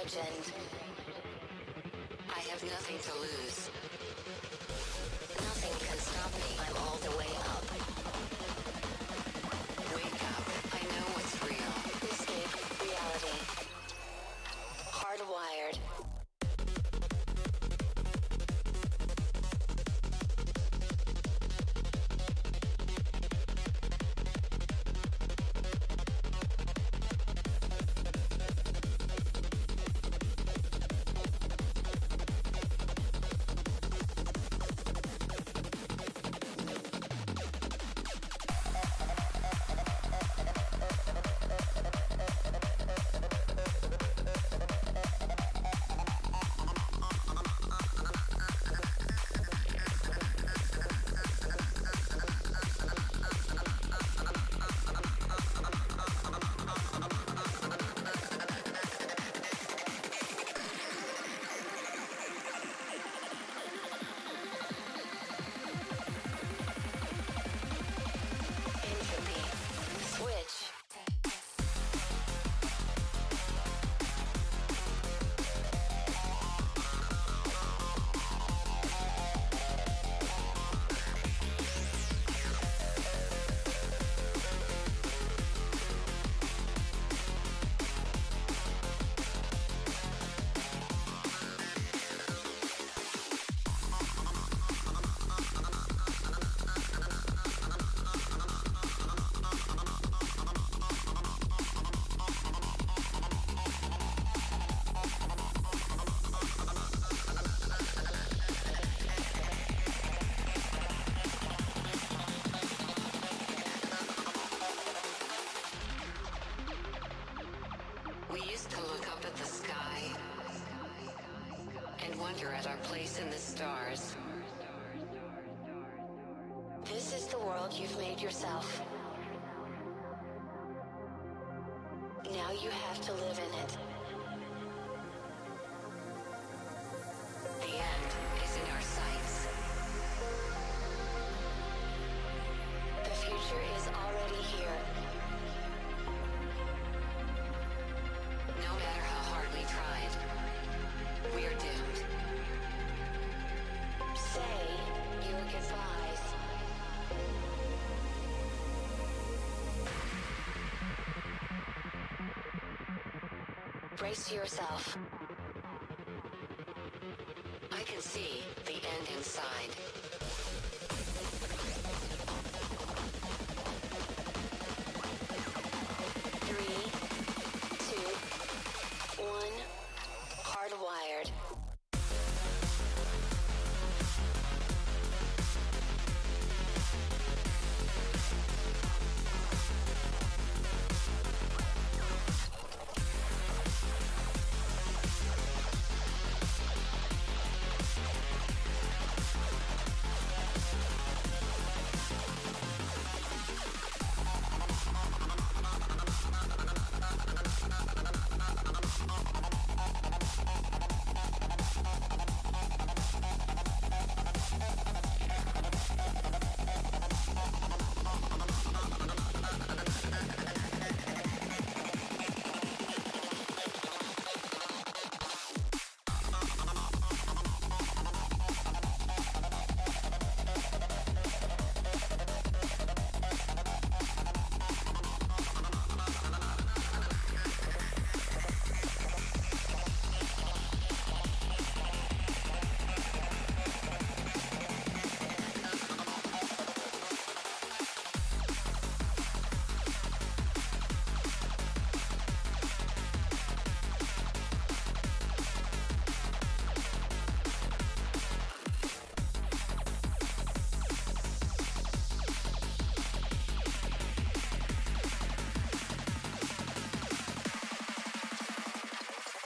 legend. I have nothing to lose. Nothing can stop me. I'm all the way up. Wake up. I know what's real. Escape reality. Hardwired. Switch. We used to look up at the sky and wonder at our place in the stars. This is the world you've made yourself. Now you have to live in it. The end is in our sights. The future is already here. No matter how hard we tried, we're doomed. Say your goodbyes. Brace yourself. I can see the end inside. Three, two, one. Hardwired.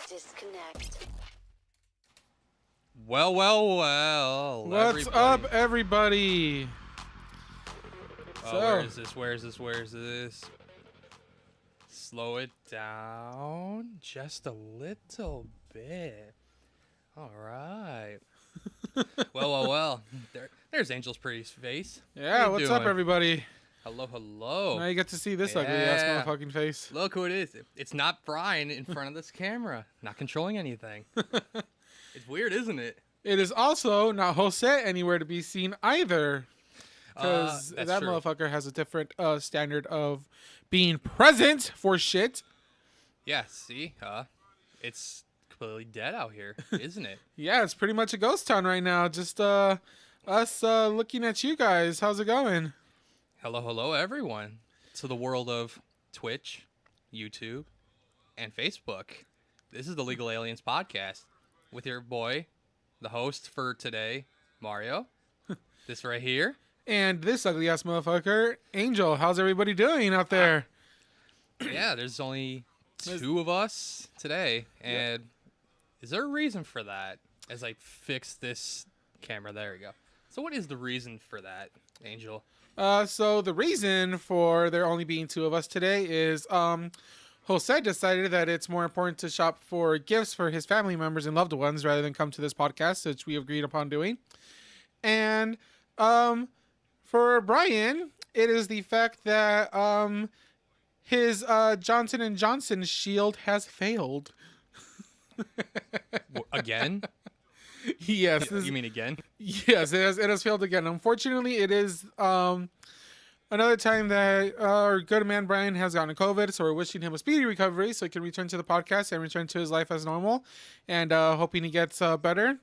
Disconnect. Well. What's up, everybody? Oh, where is this? Slow it down just a little bit. All right. Well. There's Angel's pretty face. Yeah, How you what's up, doing? everybody? Hello, hello. Now you get to see this ugly ass Yeah. motherfucking face. Look who it is. It's not Brian in front of this camera. Not controlling anything. It's weird, isn't it? It is also not Jose anywhere to be seen either. Because That's that true. motherfucker has a different standard of being present for shit. Yeah, see? It's completely dead out here, isn't it? Yeah, it's pretty much a ghost town right now. Just us looking at you guys. How's it going? Hello, hello, everyone. To the world of Twitch, YouTube, and Facebook. This is the Legal Aliens Podcast with your boy, the host for today, Mario. This right here. And this ugly ass motherfucker, Angel. How's everybody doing out there? Yeah, there's only two of us today. And is there a reason for that? As I fix this camera, there we go. So what is the reason for that, Angel? So the reason for there only being two of us today is Jose decided that it's more important to shop for gifts for his family members and loved ones rather than come to this podcast, which we agreed upon doing. And for Brian, it is the fact that his Johnson & Johnson shield has failed. Again? Yes. You mean again? Yes, it has failed again. Unfortunately, it is another time that our good man Brian has gotten COVID, so we're wishing him a speedy recovery so he can return to the podcast and return to his life as normal, and hoping he gets better.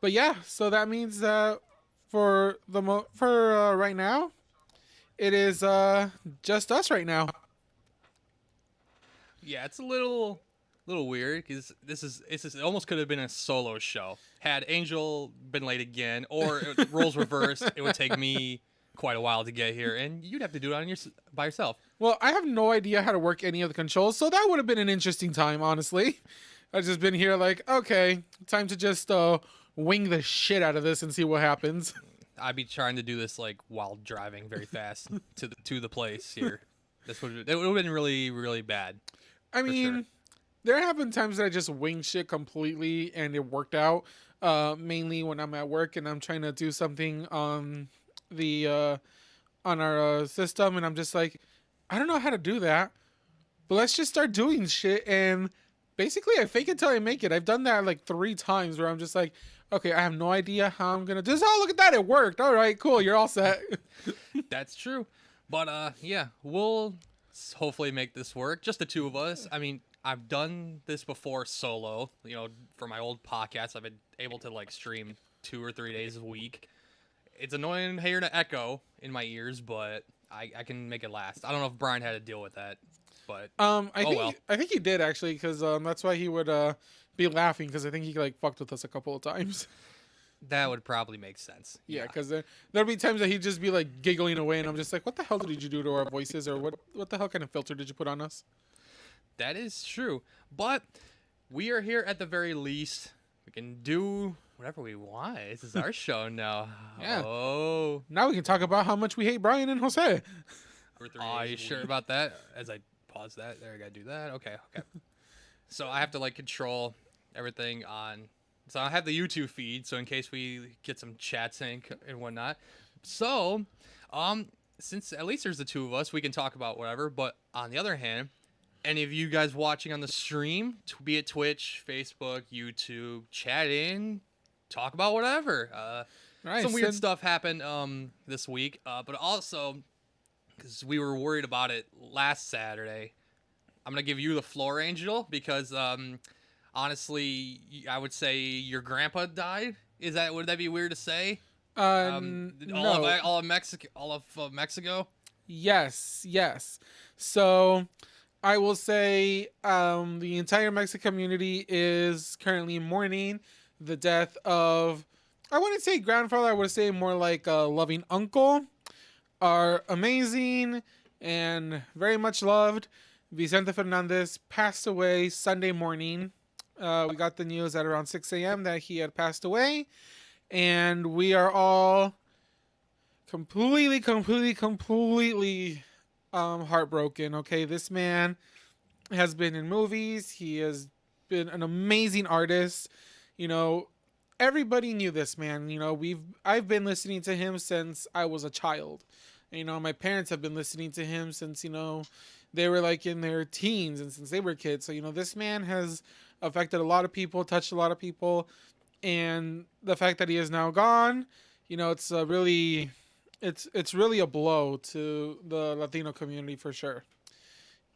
But yeah, so that means that for right now, it is just us right now. Yeah, it's a little weird because it almost could have been a solo show. Had Angel been late again, or roles reversed, it would take me quite a while to get here, and you'd have to do it by yourself. Well, I have no idea how to work any of the controls, so that would have been an interesting time, honestly. I've just been here like, okay, time to just wing the shit out of this and see what happens. I'd be trying to do this like while driving very fast to the place here. It would have been really, really bad. I mean, sure. There have been times that I just wing shit completely and it worked out. Mainly when I'm at work and I'm trying to do something on our system, and I'm just like, I don't know how to do that, but let's just start doing shit. And basically, I fake it till I make it. I've done that like 3 times where I'm just like, okay, I have no idea how I'm gonna do this. Oh, look at that, it worked. All right, cool, you're all set. That's true. But yeah, we'll hopefully make this work. Just the two of us. I mean, I've done this before solo. You know, for my old podcast, I've been able to like stream 2 or 3 days a week. It's annoying hearing an echo in my ears, but I can make it last. I don't know if Brian had to deal with that, but I think he did actually, because that's why he would be laughing, because I think he like fucked with us a couple of times. that would probably make sense. Yeah, because there'd be times that he'd just be like giggling away, and I'm just like, what the hell did you do to our voices, or what the hell kind of filter did you put on us? That is true. But we are here at the very least. We can do whatever we want. This is our show now. Yeah. Oh. Now we can talk about how much we hate Brian and Jose. Are you sure about that? As I pause that, there I gotta do that. Okay. So I have to like control everything on. So I have the YouTube feed, so in case we get some chat sync and whatnot. So, since at least there's the two of us, we can talk about whatever. But on the other hand, any of you guys watching on the stream, be it Twitch, Facebook, YouTube, chat in, talk about whatever. Nice. Some weird stuff happened this week, but also because we were worried about it last Saturday, I'm gonna give you the floor, Angel, because honestly, I would say your grandpa died. Would that be weird to say? No. All of Mexico. Yes. So I will say the entire Mexican community is currently mourning the death of, I wouldn't say grandfather, I would say more like a loving uncle. Our amazing and very much loved Vicente Fernandez passed away Sunday morning. We got the news at around 6 a.m. that he had passed away. And we are all completely heartbroken. Okay, this man has been in movies. He has been an amazing artist. You know, everybody knew this man. You know, I've been listening to him since I was a child. You know, my parents have been listening to him since, you know, they were like in their teens and since they were kids. So, you know, this man has affected a lot of people, touched a lot of people. And the fact that he is now gone, you know, it's really, it's really a blow to the Latino community for sure.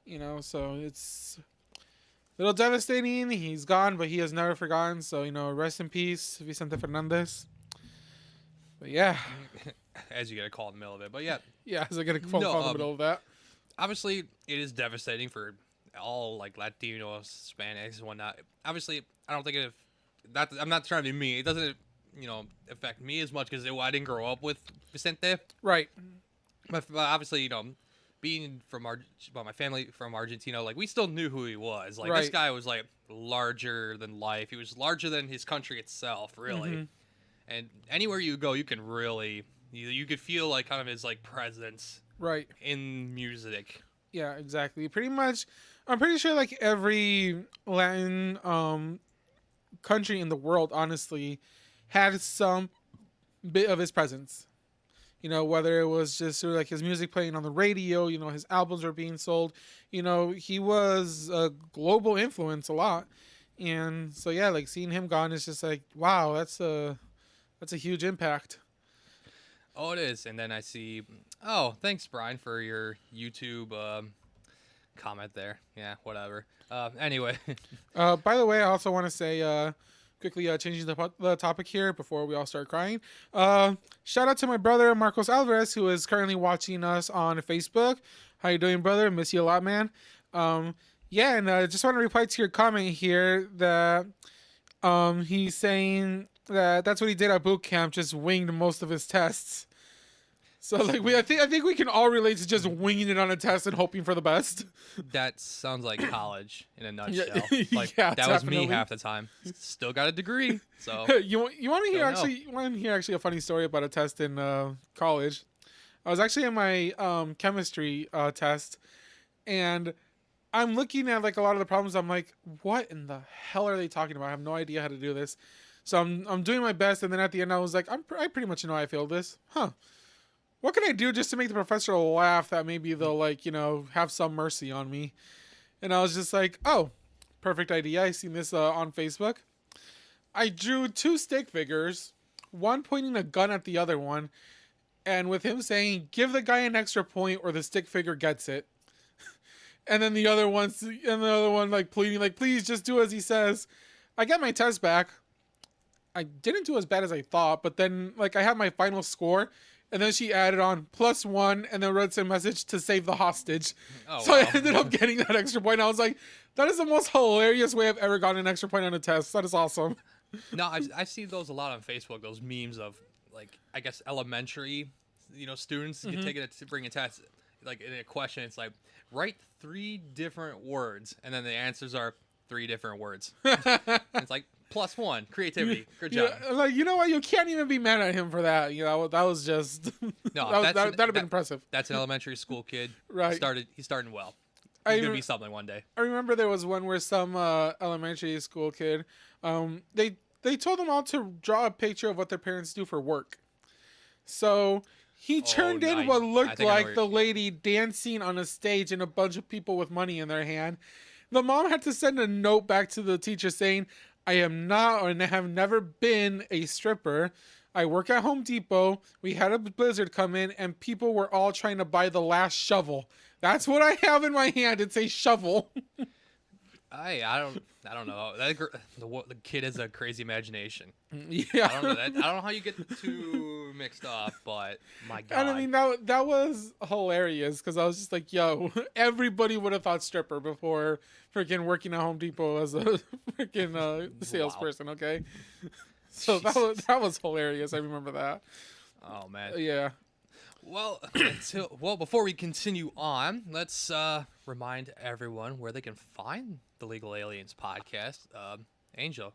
You know, so it's a little devastating. He's gone, but he has never forgotten. So, you know, rest in peace, Vicente Fernandez. But yeah. As you gotta call in the middle of it. But yeah, Yeah, I was going to call in the middle of that. obviously it is devastating for all like Latinos, Hispanics, and whatnot. Obviously, I don't think I'm not trying to be mean. It doesn't, you know, affect me as much because I didn't grow up with Vicente. Right. But obviously, you know, being from my family from Argentina, like we still knew who he was. Like this Right. guy was like larger than life. He was larger than his country itself, really. Mhm. And anywhere you go, you can really you could feel like kind of his like presence Right. in music. Yeah, exactly. Pretty much, I'm pretty sure like every Latin country in the world, honestly, had some bit of his presence. You know, whether it was just sort of like his music playing on the radio, you know, his albums were being sold. You know, he was a global influence a lot. And so yeah, like seeing him gone is just like, wow, that's a huge impact. Oh, it is. And then I see. Oh, thanks, Brian, for your YouTube comment there. Yeah, whatever. Anyway, By the way, I also want to say quickly changing the topic here before we all start crying. Shout out to my brother Marcos Alvarez, who is currently watching us on Facebook. How you doing, brother? Miss you a lot, man. Yeah, and I just want to reply to your comment here that he's saying that that's what he did at boot camp, just winged most of his tests. So like I think we can all relate to just winging it on a test and hoping for the best. that sounds like college in a nutshell. Yeah, Like yeah, that was me definitely. half the time. Still got a degree. So you want to hear Don't know. you want to hear actually a funny story about a test in college. I was actually in my chemistry test, and I'm looking at like a lot of the problems. I'm like, what in the hell are they talking about? I have no idea how to do this. So I'm doing my best, and then at the end I was like, I pretty much know I failed this. Huh. What can I do just to make the professor laugh that maybe they'll like, you know, have some mercy on me? And I was just like, oh, perfect idea. I seen this on Facebook. I drew two stick figures, one pointing a gun at the other one, and with him saying, give the guy an extra point or the stick figure gets it. And then the other one like pleading, like, please just do as he says. I get my test back. I didn't do as bad as I thought, but then like I had my final score, and then she added on +1 and then wrote some message to save the hostage. Oh, So wow. I ended up getting that extra point. I was like, that is the most hilarious way I've ever gotten an extra point on a test. That is awesome. No, I see those a lot on Facebook. Those memes of like I guess elementary, you know, students Mm-hmm. get taken to bring a test. Like in a question, it's like write 3 different words, and then the answers are 3 different words. It's like +1 creativity. Good job. Yeah, like, you know what? You can't even be mad at him for that. You know, that was just No, that'd have been impressive. That's an elementary school kid. Right. He's starting well. I He's gonna re- be something one day. I remember there was one where some elementary school kid, they told them all to draw a picture of what their parents do for work. So he turned in what I looked think I know like where the lady dancing on a stage and a bunch of people with money in their hand. The mom had to send a note back to the teacher saying, I am not and have never been a stripper. I work at Home Depot. We had a blizzard come in and people were all trying to buy the last shovel. That's what I have in my hand. It's a shovel. I don't know. The kid has a crazy imagination. Yeah. I don't know that. I don't know how you get too mixed up, but my God. And I mean, that was hilarious because I was just like, yo, everybody would have thought stripper before freaking working at Home Depot as a freaking salesperson, okay? So that was hilarious. I remember that. Oh man. Yeah. Well, before we continue on, let's remind everyone where they can find the Legal Aliens podcast. Angel,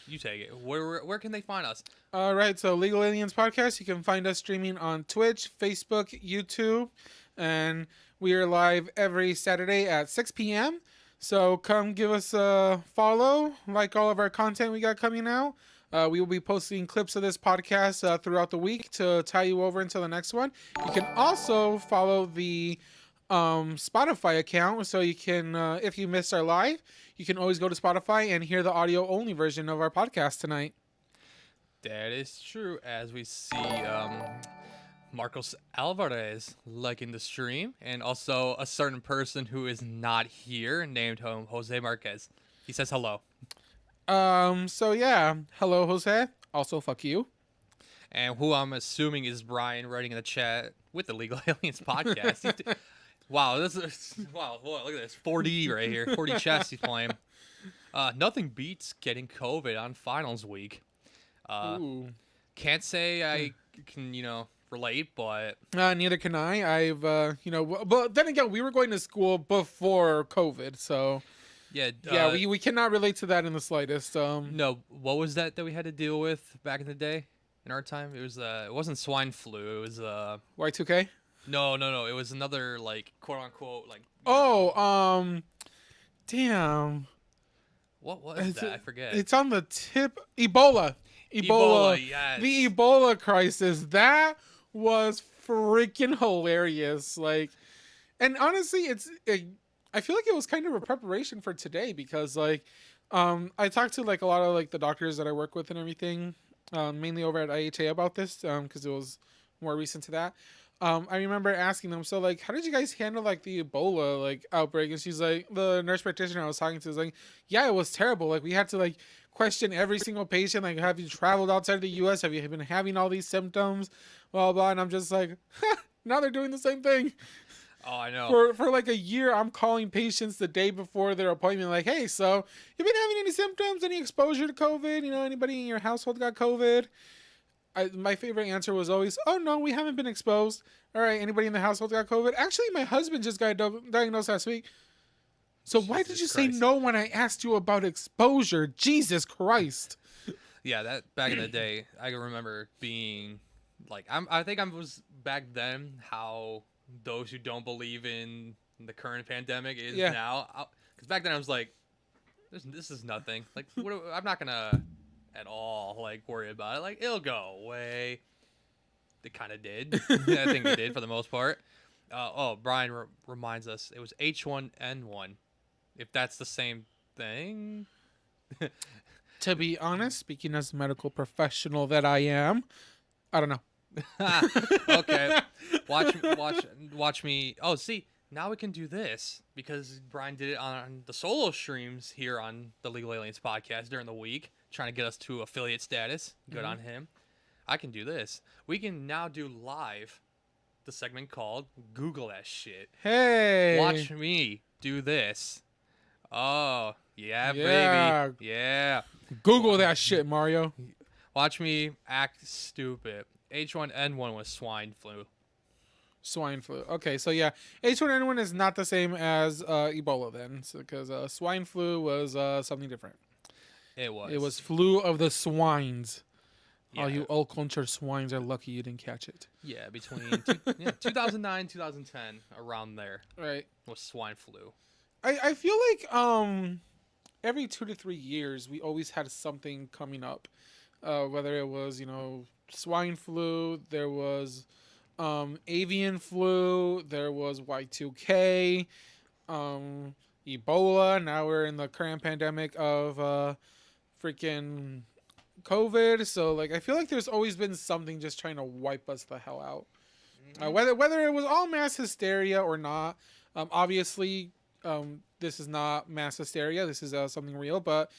you take it. Where can they find us? All right. So Legal Aliens podcast, you can find us streaming on Twitch, Facebook, YouTube, and we are live every Saturday at 6 p.m. So come give us a follow, like all of our content we got coming out. We will be posting clips of this podcast throughout the week to tie you over until the next one. You can also follow the Spotify account, so you can, if you missed our live, you can always go to Spotify and hear the audio only version of our podcast tonight. That is true. As we see Marcos Alvarez liking the stream, and also a certain person who is not here named Jose Marquez. He says hello. So yeah, hello Jose. Also, fuck you. And who I'm assuming is Brian writing in the chat with the Legal Aliens podcast. Wow, this is look at this 4D right here, 4D chess he's playing. Nothing beats getting COVID on finals week. Ooh. Can't say I can relate, but Neither can I. I've but then again, we were going to school before COVID, so yeah, we cannot relate to that in the slightest. No, what was that we had to deal with back in the day in our time? It was it wasn't swine flu. It was Y2K. No. It was another like quote unquote like. Damn. What was that? I forget. It's on the tip. Ebola. Yes. The Ebola crisis. That was freaking hilarious. Like, and honestly, I feel like it was kind of a preparation for today because like, I talked to like a lot of like the doctors that I work with and everything, mainly over at IHA about this, because it was more recent to that. I remember asking them, so like, how did you guys handle like the Ebola like outbreak? And she's like, the nurse practitioner I was talking to was like, yeah, it was terrible. Like we had to like question every single patient, like, have you traveled outside of the US? Have you been having all these symptoms? Blah, blah. And I'm just like, now they're doing the same thing. Oh, I know. For like a year, I'm calling patients the day before their appointment, like, hey, so you been having any symptoms, any exposure to COVID? Anybody in your household got COVID? My favorite answer was always, oh, no, we haven't been exposed. All right, anybody in the household got COVID? Actually, my husband just got diagnosed last week. So why did you say no when I asked you about exposure? Jesus Christ. Yeah, that back in the day, I can remember being like, I think I was back then how those who don't believe in the current pandemic is now. Because back then I was like, this is nothing. Like, I'm not gonna at all like worry about it. Like, it'll go away. It kind of did. I think it did for the most part. Brian reminds us it was H1N1. If that's the same thing. To be honest, speaking as a medical professional that I am, I don't know. Okay. Watch me. Oh, see, now we can do this because Brian did it on the solo streams here on the Legal Aliens podcast during the week, trying to get us to affiliate status. Good on him. I can do this. We can now do live the segment called Google That Shit. Hey. Watch me do this. Oh, yeah, baby. Yeah. Google that shit, Mario. Watch me act stupid. H1N1 was swine flu. Swine flu. Okay, so yeah, H1N1 is not the same as Ebola then, because swine flu was something different. It was. It was flu of the swines. Yeah. All you old culture swines are lucky you didn't catch it. Yeah, between 2009, 2010, around there. Right. Was swine flu. I feel like every 2 to 3 years we always had something coming up. Whether it was, swine flu, there was avian flu, there was Y2K, Ebola. Now we're in the current pandemic of freaking COVID. So like, I feel like there's always been something just trying to wipe us the hell out. Whether it was all mass hysteria or not, obviously this is not mass hysteria. This is something real. But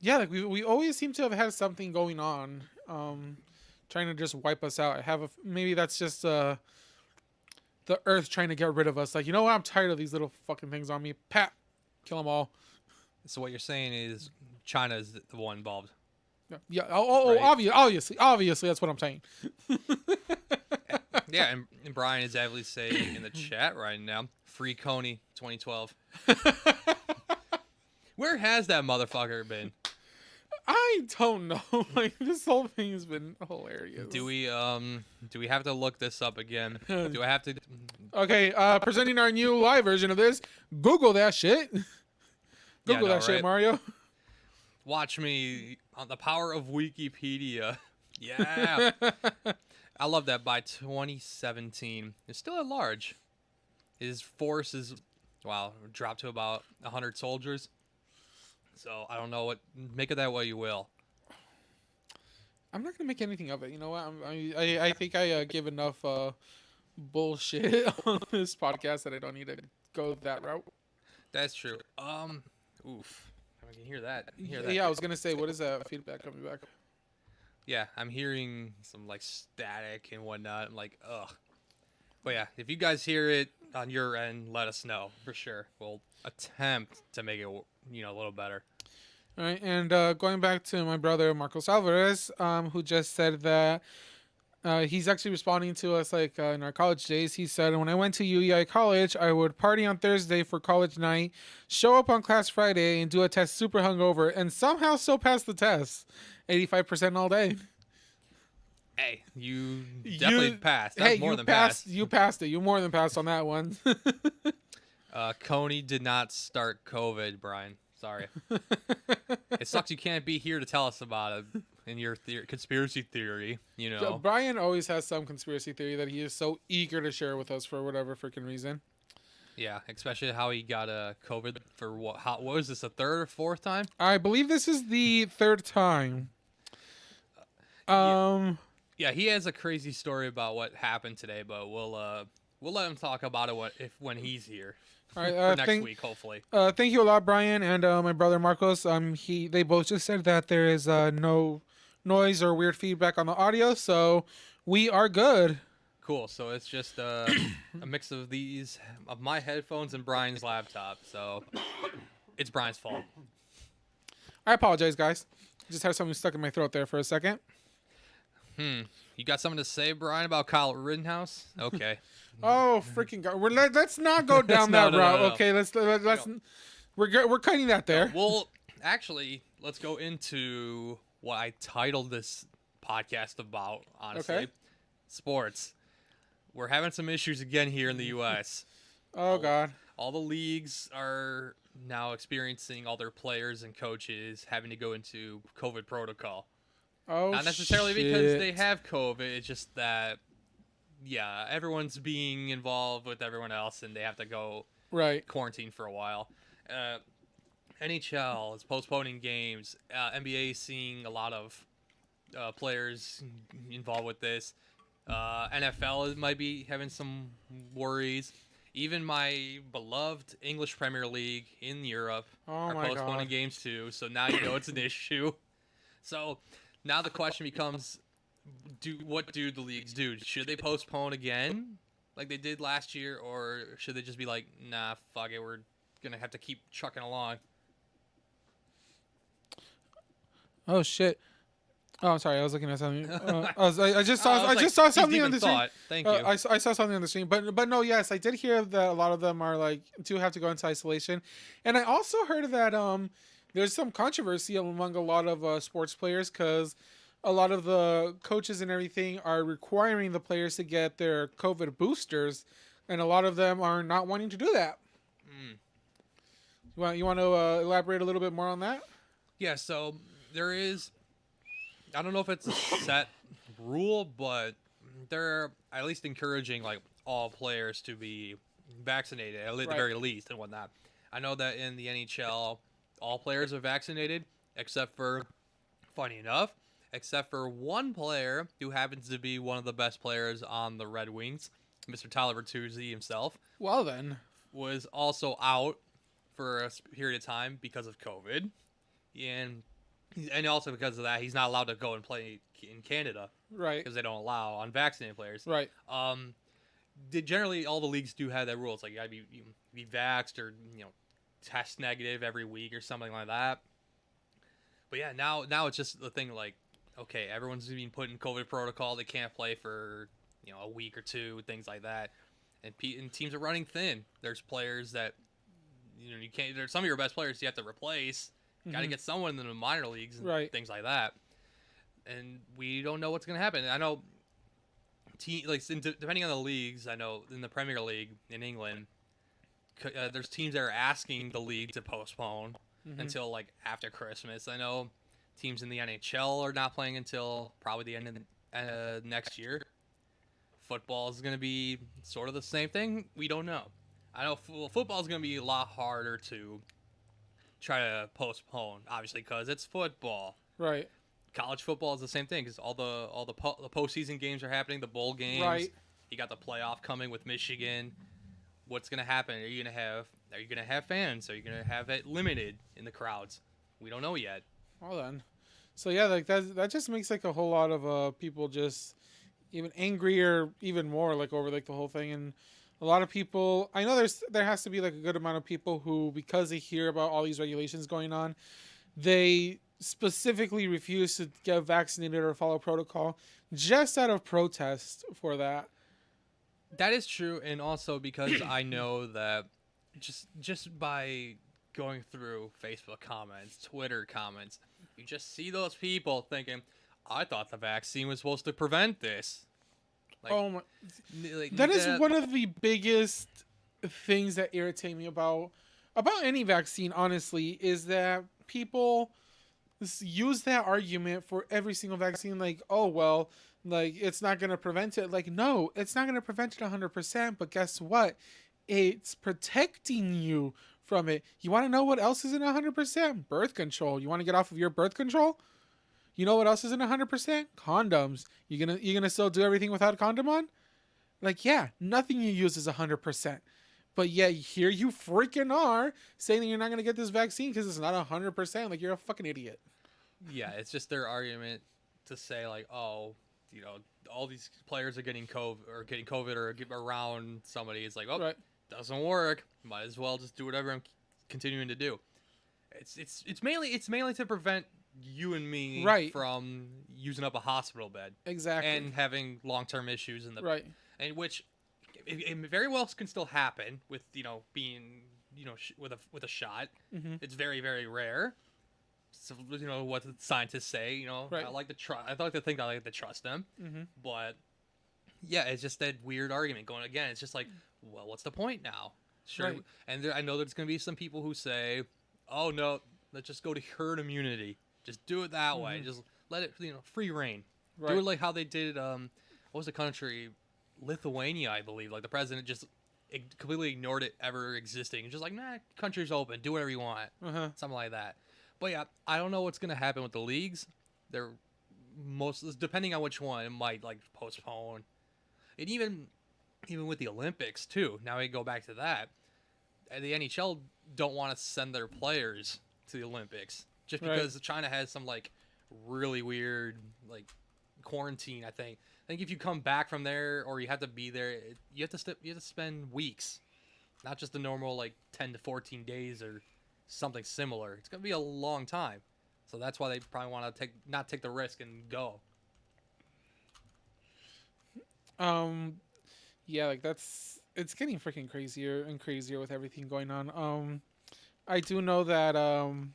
yeah, like we always seem to have had something going on, trying to just wipe us out. Maybe that's just the earth trying to get rid of us. Like, you know what? I'm tired of these little fucking things on me. Pat, kill them all. So what you're saying is China is the one involved. Yeah. Right? Obviously, that's what I'm saying. Yeah, and Brian is avidly saying in the chat right now, "Free Coney 2012." Where has that motherfucker been? I don't know. Like, this whole thing has been hilarious. Do we have to look this up again? Do I have to? Okay, presenting our new live version of this. Google that shit. Google that shit, right? Mario. Watch me on the power of Wikipedia. Yeah. I love that by 2017. It's still at large. His force is, wow, dropped to about 100 soldiers. So I don't know what, make of that what you will. I'm not gonna make anything of it. You know what? I think I give enough bullshit on this podcast that I don't need to go that route. That's true. Oof. I can hear that. I can hear that. Yeah, I was gonna say, what is that feedback coming back? Yeah, I'm hearing some like static and whatnot. I'm like, ugh. But yeah, if you guys hear it on your end, let us know for sure. We'll attempt to make it, a little better. All right, and going back to my brother Marcos Alvarez, who just said that he's actually responding to us like in our college days. He said, when I went to UEI college, I would party on Thursday for college night, show up on class Friday, and do a test super hungover, and somehow still pass the test. 85% all day. Hey, you definitely passed. That's more than passed. passed. You passed it. You more than passed on that one. Coney did not start COVID, Brian. Sorry. It sucks you can't be here to tell us about it in your conspiracy theory, Brian always has some conspiracy theory that he is so eager to share with us for whatever freaking reason. Yeah, especially how he got COVID for what was this, a third or fourth time? I believe this is the third time. Yeah, he has a crazy story about what happened today, but we'll let him talk about it when he's here. All right, for next week, hopefully. Thank you a lot, Brian, and my brother Marcos. They both just said that there is no noise or weird feedback on the audio, so we are good. Cool. So it's just a mix of my headphones and Brian's laptop. So it's Brian's fault. I apologize, guys. Just had something stuck in my throat there for a second. You got something to say, Brian, about Kyle Rittenhouse? Okay. Oh, freaking God! Let's not go down that route. No. Okay, let's. We're cutting that there. Well, actually, let's go into what I titled this podcast about. Honestly, Okay. Sports. We're having some issues again here in the U.S. Oh God. All the leagues are now experiencing all their players and coaches having to go into COVID protocol. Oh, Not necessarily because they have COVID. It's just that, yeah, everyone's being involved with everyone else, and they have to go right quarantine for a while. NHL is postponing games. NBA is seeing a lot of players involved with this. NFL might be having some worries. Even my beloved English Premier League in Europe are postponing games too. So now it's an issue. So now the question becomes, what do the leagues do? Should they postpone again like they did last year, or should they just be like, nah, fuck it, we're going to have to keep trucking along? Oh shit! Oh, I'm sorry. I was looking at something. I just saw something on the screen. Thank you. I saw something on the screen, but no, yes, I did hear that a lot of them are do have to go into isolation, and I also heard that there's some controversy among a lot of sports players because a lot of the coaches and everything are requiring the players to get their COVID boosters, and a lot of them are not wanting to do that. You want to elaborate a little bit more on that? Yeah. So there is. I don't know if it's a set rule, but they're at least encouraging all players to be vaccinated at the very least and whatnot. I know that in the NHL, all players are vaccinated except for, funny enough, one player who happens to be one of the best players on the Red Wings, Mr. Tyler Bertuzzi himself. Well then, was also out for a period of time because of COVID, and also because of that, he's not allowed to go and play in Canada, right? Because they don't allow unvaccinated players, right? Generally, all the leagues do have that rule. It's like you gotta be vaxxed or test negative every week or something like that. But yeah, now it's just the thing okay, everyone's being put in COVID protocol. They can't play for a week or two, things like that, and teams are running thin. There's players that you can't. There's some of your best players you have to replace. Got to get someone in the minor leagues and things like that. And we don't know what's going to happen. I know, depending on the leagues, I know in the Premier League in England, there's teams that are asking the league to postpone. until like after Christmas. I know teams in the NHL are not playing until probably the end of next year. Football is going to be sort of the same thing. We don't know. I know football is going to be a lot harder to try to postpone, obviously, because it's football. Right. College football is the same thing because all the postseason games are happening, the bowl games. Right. You got the playoff coming with Michigan. What's going to happen? Are you going to have fans? Are you going to have it limited in the crowds? We don't know yet. Well then. So yeah, like that just makes like a whole lot of people just even angrier, even more like over like the whole thing. And a lot of people, I know there has to be like a good amount of people who, because they hear about all these regulations going on, they specifically refuse to get vaccinated or follow protocol just out of protest for that. That is true, and also because I know that just by going through Facebook comments, Twitter comments, you just see those people thinking, I thought the vaccine was supposed to prevent this. Like, Oh my! That is one of the biggest things that irritate me about any vaccine. Honestly, is that people use that argument for every single vaccine. Like, oh well, like it's not going to prevent it. Like, no, it's not going to prevent it 100%. But guess what? It's protecting you from it. You want to know what else isn't 100%? Birth control. You want to get off of your birth control? You know what else isn't 100%? Condoms. You gonna still do everything without a condom on? Like, yeah, nothing you use is 100%. But yeah, here you freaking are saying that you're not gonna get this vaccine because it's not 100%. Like, you're a fucking idiot. Yeah, it's just their argument to say like, oh, you know, all these players are getting COVID or around somebody. It's like, oh, Right. doesn't work. Might as well just do whatever I'm continuing to do. It's mainly to prevent you and me Right. from using up a hospital bed Exactly. and having long-term issues in the Right. and which it very well can still happen with being with a shot. Mm-hmm. It's very, very rare. So what the scientists say. Right. I like to try. I like to think I like to trust them. Mm-hmm. But yeah, it's just that weird argument going again. It's just like, well, what's the point now? Sure. Right. And I know there's going to be some people who say, oh no, let's just go to herd immunity. Just do it that way. Just let it, free reign. Right. Do it like how they did. What was the country? Lithuania, I believe. Like the president just completely ignored it ever existing. Just like, nah, country's open. Do whatever you want. Uh-huh. Something like that. But yeah, I don't know what's gonna happen with the leagues. They're depending on which one, it might like postpone. And even with the Olympics too. Now we go back to that. The NHL don't want to send their players to the Olympics just because China has some like really weird like quarantine. I think if you come back from there or you have to be there, you have to spend weeks, not just the normal like 10 to 14 days or something similar. It's gonna be a long time, so that's why they probably want to not take the risk and go. Yeah, like it's getting freaking crazier and crazier with everything going on. I do know that damn,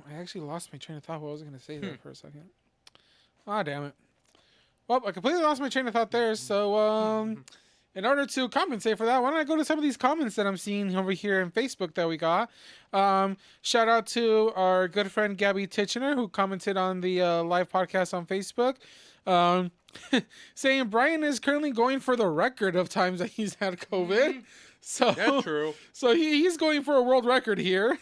I actually lost my train of thought. What was I gonna say there for a second? Ah, damn it. Well, I completely lost my train of thought there. So in order to compensate for that, why don't I go to some of these comments that I'm seeing over here in Facebook that we got. Shout out to our good friend Gabby Titchener, who commented on the live podcast on Facebook, saying Brian is currently going for the record of times that he's had COVID. So That's true. So he's going for a world record here.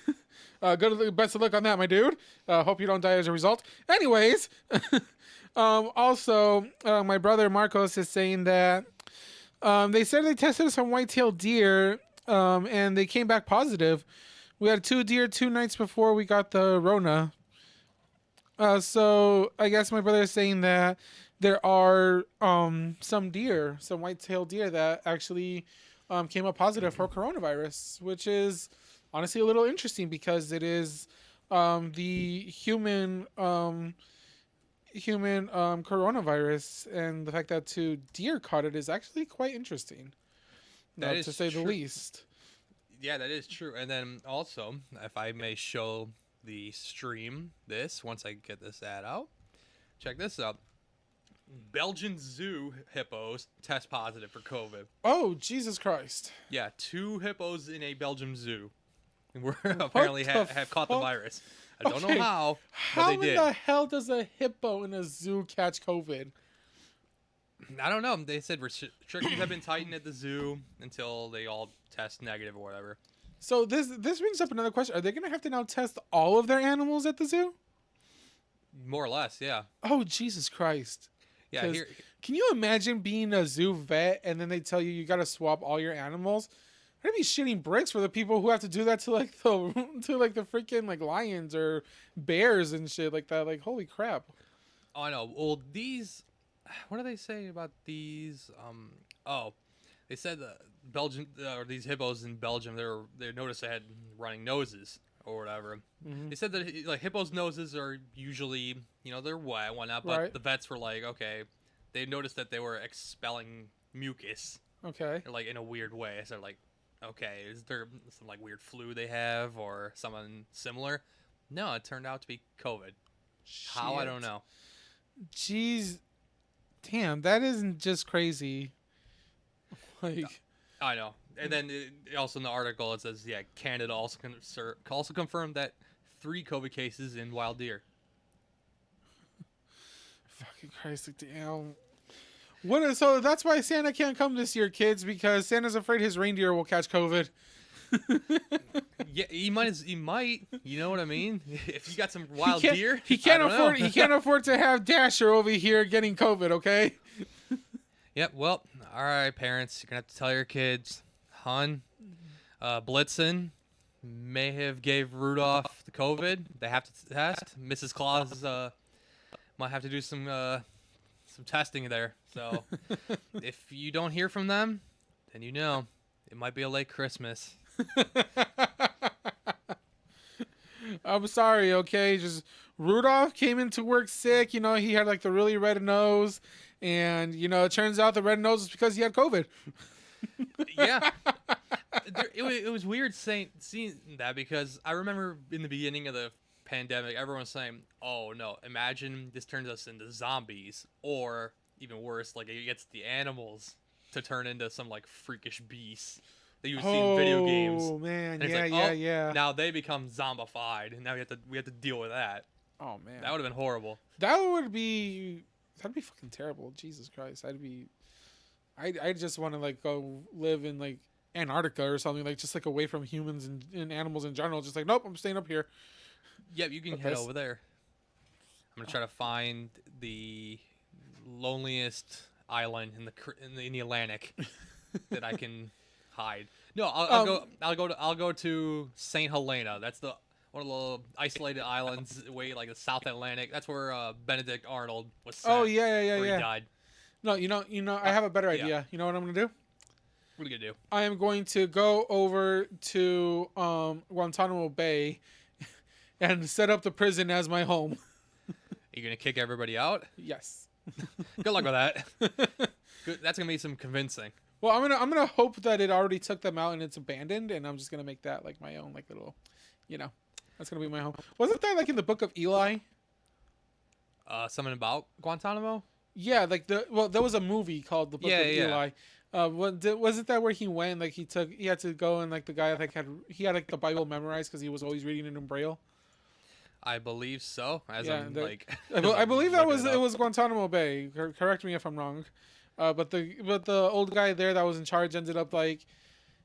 Best of luck on that, my dude. Hope you don't die as a result. Anyways, also, my brother Marcos is saying that they said they tested some white-tailed deer, and they came back positive. We had 2 deer 2 nights before we got the Rona. So I guess my brother is saying that there are some white-tailed deer that actually came up positive for coronavirus, which is honestly a little interesting because it is the human coronavirus, and the fact that 2 deer caught it is actually quite interesting. That is to say the true. least. Yeah, that is true. And then also, if I may show the stream once I get this ad out, check this out. Belgian zoo hippos test positive for COVID. Oh, Jesus Christ. Yeah, 2 hippos in a Belgium zoo. were apparently the have caught the fuck? virus. I don't Okay, know how, but How they in did. the hell does a hippo in a zoo catch COVID? I don't know. They said restrictions have been tightened at the zoo until they all test negative or whatever. So this brings up another question: are they gonna have to now test all of their animals at the zoo? More or less, yeah. Oh Jesus Christ! Yeah, 'Cause here. Can you imagine being a zoo vet and then they tell you got to swap all your animals? I'd be shitting bricks for the people who have to do that to like the to like the freaking like lions or bears and shit like that. Like holy crap! Oh, I know. Well, these. What do they say about these? Oh, they said Belgian or these hippos in Belgium. They noticed they had running noses or whatever. Mhm. They said that like hippos' noses are usually they're wet and whatnot, but Right. the vets were like, okay, they noticed that they were expelling mucus Okay. like in a weird way. So like, okay, is there some like weird flu they have or something similar? No, it turned out to be COVID. How I don't Shit. know. Jeez, damn, that isn't just crazy. Like, I know. And then also in the article it says, yeah, Canada also confirmed that 3 COVID cases in wild deer. fucking Christ, like, damn. So that's why Santa can't come this year, kids, because Santa's afraid his reindeer will catch COVID. Yeah, he might. You know what I mean? If you got some wild deer, He I can't don't afford. know. He can't afford to have Dasher over here getting COVID. Okay. Yep. Well, all right, parents, you're gonna have to tell your kids, hun, Blitzen may have gave Rudolph the COVID. They have to test. Mrs. Claus might have to do some testing there. So if you don't hear from them, then it might be a late Christmas. I'm sorry. Okay, just Rudolph came into work sick. He had like the really red nose, and it turns out the red nose is because he had COVID. Yeah. It was weird seeing that because I remember in the beginning of the pandemic, everyone was saying, "Oh no, imagine this turns us into zombies," or even worse, like it gets the animals to turn into some like freakish beasts that you see in video games. Oh man, And it's yeah, like, yeah, oh, yeah. now they become zombified, and now we have to deal with that. Oh man, That would have been horrible. that'd be fucking terrible. Jesus Christ, I just want to like go live in like Antarctica or something, like just like away from humans and animals in general. Just like, nope, I'm staying up here. Yep, you can But head this- over there. I'm gonna try to find the loneliest island in the Atlantic that I can hide. No, I'll go to Saint Helena. That's one of the isolated islands way like the South Atlantic. That's where Benedict Arnold was sent. Oh yeah, yeah, where yeah, he yeah. died. No, I have a better yeah. idea. You know what I'm gonna do? What are you gonna do? I am going to go over to Guantanamo Bay and set up the prison as my home. Are you gonna kick everybody out? Yes. Good luck with that. Good. That's gonna be some convincing. Well, I'm gonna hope that it already took them out and it's abandoned, and I'm just gonna make that like my own like little, that's gonna be my home. Wasn't that like in the Book of Eli? Something about Guantanamo? Yeah, like there was a movie called The Book Yeah, of yeah. Eli. Wasn't that where he went? Like he had to go and like the guy like had like the Bible memorized because he was always reading it in Braille. I believe so. As Yeah, I'm that- like, I believe that looking it was Guantanamo Bay. Correct me if I'm wrong. But the old guy there that was in charge ended up like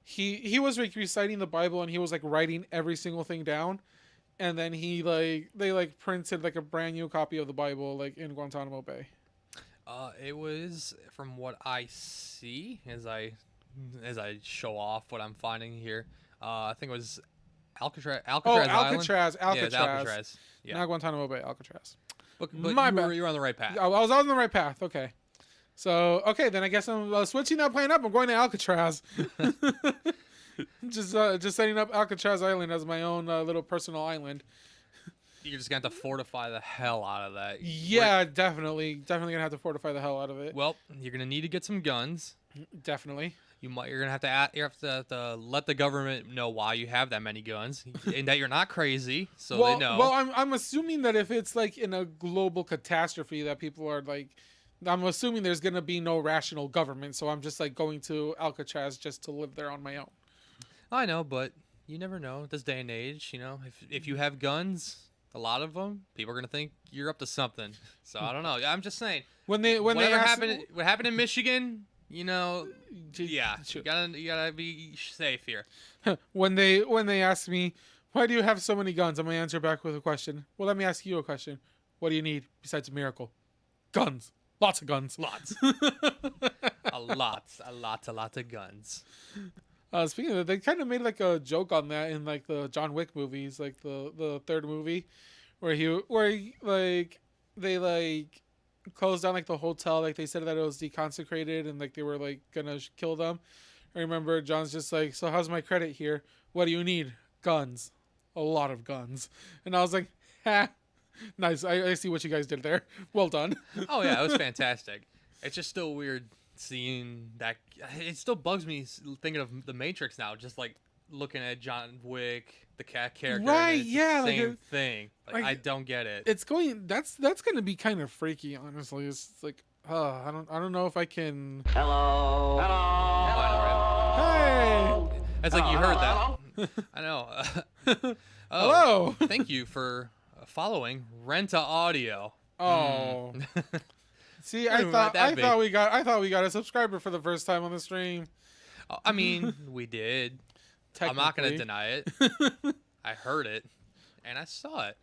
he was like reciting the Bible and he was like writing every single thing down, and then they like printed like a brand new copy of the Bible like in Guantanamo Bay. It was from what I see as I show off what I'm finding here. I think it was Alcatraz. Alcatraz Island. Alcatraz. Yeah, it's Alcatraz. Yeah, Not Guantanamo Bay, Alcatraz. but My bad. you're on the right path. I was on the right path. Okay. So, then I guess I'm switching that plan up. I'm going to Alcatraz. just setting up Alcatraz Island as my own little personal island. You're just gonna have to fortify the hell out of that. Yeah, definitely gonna have to fortify the hell out of it. Well, you're gonna need to get some guns. Definitely. You're gonna have to let the government know why you have that many guns and that you're not crazy, so they know. Well, I'm assuming that if it's like in a global catastrophe that people are like, I'm assuming there's gonna be no rational government, so I'm just like going to Alcatraz just to live there on my own. I know, but you never know. This day and age, if you have guns, a lot of them, people are gonna think you're up to something. So I don't know. I'm just saying. When they What ask, happened in Michigan, yeah, Sure. you gotta be safe here. when they ask me, why do you have so many guns? I'm gonna answer back with a question. Well, let me ask you a question. What do you need besides a miracle? Guns. Lots of guns. Lots. a lot of guns. Speaking of that, they kind of made like a joke on that in like the John Wick movies, like the third movie, where they like closed down like the hotel, like they said that it was deconsecrated and like they were like gonna kill them. I remember John's just like, so how's my credit here? What do you need? Guns, a lot of guns. And I was like, ha, nice. I see what you guys did there. Well done. Oh yeah, it was fantastic. It's just still weird seeing that. It still bugs me thinking of the Matrix now, just like looking at John Wick, the cat character. Right, and it's yeah, the like same thing. like- I don't get it. It's going. That's gonna be kind of freaky, honestly. It's like, I don't know if I can. Hello. Hello. Hey. It's like you heard that. I know. Hello. Thank you for following Renta Audio. Oh. See, Wouldn't want that big. I thought we got a subscriber for the first time on the stream. I mean, we did. I'm not gonna Technically. deny it. I heard it, and I saw it.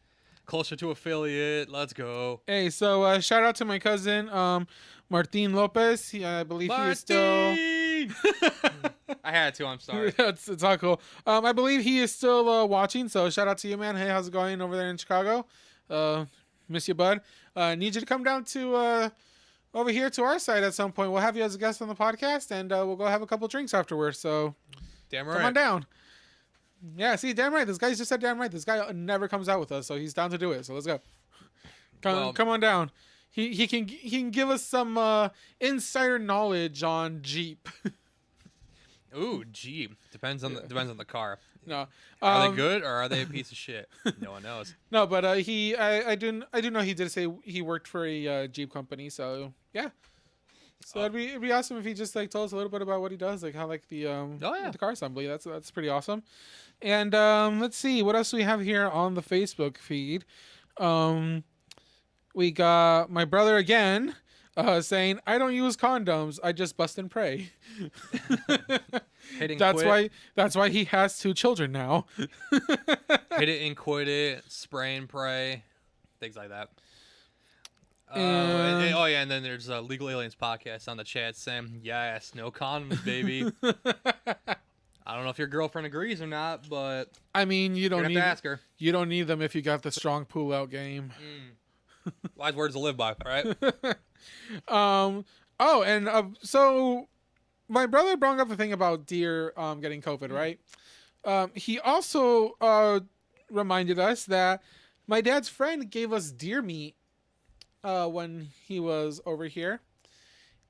Closer to affiliate. Let's go. Hey, so shout out to my cousin, Martin Lopez. I believe he is still. Martin! I had to. I'm sorry. it's all cool. I believe he is still watching. So shout out to you, man. Hey, how's it going over there in Chicago? Miss you, bud. Need you to come down to over here to our side at some point. We'll have you as a guest on the podcast, and we'll go have a couple drinks afterwards. So Damn come right. on down. Yeah, see, damn right. This guy just said damn right. This guy never comes out with us, so he's down to do it. So let's go. Come on down. He can give us some insider knowledge on Jeep. Ooh, Jeep. Depends on the car. No, Are they good or are they a piece of shit? No one knows. No, but I do know he did say he worked for a Jeep company. So yeah. So it'd be awesome if he just like told us a little bit about what he does, like how like the the car assembly. That's pretty awesome. And let's see what else we have here on the Facebook feed. We got my brother again saying, "I don't use condoms. I just bust and pray." Hit and That's quit. why he has 2 children now. Hit it and quit it. Spray and pray. Things like that. And- Oh yeah, and then there's a Legal Aliens podcast on the chat saying, "Yes, no condoms, baby." I don't know if your girlfriend agrees or not, but I mean, you you're don't gonna need have to ask her. you don't need them if you got the strong pull out game. Wise words to live by, right? Oh, and so my brother brought up the thing about deer getting COVID, right? He also reminded us that my dad's friend gave us deer meat when he was over here,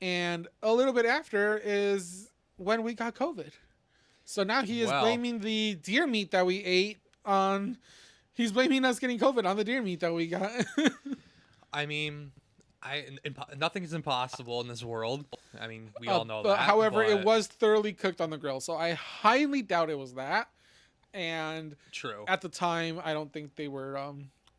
and a little bit after is when we got COVID. So now he is Wow. blaming the deer meat that we ate on. He's blaming us getting COVID on the deer meat that we got. I mean, nothing is impossible in this world. I mean, we all know that. However, it but- was thoroughly cooked on the grill, so I highly doubt it was that. And true. at the time, I don't think they were.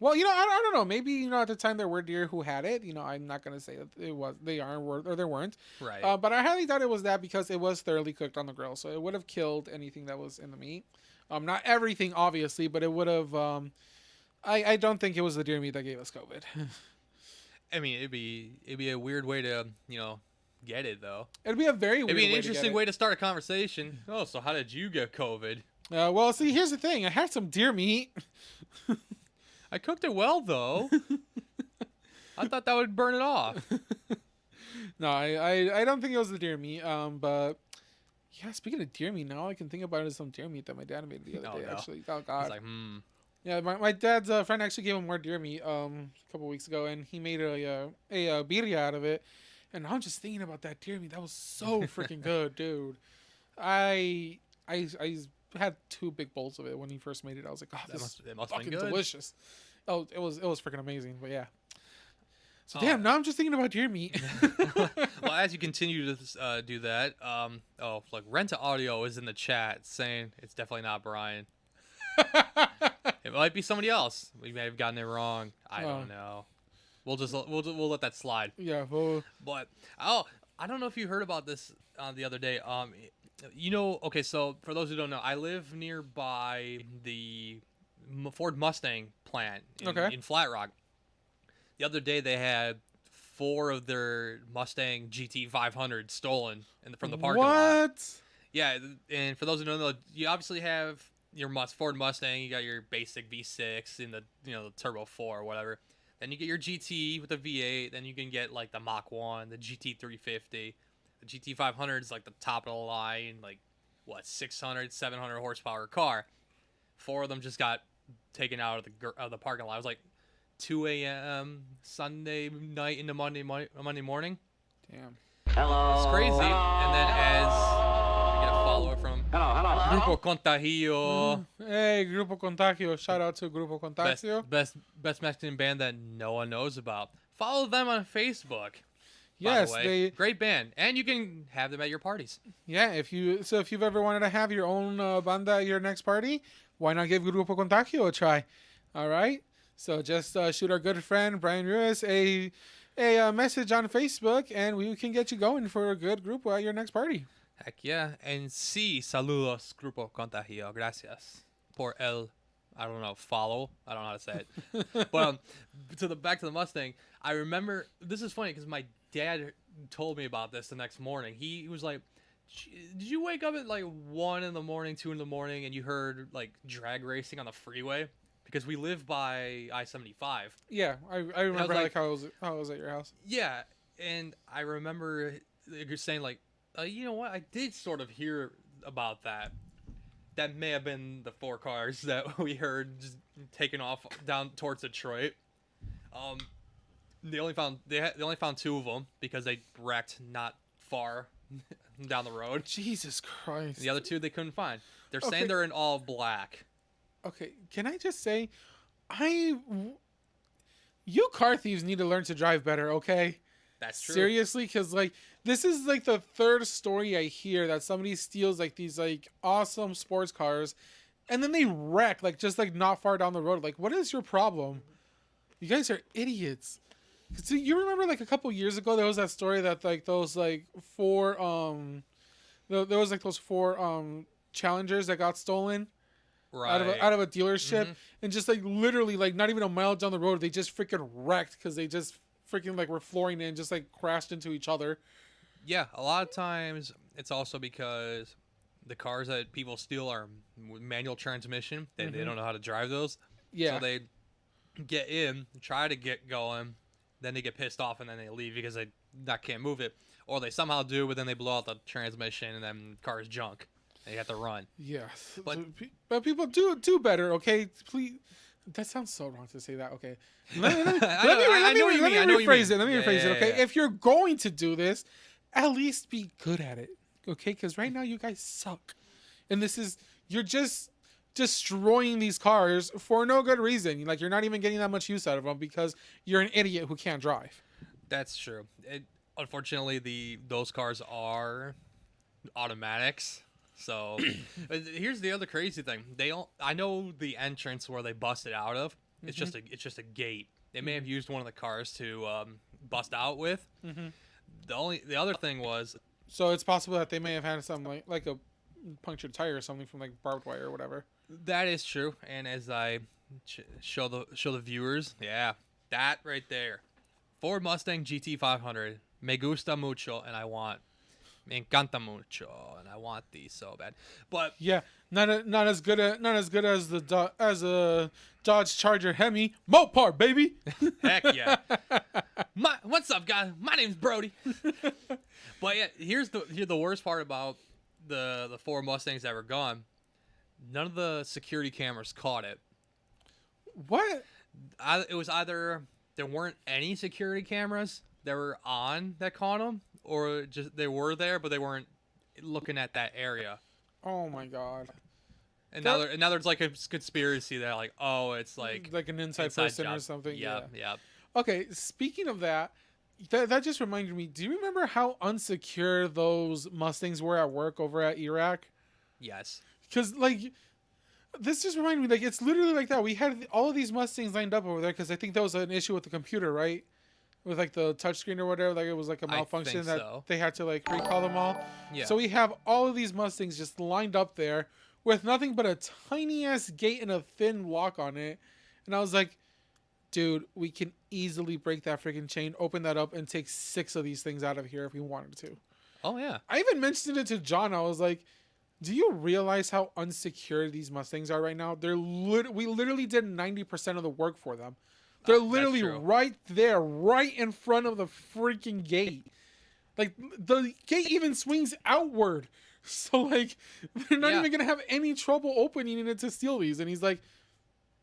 Well, I don't know. Maybe at the time there were deer who had it. I'm not gonna say that it was. They are or there weren't. Right. But I highly doubt it was that because it was thoroughly cooked on the grill, so it would have killed anything that was in the meat. Not everything, obviously, but it would have. I don't think it was the deer meat that gave us COVID. I mean, it'd be a weird way to get it though. It'd be a very weird. It'd be an way to get interesting it. way to start a conversation. Oh, so how did you get COVID? Well, see, here's the thing. I had some deer meat. I cooked it well though. I thought that would burn it off. No, I don't think it was the deer meat. But yeah, speaking of deer meat, now I can think about it as some deer meat that my dad made the other Oh, day. no. Actually, oh god. It's like, Yeah, my dad's friend actually gave him more deer meat a couple weeks ago, and he made a birria out of it. And I'm just thinking about that deer meat. That was so freaking good, dude. I had 2 big bowls of it when he first made it. I was like, oh, this is it must have fucking been good. delicious. Oh, it was freaking amazing. But yeah. So Oh. damn, now I'm just thinking about deer meat. Well, as you continue to do that, look, Renta Audio is in the chat saying it's definitely not Brian. It might be somebody else. We may have gotten it wrong. I don't know. We'll let that slide. Yeah, well, But I don't know if you heard about this the other day. Okay, so for those who don't know, I live nearby the Ford Mustang plant in Flat Rock. The other day they had 4 of their Mustang GT 500 stolen from the parking lot. what? Yeah, and for those who don't know, you obviously have your Ford Mustang. You got your basic V6 in the the Turbo 4 or whatever. Then you get your GT with the V8. Then you can get like the Mach 1, the GT 350. The GT 500 is like the top of the line, like 600, 700 horsepower car. 4 of them just got taken out of the parking lot. It was like 2 a.m. Sunday night into Monday morning. Damn. It's crazy. And then as I get a follower from Grupo Contagio. Hey, Grupo Contagio. Shout out to Grupo Contagio. Best Mexican band that no one knows about. Follow them on Facebook. Yes, by the way. Great band, and you can have them at your parties. Yeah, if you've ever wanted to have your own banda at your next party, why not give Grupo Contagio a try? All right. So just shoot our good friend Brian Ruiz a message on Facebook, and we can get you going for a good group at your next party. Heck yeah. And sí, saludos, Grupo Contagio. Gracias por el, I don't know, follow. I don't know how to say it. But back to the Mustang, I remember, this is funny because my dad told me about this the next morning. He was like, did you wake up at like 1 in the morning, 2 in the morning, and you heard like drag racing on the freeway? Because we live by I-75. Yeah, I remember like, how it was at your house. Yeah, and I remember you're saying like, you know what? I did sort of hear about that. That may have been the 4 cars that we heard just taking off down towards Detroit. They only found 2 of them because they wrecked not far down the road. Jesus Christ. The other 2 they couldn't find. They're saying they're in all black. Okay, can I just say, you car thieves need to learn to drive better, okay? That's true. Seriously, because like this is like the 3rd story I hear that somebody steals like these like awesome sports cars, and then they wreck like just like not far down the road. Like, what is your problem? You guys are idiots. So you remember like a couple years ago there was that story that like those like 4 there was like those 4 Challengers that got stolen. Right. Out of a dealership, and just like literally like not even a mile down the road they just freaking wrecked because they just freaking like were flooring it and just like crashed into each other. Yeah, a lot of times it's also because the cars that people steal are manual transmission. They don't know how to drive those. Yeah. So they get in, try to get going, then they get pissed off and then they leave because they can't move it, or they somehow do, but then they blow out the transmission and then the car is junk. They have to run. Yes, But people do better, okay? Please. That sounds so wrong to say that. Okay, let me rephrase it. Let me rephrase it. Okay, yeah. if you're going to do this, at least be good at it. Okay, because right now you guys suck, and you're just destroying these cars for no good reason. Like, you're not even getting that much use out of them because you're an idiot who can't drive. That's true. Unfortunately, those cars are automatics. So here's the other crazy thing. I know the entrance where they busted out of. It's just a gate. They may have used one of the cars to bust out with. The other thing was, so it's possible that they may have had something like a punctured tire or something from like barbed wire or whatever. that is true. And as I show the viewers, yeah, that right there, Ford Mustang GT 500, me gusta mucho, and me encanta mucho, and I want these so bad. But yeah, not as good as a Dodge Charger Hemi. Mopar, baby. Heck yeah. What's up, guys? My name's Brody. But yeah, here's the worst part about the 4 Mustangs that were gone. None of the security cameras caught it. What? It was either there weren't any security cameras that were on that caught them, or just they were there but they weren't looking at that area. Oh my god. And now there's like a conspiracy that like, oh, it's like an inside person job. or something. Yeah. Okay, speaking of that just reminded me. Do you remember how unsecure those Mustangs were at work over at Iraq? Yes. Because like this just reminded me, like it's literally like that. We had all of these Mustangs lined up over there because I think that was an issue with the computer, right? With like the touchscreen or whatever, like it was like a I malfunction think that so. they had to like recall them all. Yeah. So we have all of these Mustangs just lined up there with nothing but a tiny ass gate and a thin lock on it. And I was like, dude, we can easily break that freaking chain, open that up, and take 6 of these things out of here if we wanted to. Oh yeah. I even mentioned it to John. I was like, do you realize how unsecure these Mustangs are right now? We literally did 90% of the work for them. They're That's literally true. right there, right in front of the freaking gate. Like the gate even swings outward. So like they're not Yeah. even gonna have any trouble opening it to steal these. And he's like,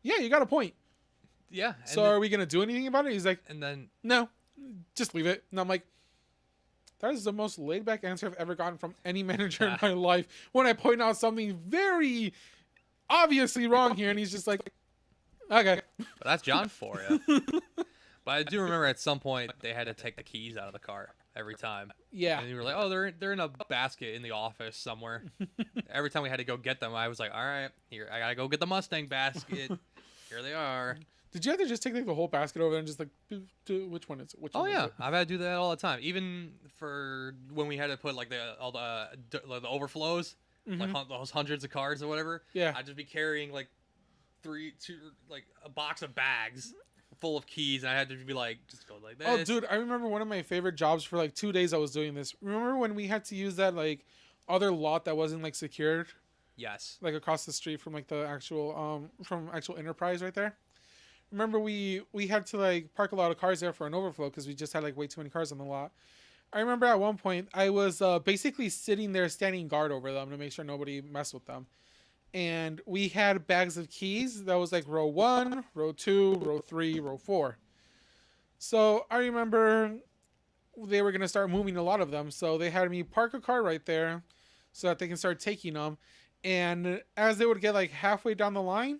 yeah, you got a point. Yeah. So are we gonna do anything about it? He's like, and then no, just leave it. And I'm like, that is the most laid back answer I've ever gotten from any manager in my life. When I point out something very obviously wrong here, and he's just like, okay. but that's John for you. But I do remember at some point they had to take the keys out of the car every time. Yeah. And you were like, oh, they're in a basket in the office somewhere. Every time we had to go get them, I was like, all right, here, I gotta go get the Mustang basket. Here they are. Did you have to just take like the whole basket over there and just like, which one is it? Which Oh one yeah, is it? I've had to do that all the time. Even for when we had to put like all the overflows, like those hundreds of cards or whatever. Yeah. I'd just be carrying like like a box of bags full of keys, and I had to be like, just go like this. Oh, dude, I remember one of my favorite jobs for like 2 days I was doing this. Remember when we had to use that like other lot that wasn't like secured, Yes. like across the street from like the actual from actual Enterprise right there? Remember we had to like park a lot of cars there for an overflow because we just had like way too many cars on the lot. I remember at one point I was basically sitting there standing guard over them to make sure nobody messed with them. And we had bags of keys that was like row 1, row 2, row 3, row 4. So I remember they were going to start moving a lot of them. So they had me park a car right there so that they can start taking them. And as they would get like halfway down the line,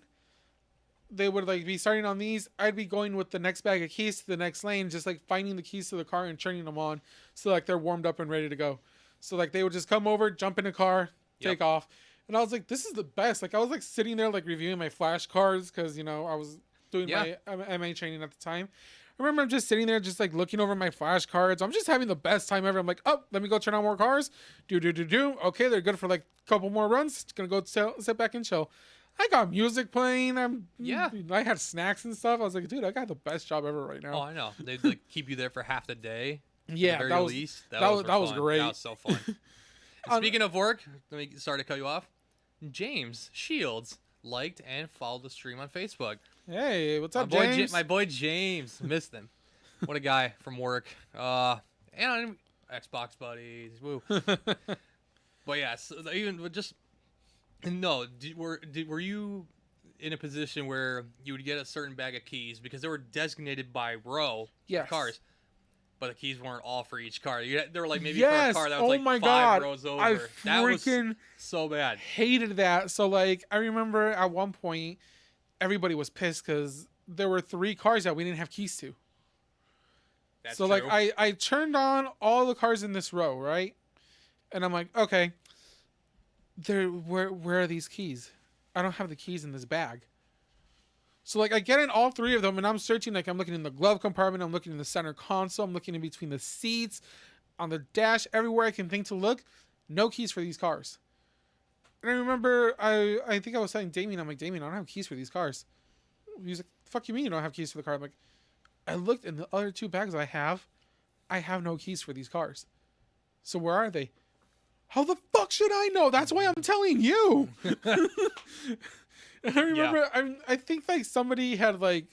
they would like be starting on these. I'd be going with the next bag of keys to the next lane, just like finding the keys to the car and turning them on. So like they're warmed up and ready to go. So like they would just come over, jump in a car, take off. And I was like, this is the best. Like I was like sitting there like reviewing my flashcards because, you know, I was doing my MA training at the time. I remember I'm just sitting there just like looking over my flashcards. I'm just having the best time ever. I'm like, oh, let me go turn on more cars. Do. Okay, they're good for like a couple more runs. Just gonna go sit back and chill. I got music playing. I had snacks and stuff. I was like, dude, I got the best job ever right now. Oh, I know. They'd like keep you there for half the day. Yeah, at the that very was least. that was fun. great. That was so fun. And speaking of work, let me start to cut you off. James Shields liked and followed the stream on Facebook. Hey, what's up, my boy, James? my boy James, missed him. What a guy from work. And Xbox buddies. Woo. But yeah, so even just no. Were you in a position where you would get a certain bag of keys because they were designated by row of cars? But the keys weren't all for each car. They were like maybe for a car that was like five rows over. I That was freaking so bad. hated that. So like I remember at one point everybody was pissed because there were 3 cars that we didn't have keys to. That's so true. like I turned on all the cars in this row, right? And I'm like, okay, where are these keys? I don't have the keys in this bag. So like I get in all 3 of them and I'm searching, like I'm looking in the glove compartment, I'm looking in the center console, I'm looking in between the seats, on the dash, everywhere I can think to look. No keys for these cars. And I remember I think I was telling Damien, I'm like, Damien, I don't have keys for these cars. He's like, the fuck you mean you don't have keys for the car? I'm like, I looked in the other 2 bags I have no keys for these cars. So where are they? How the fuck should I know? That's why I'm telling you. And I remember, I think like somebody had like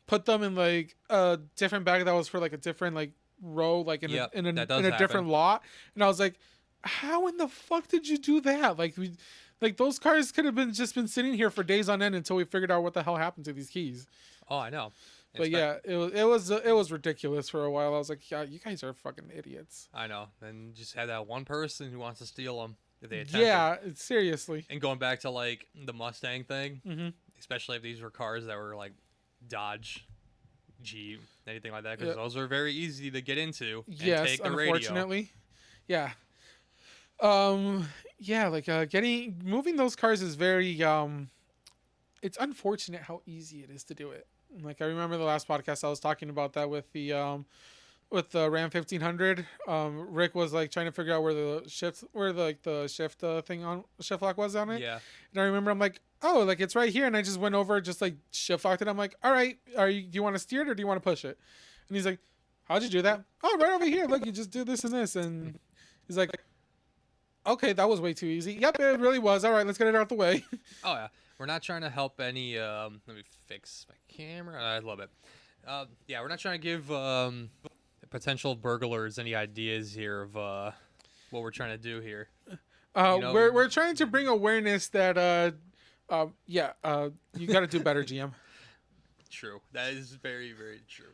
put them in like a different bag that was for like a different like row, like in a different lot. And I was like, how in the fuck did you do that? Like those cars could have just been sitting here for days on end until we figured out what the hell happened to these keys. Oh, I know. But yeah, it was ridiculous for a while. I was like, yeah, you guys are fucking idiots. I know. And just have that one person who wants to steal them if they attempt Yeah, it. seriously. And going back to like the Mustang thing, especially if these were cars that were like Dodge Jeep, anything like that, because those are very easy to get into and Yes, take the radio. unfortunately. Yeah. Yeah, like moving those cars is very it's unfortunate how easy it is to do it. Like I remember the last podcast I was talking about that with the Ram 1500. Rick was like trying to figure out where the shift thing on shift lock was on it. Yeah. And I remember I'm like, oh, like it's right here, and I just went over, just like shift locked it. I'm like, all right, do you want to steer it or do you want to push it? And he's like, how'd you do that? Oh, right over here. Look, you just do this and this. And he's like, okay, that was way too easy. Yep, it really was. All right, let's get it out the way. Oh yeah, we're not trying to help any. Let me fix my camera. I love it. Yeah, we're not trying to give potential burglars any ideas here of what we're trying to do here. We're trying to bring awareness that you got to do better, GM. True. That is very, very true.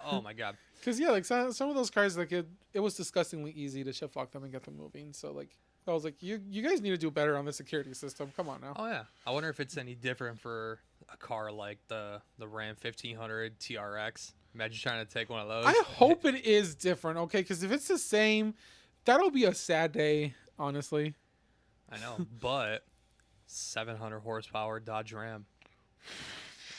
Oh my god. Because like some of those cars, like it was disgustingly easy to shift lock them and get them moving. So like I was like, you guys need to do better on the security system. Come on now. Oh yeah. I wonder if it's any different for a car like the Ram 1500 TRX. Imagine trying to take one of those. I hope it is different, okay? Because if it's the same, that'll be a sad day, honestly. I know, but 700 horsepower Dodge Ram.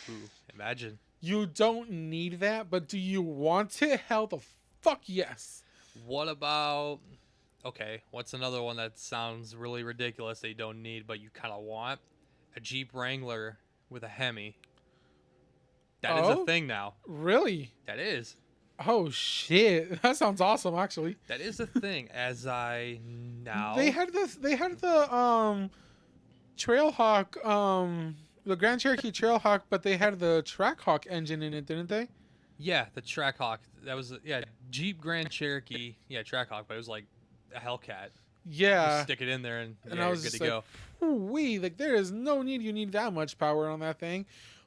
Ooh, imagine. You don't need that, but do you want it? Hell the fuck yes. What about... Okay, what's another one that sounds really ridiculous that you don't need, but you kind of want? A Jeep Wrangler with a Hemi. That is a thing now. Really? That is. Oh shit, that sounds awesome. Actually, that is a thing. As I now they had the Trailhawk, the Grand Cherokee Trailhawk, but they had the Trackhawk engine in it, didn't they? Yeah, the Trackhawk. That was Jeep Grand Cherokee. Yeah, Trackhawk, but it was like a Hellcat. Yeah, just stick it in there and I was good just to go. Like there is no need. You need that much power on that thing,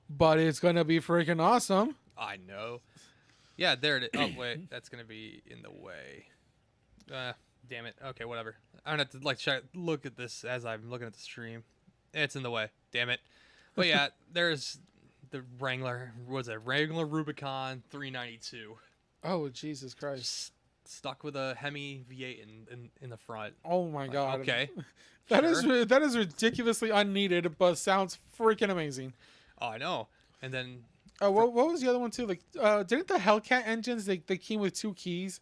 but it's gonna be freaking awesome. I know. Yeah, there it is. Oh wait, that's gonna be in the way. Damn it. Okay, whatever. I'm gonna have to look at this as I'm looking at the stream. It's in the way. Damn it. But yeah, there's the Wrangler. Was it Wrangler Rubicon 392? Oh Jesus Christ! Just stuck with a Hemi V8 in the front. Oh my god. Okay. That is ridiculously unneeded, but sounds freaking amazing. Oh, I know. And then what was the other one too? Like, didn't the Hellcat engines they came with two keys,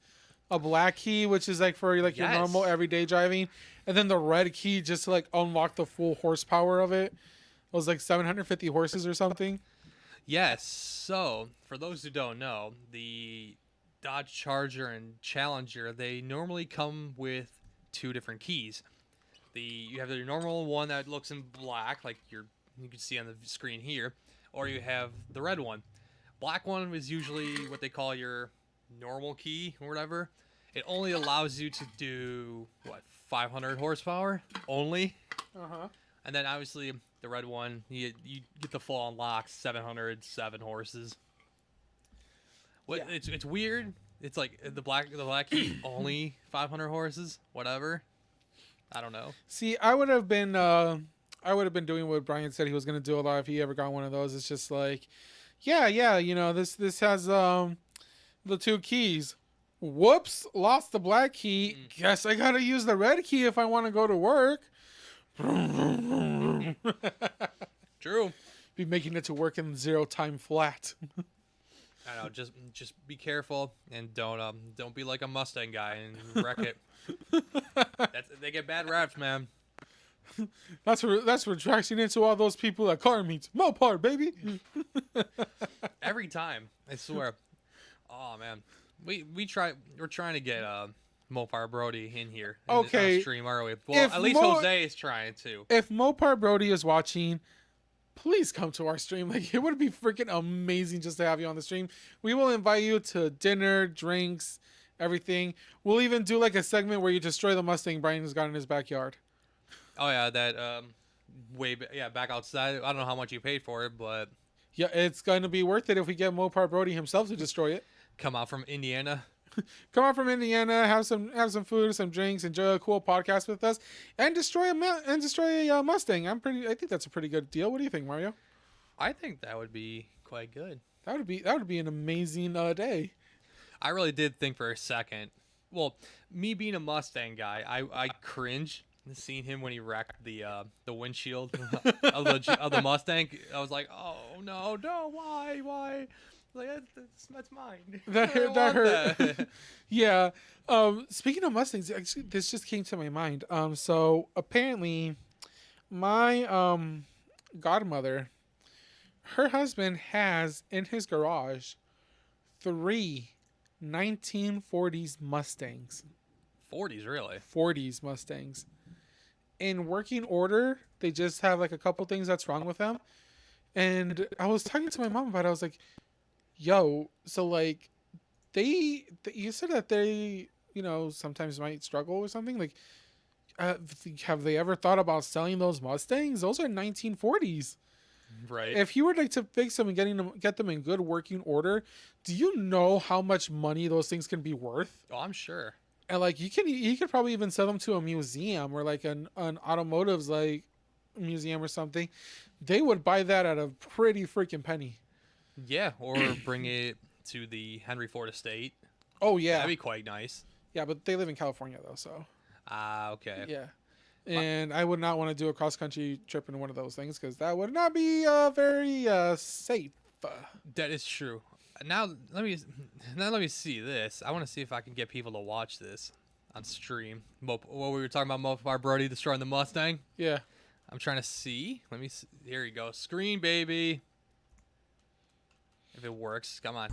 a black key which is like for like your normal everyday driving, and then the red key just to like unlock the full horsepower of it. It was like 750 horses or something. Yes. So for those who don't know, the Dodge Charger and Challenger, they normally come with two different keys. You have your normal one that looks in black, like you can see on the screen here, or you have the red one. Black one is usually what they call your normal key or whatever. It only allows you to do 500 horsepower only. And then obviously the red one, you get the full unlock, 707 horses. It's weird. It's like the black key only 500 horses, whatever. I don't know. See, I would have been doing what Brian said he was going to do a lot if he ever got one of those. It's just like, yeah, you know, this has the two keys. Whoops, lost the black key. Guess I got to use the red key if I want to go to work. True. Be making it to work in 0 time flat. I know. Just be careful and don't be like a Mustang guy and wreck it. They get bad raps, man. That's what tracks you into all those people at car meets. Mopar, baby. Every time, I swear. Oh man, we're trying to get Mopar Brody in here. In stream, are we? Well, at least Jose is trying to. If Mopar Brody is watching, please come to our stream. Like, it would be freaking amazing just to have you on the stream. We will invite you to dinner, drinks, everything. We'll even do like a segment where you destroy the Mustang Brian has got in his backyard. Oh yeah, that back outside. I don't know how much you paid for it, but yeah, it's going to be worth it if we get Mopar Brody himself to destroy it. Come out from Indiana. Come out from Indiana, have some food, some drinks, enjoy a cool podcast with us, and destroy a Mustang. I think that's a pretty good deal. What do you think, Mario? I think that would be quite good. That would be an amazing day. I really did think for a second. Well, me being a Mustang guy, I cringe seeing him when he wrecked the windshield of the Mustang. I was like, oh no, why? Like that's mine. That I hurt. want That. Yeah. Speaking of Mustangs, actually, this just came to my mind. So apparently, my godmother, her husband has in his garage 3 1940s Mustangs. 40s, really? 40s Mustangs. In working order, they just have like a couple things that's wrong with them. And I was talking to my mom about it. I was like, yo, so like you said that they, sometimes might struggle or something. Like, have they ever thought about selling those Mustangs? Those are 1940s. Right. If you were like to fix them and get them in good working order, do you know how much money those things can be worth? Oh, I'm sure. And like you could probably even sell them to a museum or like an automotives like museum or something. They would buy that at a pretty freaking penny. Yeah, or bring it to the Henry Ford estate. Oh yeah, That'd be quite nice. yeah, but they live in California though, so Okay. yeah. And I would not want to do a cross country trip in one of those things because that would not be very safe. That is true. Now let me see this. I want to see if I can get people to watch this on stream. What we were talking about, Mopar Brody destroying the Mustang. Yeah. I'm trying to see. Let me see. Here you go. Screen, baby. If it works, come on.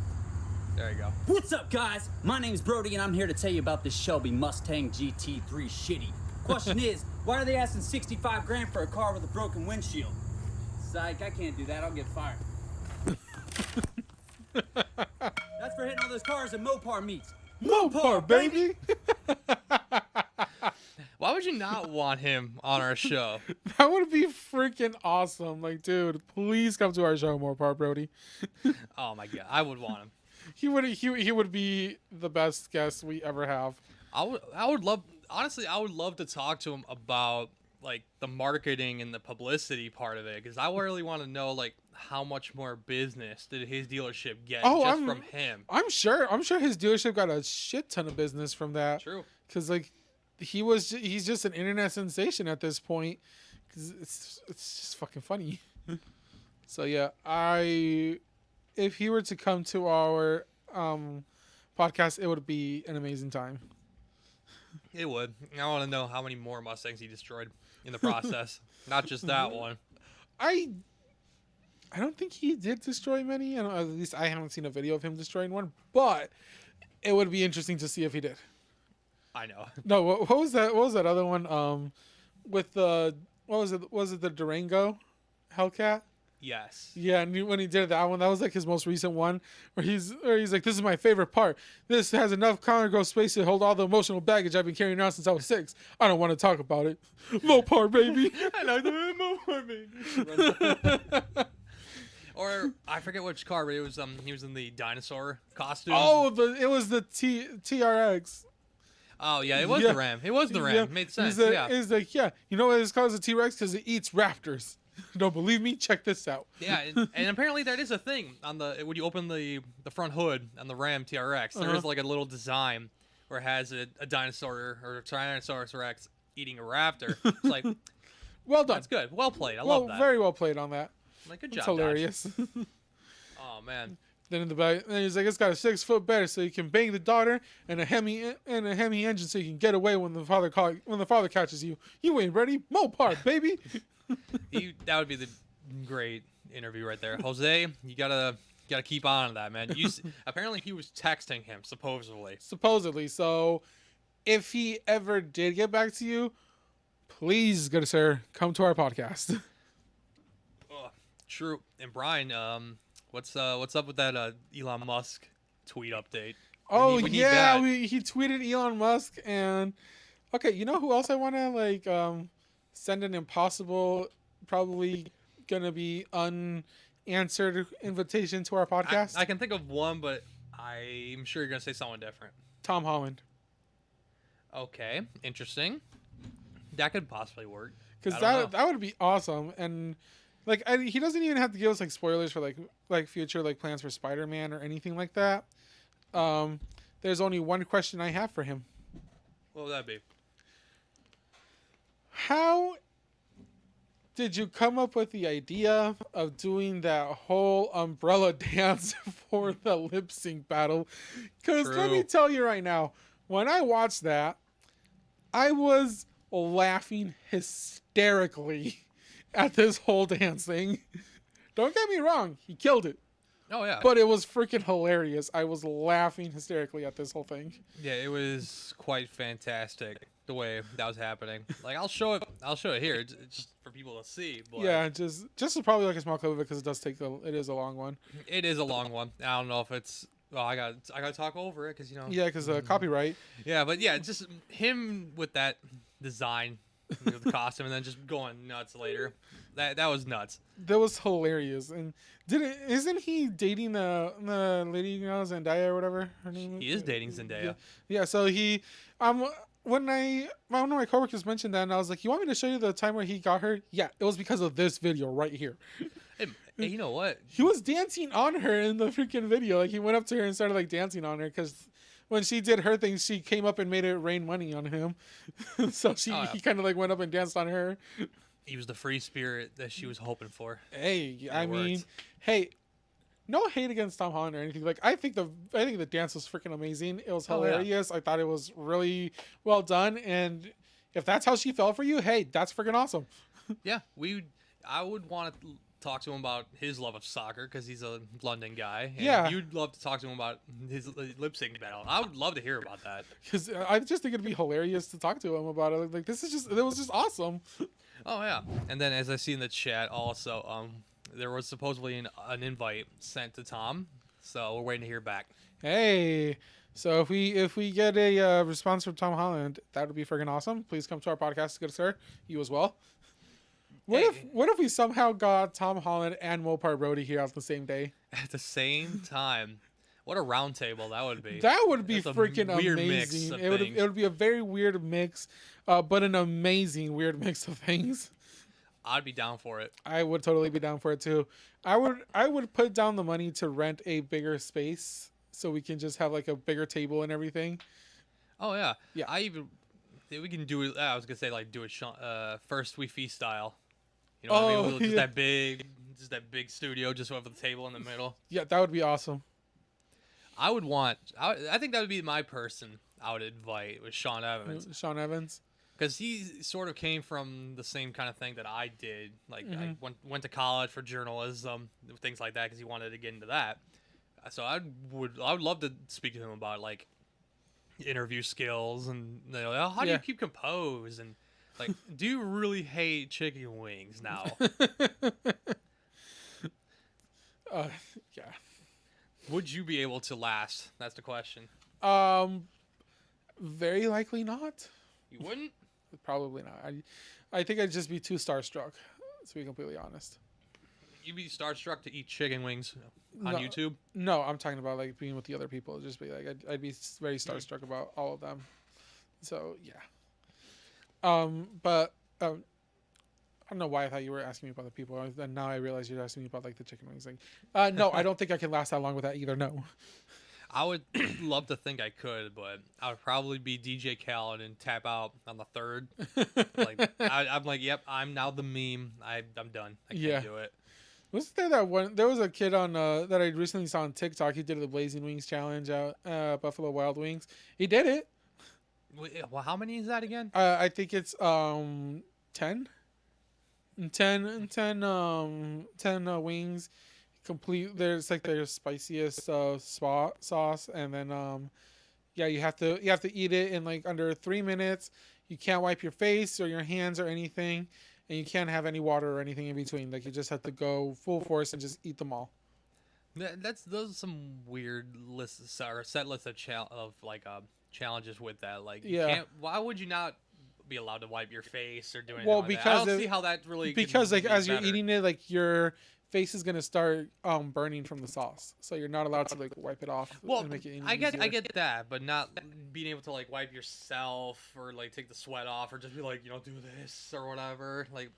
There you go. What's up, guys? My name's Brody, and I'm here to tell you about this Shelby Mustang GT3 shitty. Question is, why are they asking 65 grand for a car with a broken windshield? Psych, I can't do that. I'll get fired. That's for hitting all those cars at Mopar meets. Mopar, baby. Why would you not want him on our show? That would be freaking awesome. Like, dude, please come to our show, Mopar Brody. Oh my god, I would want him. He would be the best guest we ever have. I would love, honestly, I would love to talk to him about like the marketing and the publicity part of it, because I really want to know like how much more business did his dealership get from him. I'm sure his dealership got a shit ton of business from that. True. Because like he's just an internet sensation at this point. Because it's just fucking funny. So yeah, if he were to come to our podcast, it would be an amazing time. It would. I want to know how many more Mustangs he destroyed in the process. Not just that one. I don't think he did destroy many. At least I haven't seen a video of him destroying one. But it would be interesting to see if he did. I know. No, what was that? What was that other one? With the what was it? Was it the Durango Hellcat? Yes. Yeah, and when he did that one, that was like his most recent one, where he's like, "This is my favorite part. This has enough cargo space to hold all the emotional baggage I've been carrying around since I was 6. I don't want to talk about it. Mopar, baby." I know the Mopar, baby. Or I forget which car, but it was he was in the dinosaur costume. Oh, it was the TRX. Oh yeah, it was the Ram. It was the Ram. Yeah. It made sense. He's like, yeah, you know what it's called, a T-Rex? Because it eats raptors. Don't believe me? Check this out. Yeah, and apparently that is a thing on the when you open the front hood on the Ram TRX. There is like a little design where it has a dinosaur or a Tyrannosaurus Rex eating a raptor. It's like, well done. That's good. Well played. I love that. Very well played on that. Like, good It's job. hilarious. Oh man. Then in the back, then he's like, it's got a 6-foot bed so you can bang the daughter, and a Hemi engine so you can get away when the father catches you. You ain't ready, Mopar, baby. That would be the great interview right there, Jose. You gotta keep on that, man. Apparently he was texting him supposedly. So if he ever did get back to you, please, good sir, come to our podcast. True. And Brian, what's up with that Elon Musk tweet update? We need that. He tweeted Elon Musk, and okay, you know who else I want to send an impossible, probably gonna be unanswered invitation to our podcast? I can think of one, but I'm sure you're gonna say someone different. Tom Holland. Okay, interesting. That could possibly work. Because that would be awesome, and Like he doesn't even have to give us like spoilers for like future like plans for Spider-Man or anything like that. There's only one question I have for him. What would that be? How did you come up with the idea of doing that whole umbrella dance for the lip sync battle? Because let me True. tell you right now, when I watched that, I was laughing hysterically at this whole dance thing. Don't get me wrong, he killed it. Oh yeah. But it was freaking hilarious. I was laughing hysterically at this whole thing. Yeah, it was quite fantastic the way that was happening. Like I'll show it here, it's just for people to see. But Yeah, just probably like a small clip of it because it does take it is a long one. it is a long one. I don't know if it's. Well, I got to talk over it because Yeah, because copyright. Yeah, but yeah, just him with that design, the costume, and then just going nuts later. That was nuts. That was hilarious. And isn't he dating the lady, Zendaya or whatever her name is? He is dating Zendaya. Yeah. So he when one of my coworkers mentioned that, and I was like, "You want me to show you the time where he got her?" Yeah, it was because of this video right here. Hey, you know what? He was dancing on her in the freaking video. Like he went up to her and started like dancing on her because when she did her thing, she came up and made it rain money on him. So he kind of like went up and danced on her. He was the free spirit that she was hoping for. Hey, I It mean, worked. hey, no hate against Tom Holland or anything. Like I think the dance was freaking amazing. It was Oh, yeah. hilarious. I thought it was really well done. And if that's how she felt for you, hey, that's freaking awesome. Yeah, I would want to talk to him about his love of soccer because he's a London guy. And Yeah. you'd love to talk to him about his lip sync battle. I would love to hear about that. Because I just think it'd be hilarious to talk to him about it. Like it was just awesome. Oh yeah, and then as I see in the chat also, there was supposedly an invite sent to Tom, so we're waiting to hear back. Hey, so if we get a response from Tom Holland, that would be freaking awesome. Please come to our podcast, good sir. You as well. What if we somehow got Tom Holland and Mopar Brody here on the same day? At the same time, what a round table that would be. That would be That's a freaking weird mix amazing. of It things. would be a very weird mix, but an amazing weird mix of things. I'd be down for it. I would totally be down for it too. I would put down the money to rent a bigger space so we can just have like a bigger table and everything. Oh yeah, Yeah. We can do it. I was gonna say like do it first we feast style. You know what I Oh, mean? Just yeah. that big studio, just with the table in the middle. Yeah, that would be awesome. I think that would be my person I would invite with Sean Evans. Sean Evans. Because he sort of came from the same kind of thing that I did. Like, I Mm-hmm. went to college for journalism, things like that, because he wanted to get into that. So I would love to speak to him about, like, interview skills and, how do you Yeah. keep composed? And, like, do you really hate chicken wings now? Yeah. Would you be able to last? That's the question. Very likely not. You wouldn't? Probably not. I think I'd just be too starstruck, to be completely honest. You'd be starstruck to eat chicken wings on No. YouTube? No, I'm talking about like being with the other people. It'd just be like I'd be very starstruck about all of them. So yeah. But I don't know why I thought you were asking me about the people, and now I realize you're asking me about like the chicken wings thing. No, I don't think I can last that long with that either. No. I would love to think I could, but I would probably be DJ Khaled and tap out on the third. Like I'm like, yep, I'm now the meme. I'm done. I can't Yeah. do it. Wasn't there that one? There was a kid on that I recently saw on TikTok. He did the Blazing Wings challenge out Buffalo Wild Wings. He did it. Wait, well, how many is that again? I think it's 10. 10 wings complete. There's like their spiciest sauce, and then yeah, you have to eat it in like under 3 minutes. You can't wipe your face or your hands or anything, and you can't have any water or anything in between. Like you just have to go full force and just eat them all. Those are some weird lists or set lists of challenges with that. Like, Yeah. why would you not be allowed to wipe your face or do anything Well, like that? I because don't see how that really could Because like be as you're better. eating it, like your face is gonna start burning from the sauce, so you're not allowed to like wipe it off. Well, and make it any I easier. get that, but not being able to like wipe yourself or like take the sweat off or just be like, do this or whatever. Like,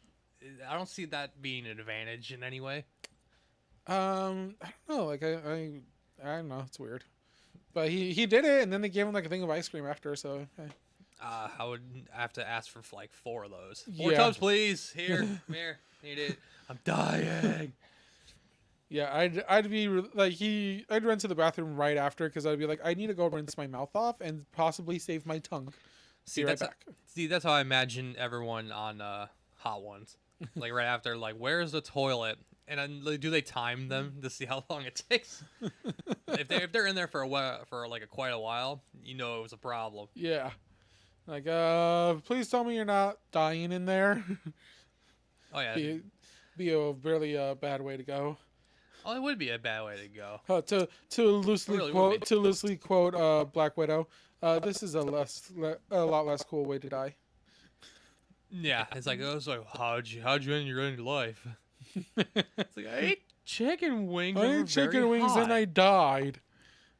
I don't see that being an advantage in any way. I don't know. Like I don't know. It's weird. But he did it, and then they gave him like a thing of ice cream after. So I would have to ask for like 4 of those. 4 Yeah. tubs, please. Here, come here. Need it. I'm dying. yeah, I'd be like I'd run to the bathroom right after because I'd be like, I need to go rinse my mouth off and possibly save my tongue. See, Be right that's back. that's how I imagine everyone on Hot Ones. Like right after, like, where's the toilet? And then like, do they time them to see how long it takes? if they're in there for a while, for like quite a while, you know it was a problem. Yeah. Like, please tell me you're not dying in there. Oh yeah. Be a really bad way to go. Oh, it would be a bad way to go. To loosely really would be. quote Black Widow, this is a lot less cool way to die. Yeah, it's like how'd you end your life? It's like I ate chicken wings. I and ate were chicken very wings and hot. I died.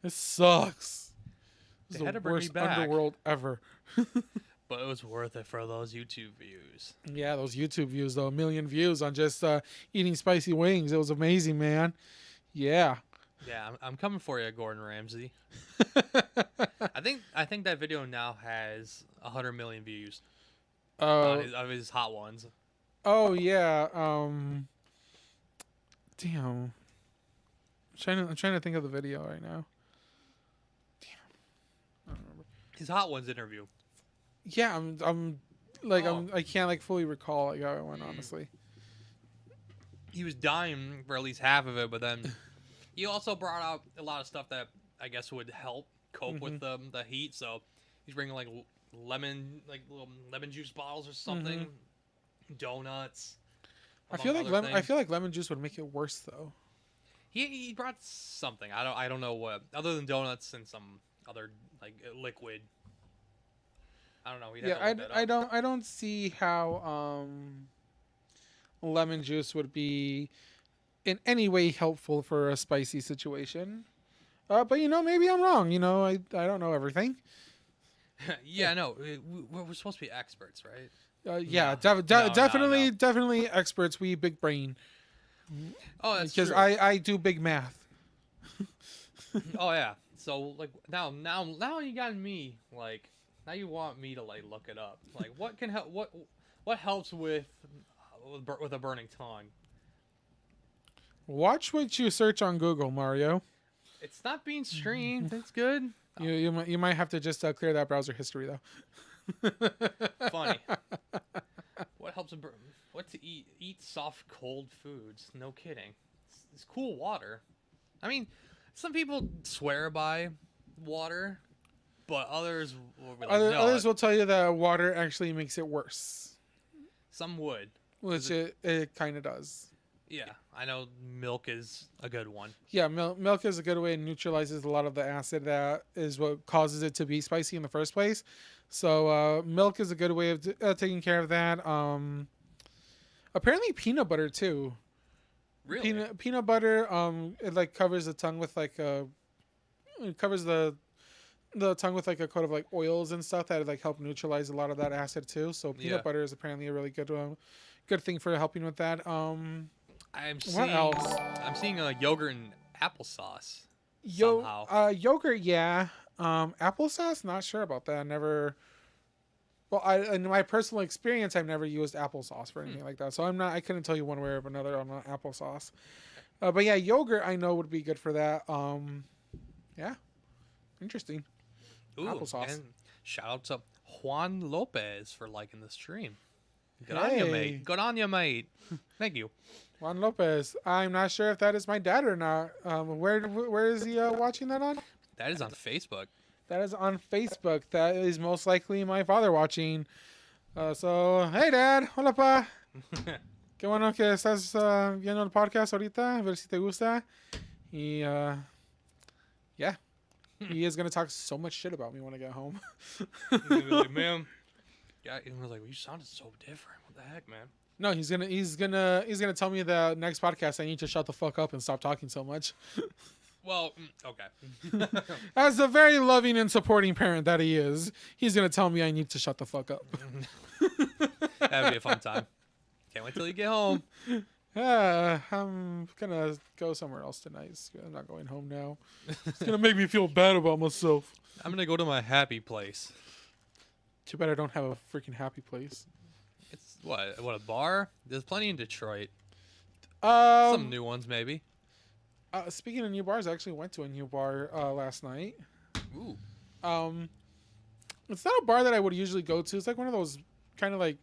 It sucks. This They is had the to bring me worst back. underworld ever. But it was worth it for those YouTube views. Yeah, those YouTube views though, 1 million views on just eating spicy wings. It was amazing, man. Yeah. Yeah, I'm coming for you, Gordon Ramsay. I think that video now has 100 million views of his Hot Ones. Oh yeah. Damn. I'm trying to think of the video right now. Damn. I don't remember. His Hot Ones interview. Yeah, I can't like fully recall like how it went, honestly. He was dying for at least half of it, but then he also brought out a lot of stuff that I guess would help cope with the heat. So he's bringing like little lemon juice bottles or something, donuts. I feel among like other things. lemon juice would make it worse though. He brought something. I don't know what, other than donuts and some other like liquid. I don't know. We'd have to look that up. I don't see how lemon juice would be in any way helpful for a spicy situation. But maybe I'm wrong. I don't know everything. Yeah, no, we're supposed to be experts, right? Yeah, No. definitely experts. We big brain Oh, that's because true. I do big math. Oh yeah. So like now you got me like now you want me to like look it up. Like what can help? What helps with a burning tongue? Watch what you search on Google, Mario. It's not being streamed. That's good. You might have to just clear that browser history though. Funny. What helps? What to eat? Eat soft, cold foods. No kidding. It's cool water. I mean, some people swear by water, but others will be like, no. Others will tell you that water actually makes it worse, Some would. which it kind of does. Yeah, I know milk is a good one. Yeah, milk is a good way. It neutralizes a lot of the acid that is what causes it to be spicy in the first place. So milk is a good way of taking care of that. Apparently peanut butter too. Really? Peanut butter it like covers the tongue with like it covers the tongue with like a coat of like oils and stuff that like help neutralize a lot of that acid too. So peanut butter is apparently a really good thing for helping with that. What else? I'm seeing yogurt and applesauce. Somehow. Yogurt, yeah. Applesauce, not sure about that. I never. Well, in my personal experience, I've never used applesauce for anything like that, so I couldn't tell you one way or another on applesauce. But yeah, yogurt I know would be good for that. Yeah, interesting. Ooh, Applesauce. And shout out to Juan Lopez for liking the stream. Good on you, mate. Good on you, mate. Thank you. Juan Lopez. I'm not sure if that is my dad or not. Where is he watching that on? That is on Facebook. That is on Facebook. That is most likely my father watching. So, hey, Dad. Hola, pa. Qué bueno que estás viendo el podcast ahorita. A ver si te gusta. Yeah. He is going to talk so much shit about me when I get home. He's gonna be like, man. Yeah, he was like, well, you sounded so different. What the heck, man? No, he's gonna tell me the next podcast I need to shut the fuck up and stop talking so much. Well, okay. As a very loving and supporting parent that he is, he's gonna tell me I need to shut the fuck up. That'd be a fun time. Can't wait till you get home. I'm gonna go somewhere else tonight. I'm not going home now. It's gonna make me feel bad about myself. I'm gonna go to my happy place. Too bad I don't have a freaking happy place. It's what a bar? There's plenty in Detroit. Um, Some new ones maybe. Speaking of new bars, I actually went to a new bar last night. Ooh. It's not a bar that I would usually go to. It's like one of those kind of like,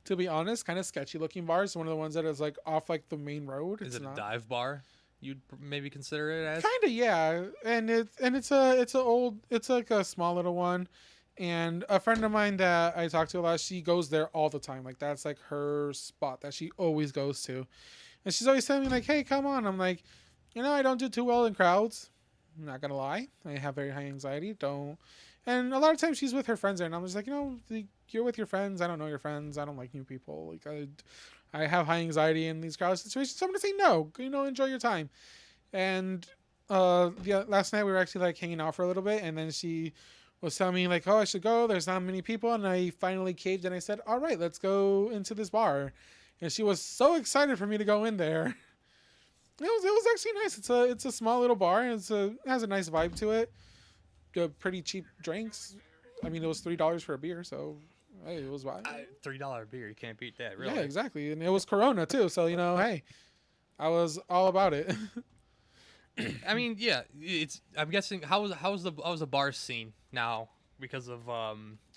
to be honest, kind of sketchy looking bars. One of the ones that is like off like the main road. Is It's it not. a dive bar? You'd maybe consider it as. Kind of, yeah. And it's like a small little one. And a friend of mine that I talk to a lot, she goes there all the time. Like that's like her spot that she always goes to. And she's always telling me like, "Hey, come on." I'm like, I don't do too well in crowds. I'm not gonna lie. I have very high anxiety. Don't. And a lot of times she's with her friends there, and I'm just like, you're with your friends. I don't know your friends. I don't like new people. Like I have high anxiety in these crowd situations. So I'm gonna say no. Enjoy your time. And yeah, last night we were actually like hanging out for a little bit, and then she was telling me like, "Oh, I should go. There's not many people," and I finally caved and I said, "All right, let's go into this bar." And she was so excited for me to go in there. It was actually nice. It's a small little bar. It has a nice vibe to it. Good, pretty cheap drinks. I mean, it was $3 for a beer, so hey, it was fine. $3 beer, you can't beat that, really. Yeah, exactly. And it was Corona too, so hey, I was all about it. I mean, yeah, I'm guessing how's the bar scene now because of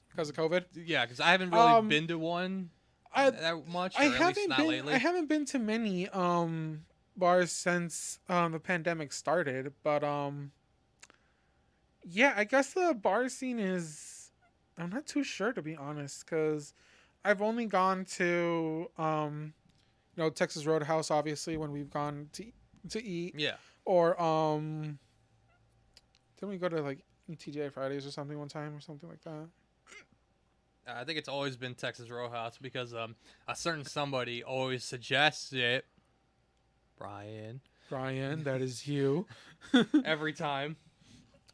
Because of COVID. yeah, because I haven't really been to one that much, or I at least haven't not been. lately. I haven't been to many bars since the pandemic started, but yeah, I guess the bar scene is. I'm not too sure, to be honest, because I've only gone to Texas Roadhouse, obviously, when we've gone to eat, Yeah. or didn't we go to like TGI Fridays or something one time or something like that? I think it's always been Texas Roadhouse because a certain somebody always suggests it. Brian. That is you. Every time.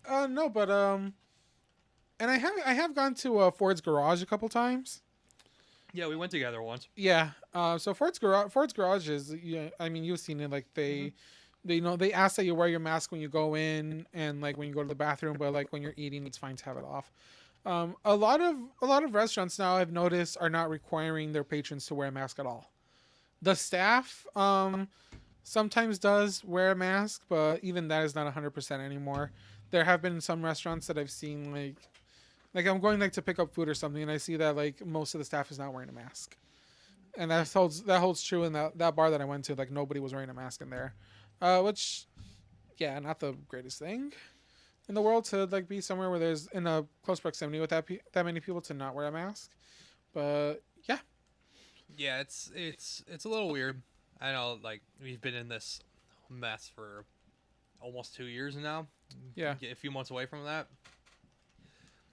No, but and I have gone to Ford's Garage a couple times. Yeah, we went together once. Yeah. So Ford's Garage is, yeah, I mean, you've seen it. Like they ask that you wear your mask when you go in and like when you go to the bathroom, but like when you're eating, it's fine to have it off. A lot of restaurants now I've noticed are not requiring their patrons to wear a mask at all. The staff sometimes does wear a mask, but even that is not 100% anymore. There have been some restaurants that I've seen like I'm going like to pick up food or something, and I see that like most of the staff is not wearing a mask, and that holds true in that bar that I went to. Like nobody was wearing a mask in there, which, yeah, not the greatest thing in the world to like be somewhere where there's in a close proximity with that many people to not wear a mask. But yeah, Yeah, it's a little weird. I know, like we've been in this mess for almost 2 years now. yeah, Get a few months away from that.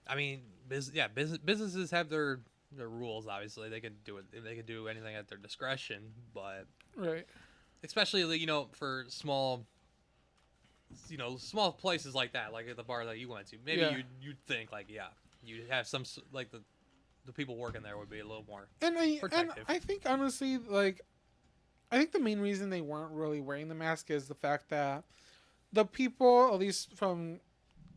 I mean, businesses have their rules. Obviously, they can do it. They can do anything at their discretion. But right, especially for small places like that, like at the bar that you went to, maybe Yeah. you'd think like, yeah, you'd have some like the people working there would be a little more and protective. I think honestly, like, I think the main reason they weren't really wearing the mask is the fact that the people, at least from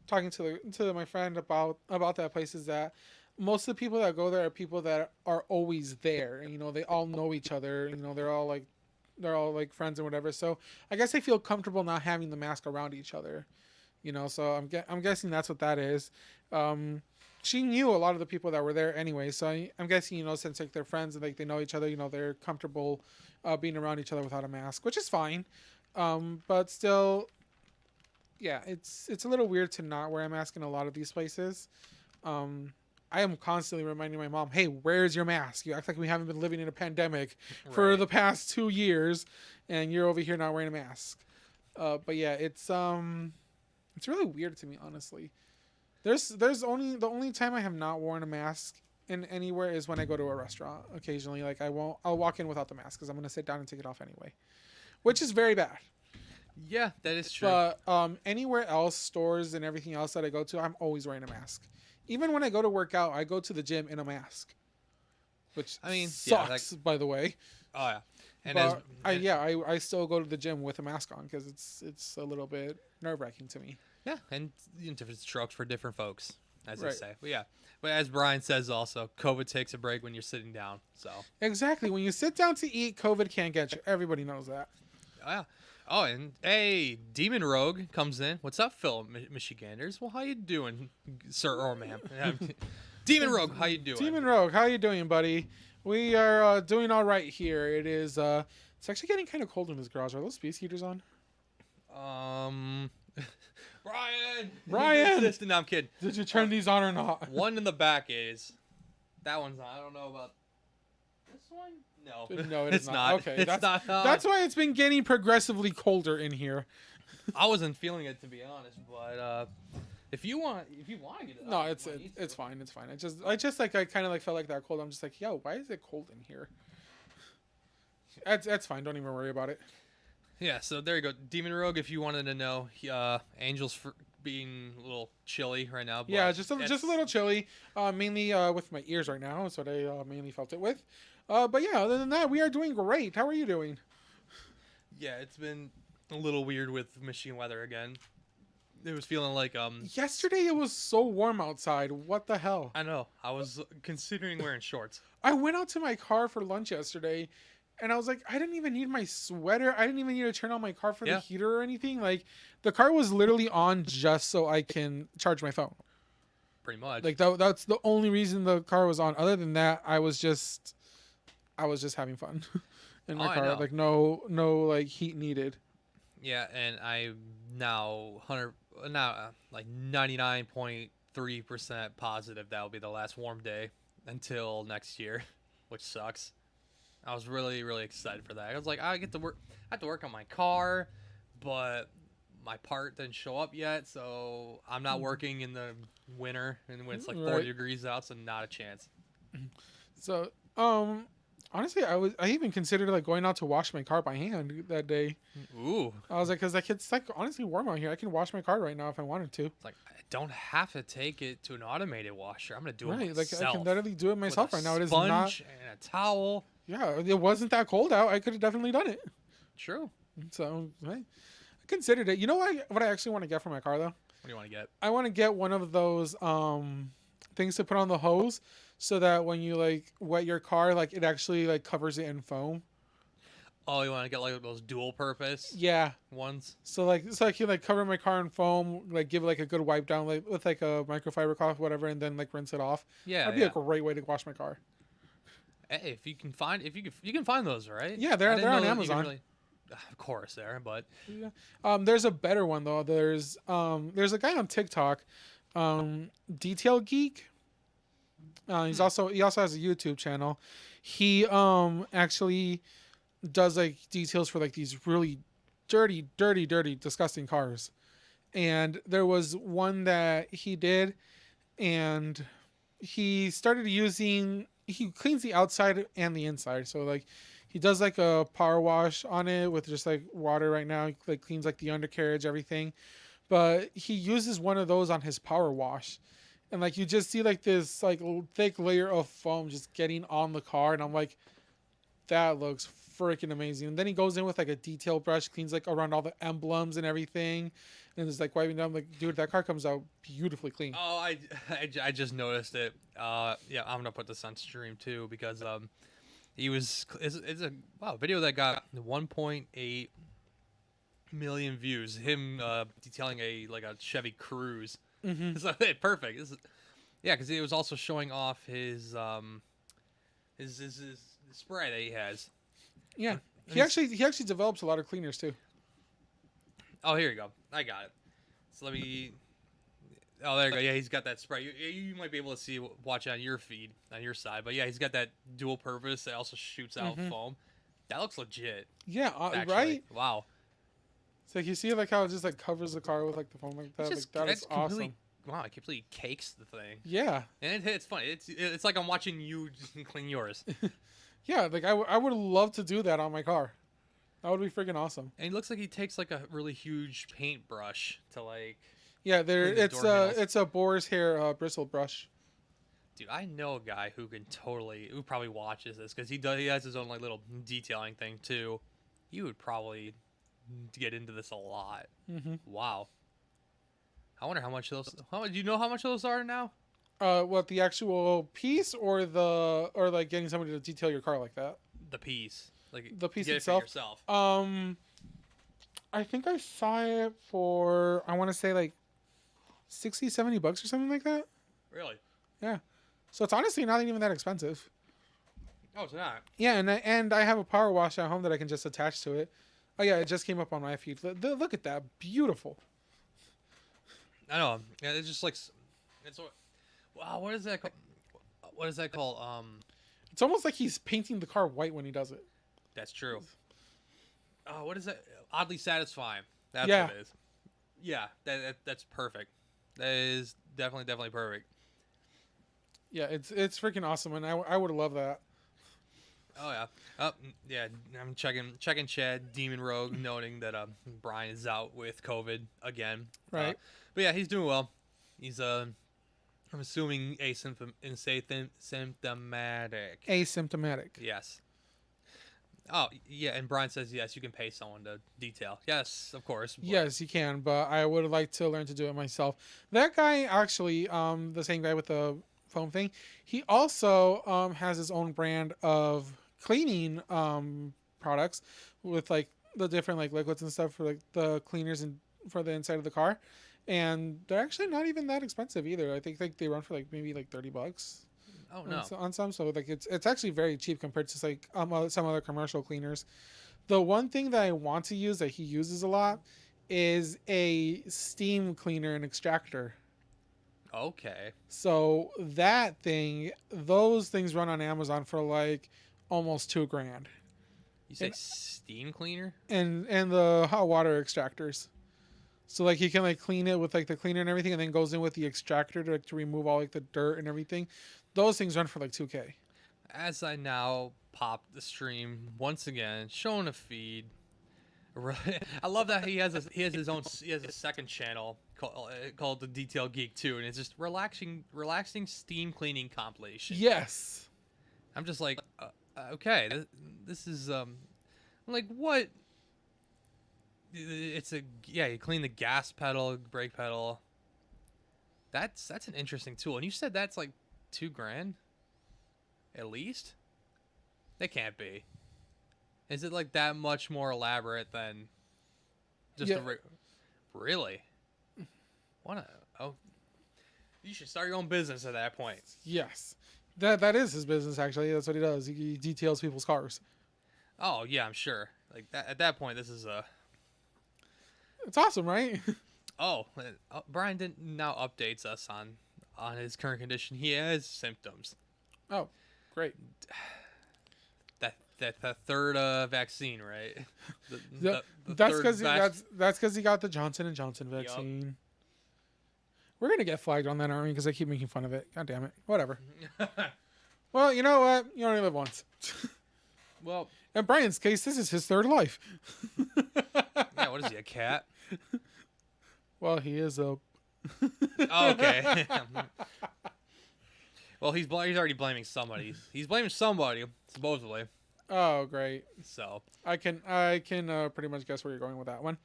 talking to my friend about that place, is that most of the people that go there are people that are always there. They all know each other. They're all like friends and whatever. So I guess they feel comfortable not having the mask around each other. So I'm guessing that's what that is. She knew a lot of the people that were there anyway, so I'm guessing since like they're friends and like they know each other, they're comfortable being around each other without a mask, which is fine. But still, yeah, it's a little weird to not wear a mask in a lot of these places. I am constantly reminding my mom, "Hey, where's your mask? You act like we haven't been living in a pandemic for Right. the past 2 years, and you're over here not wearing a mask." But yeah, it's really weird to me, honestly. The only time I have not worn a mask in anywhere is when I go to a restaurant. Occasionally, like I'll walk in without the mask because I'm gonna sit down and take it off anyway, which is very bad. Yeah, that is true. But anywhere else, stores and everything else that I go to, I'm always wearing a mask. Even when I go to work out, I go to the gym in a mask. which I mean, sucks, by the way. Oh yeah, and But I still go to the gym with a mask on because it's a little bit nerve-wracking to me. yeah, and different strokes for different folks, as they Right. say. But yeah, but as Brian says, also COVID takes a break when you're sitting down. So Exactly. When you sit down to eat, COVID can't get you. Everybody knows that. yeah. Oh, and hey, Demon Rogue comes in. What's up, Phil Michiganders? Well, how you doing, sir or ma'am? Demon Rogue, how you doing? Demon Rogue, how you doing, buddy? We are doing all right here. It is. It's actually getting kind of cold in this garage. Are those space heaters on? Brian. Brian! No, I'm kidding. Did you turn these on or not? One in the back is. That one's on. I don't know about this one. No, No, it is it's not. Okay, It's that's not on. that's why it's been getting progressively colder in here. I wasn't feeling it, to be honest, but if you want to get it, No, on, it's if you want to. fine. It's fine. I just like I kind of like felt like that cold. I'm just like, yo, why is it cold in here? That's fine. Don't even worry about it. Yeah, so there you go, Demon Rogue. If you wanted to know, Angel's being a little chilly right now. But Yeah, just a little chilly. Mainly with my ears right now. That's what I mainly felt it with. But yeah, other than that, we are doing great. How are you doing? Yeah, it's been a little weird with Michigan weather again. It was feeling like Yesterday it was so warm outside. What the hell? I know. I was considering wearing shorts. I went out to my car for lunch yesterday, and I was like, I didn't even need my sweater. I didn't even need to turn on my car for the Yeah. heater or anything. Like, the car was literally on just so I can charge my phone. Pretty much. Like that's the only reason the car was on. Other than that, I was just having fun in my I car. know. Like no like heat needed. Yeah, and I now like 99.3% positive that will be the last warm day until next year, which sucks. I was really excited for that. I was like, I have to work on my car, but my part didn't show up yet, so I'm not working in the winter and when it's like 40 Right. degrees out, so not a chance. So honestly, I even considered like going out to wash my car by hand that day. Ooh, I was like, because like it's like honestly warm out here. I can wash my car right now if I wanted to. it's like I don't have to take it to an automated washer. I'm gonna do Right, it like myself. I can literally do it with myself a right now. It is sponge not. and a towel. Yeah, it wasn't that cold out. I could have definitely done it. True. So hey, I considered it. You know what I actually want to get for my car though? What do you want to get? I want to get one of those things to put on the hose so that when you like wet your car, like it actually like covers it in foam. Oh, you want to get like those dual purpose Yeah. ones? So I can like cover my car in foam, like give it like a good wipe down like with like a microfiber cloth, whatever, and then like rinse it off. Yeah, That'd be a great way to wash my car. Hey, if you can find those, right? Yeah, they're I didn't on know that you could Amazon. of course, but Yeah. There's a better one though. There's a guy on TikTok, Detail Geek. He also has a YouTube channel. He actually does like details for like these really dirty, disgusting cars. And there was one that he did, and he cleans the outside and the inside. So like he does like a power wash on it with just like water right now. He like cleans like the undercarriage, everything. But he uses one of those on his power wash. And like you just see like this like thick layer of foam just getting on the car, and I'm like, that looks freaking amazing. And then he goes in with like a detail brush, cleans like around all the emblems and everything, and is like wiping down. Like, dude, that car comes out beautifully clean. oh, I just noticed it. Yeah, I'm gonna put this on stream too because it's a video that got 1.8 million views. Him detailing a Chevy Cruze. Mm-hmm. So hey, perfect. Yeah, because he was also showing off his spray that he has. Yeah, he actually develops a lot of cleaners too. Oh, here you go. I got it. So let me. Oh, there you go. Yeah, he's got that spray. You might be able to watch it on your feed on your side, but yeah, he's got that dual purpose that also shoots out foam. That looks legit. Yeah, Actually. right. Wow. It's like you see like how it just like covers the car with like the foam like that. It's Like that is awesome. Wow, it completely cakes the thing, Yeah, and it's funny. It's like I'm watching you just clean yours. yeah. Like I would love to do that on my car. That would be freaking awesome. And he looks like he takes like a really huge paintbrush to like. Yeah, Clean the door handles. it's a boar's hair bristle brush. Dude, I know a guy who who probably watches this because he has his own like little detailing thing too. You would probably get into this a lot. Mm-hmm. Wow. I wonder how much those. Do you know how much those are now? What, the actual piece or like getting somebody to detail your car like that? The piece, like The piece get itself? it for yourself. I think I saw it for, I want to say like $60-70 or something like that. Really? Yeah. So it's honestly not even that expensive. Oh, it's not. Yeah, and I have a power wash at home that I can just attach to it. Oh yeah, it just came up on my feed. Look at that, beautiful. I know. Yeah, it's just like wow. What is that called? What is that called? It's almost like he's painting the car white when he does it. That's true. Oh, what is that? Oddly satisfying. That's Yeah. what it is. Yeah, that's perfect. That is definitely perfect. Yeah, it's freaking awesome, and I would love that. Oh yeah. Yeah. I'm checking Chad Demon Rogue, noting that Brian is out with COVID again. Right. But yeah, he's doing well. He's I'm assuming symptomatic. Asymptomatic. Yes. Oh yeah, and Brian says yes, you can pay someone to detail. Yes, of course. But Yes, you can, but I would like to learn to do it myself. That guy actually, the same guy with the foam thing, he also has his own brand of cleaning products with like the different like liquids and stuff for like the cleaners and for the inside of the car, and they're actually not even that expensive either. I think like they run for like maybe like $30 Oh no. on some, so like it's actually very cheap compared to like some other commercial cleaners. The one thing that I want to use that he uses a lot is a steam cleaner and extractor. Okay. So those things run on Amazon for like almost $2,000, You say steam cleaner? and the hot water extractors. So like he can like clean it with like the cleaner and everything, and then goes in with the extractor to remove all like the dirt and everything. Those things run for like $2,000. As I now pop the stream once again, showing a feed. I love that he has a second channel called the Detail Geek too, and it's just relaxing steam cleaning compilation. Yes. I'm just like, okay, this is like what? It's you clean the gas pedal, brake pedal. That's an interesting tool, and you said that's like $2,000, at least. They can't be. Is it like that much more elaborate than just really? You should start your own business at that point. Yes. That is his business actually. That's what he does. He details people's cars. Oh yeah, I'm sure. Like that at that point, this is a. It's awesome, right? Brian now updates us on his current condition. He has symptoms. Oh, great. That third vaccine, right? That's because he got the Johnson & Johnson vaccine. Yep. We're gonna get flagged on that, aren't we? Because I keep making fun of it. God damn it. Whatever. Well, you know what? You only live once. Well, in Brian's case, this is his third life. Yeah. What is he, a cat? Well, he is a. Oh, okay. Well, he's already blaming somebody. He's blaming somebody, supposedly. Oh, great. So I can pretty much guess where you're going with that one.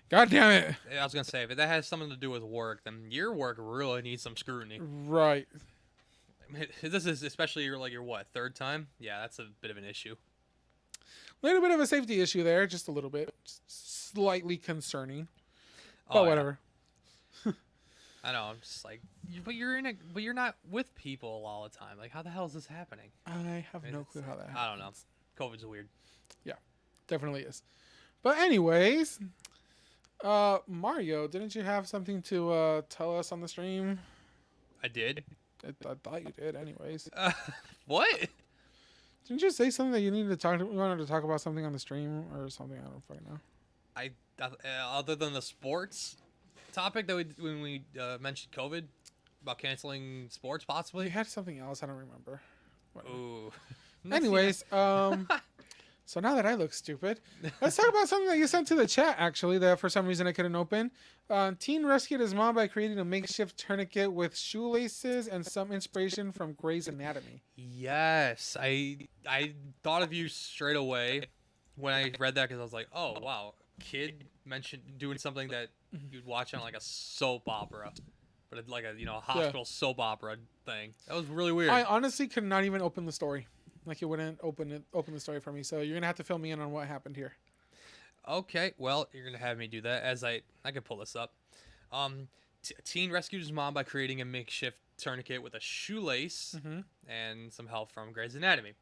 God damn it. I was gonna say, if that has something to do with work, then your work really needs some scrutiny. Right. This is especially your what, third time? Yeah, that's a bit of an issue. A little bit of a safety issue there, just a little bit, just slightly concerning. Oh, but yeah. whatever. I know. I'm just like, but you're not with people all the time. Like, how the hell is this happening? I have no clue how that happens. I don't know. COVID's weird. Yeah, definitely is. But anyways, Mario, didn't you have something to tell us on the stream? I did. I thought you did. Anyways, what? Didn't you say something that you wanted to talk about something on the stream or something? I don't fucking know. Other than the sports topic that when we mentioned COVID about canceling sports possibly. You had something else. I don't remember. Ooh. Anyways, So now that I look stupid, let's talk about something that you sent to the chat, actually, that for some reason I couldn't open. Teen rescued his mom by creating a makeshift tourniquet with shoelaces and some inspiration from Grey's Anatomy. Yes, I thought of you straight away when I read that because I was like, oh wow, kid mentioned doing something that you'd watch on like a soap opera, but it's like a a hospital soap opera thing. That was really weird. I honestly could not even open the story. Like, it wouldn't open the story for me. So you're going to have to fill me in on what happened here. Okay, well, you're gonna have me do that as I can pull this up. Teen rescued his mom by creating a makeshift tourniquet with a shoelace and some help from Grey's Anatomy.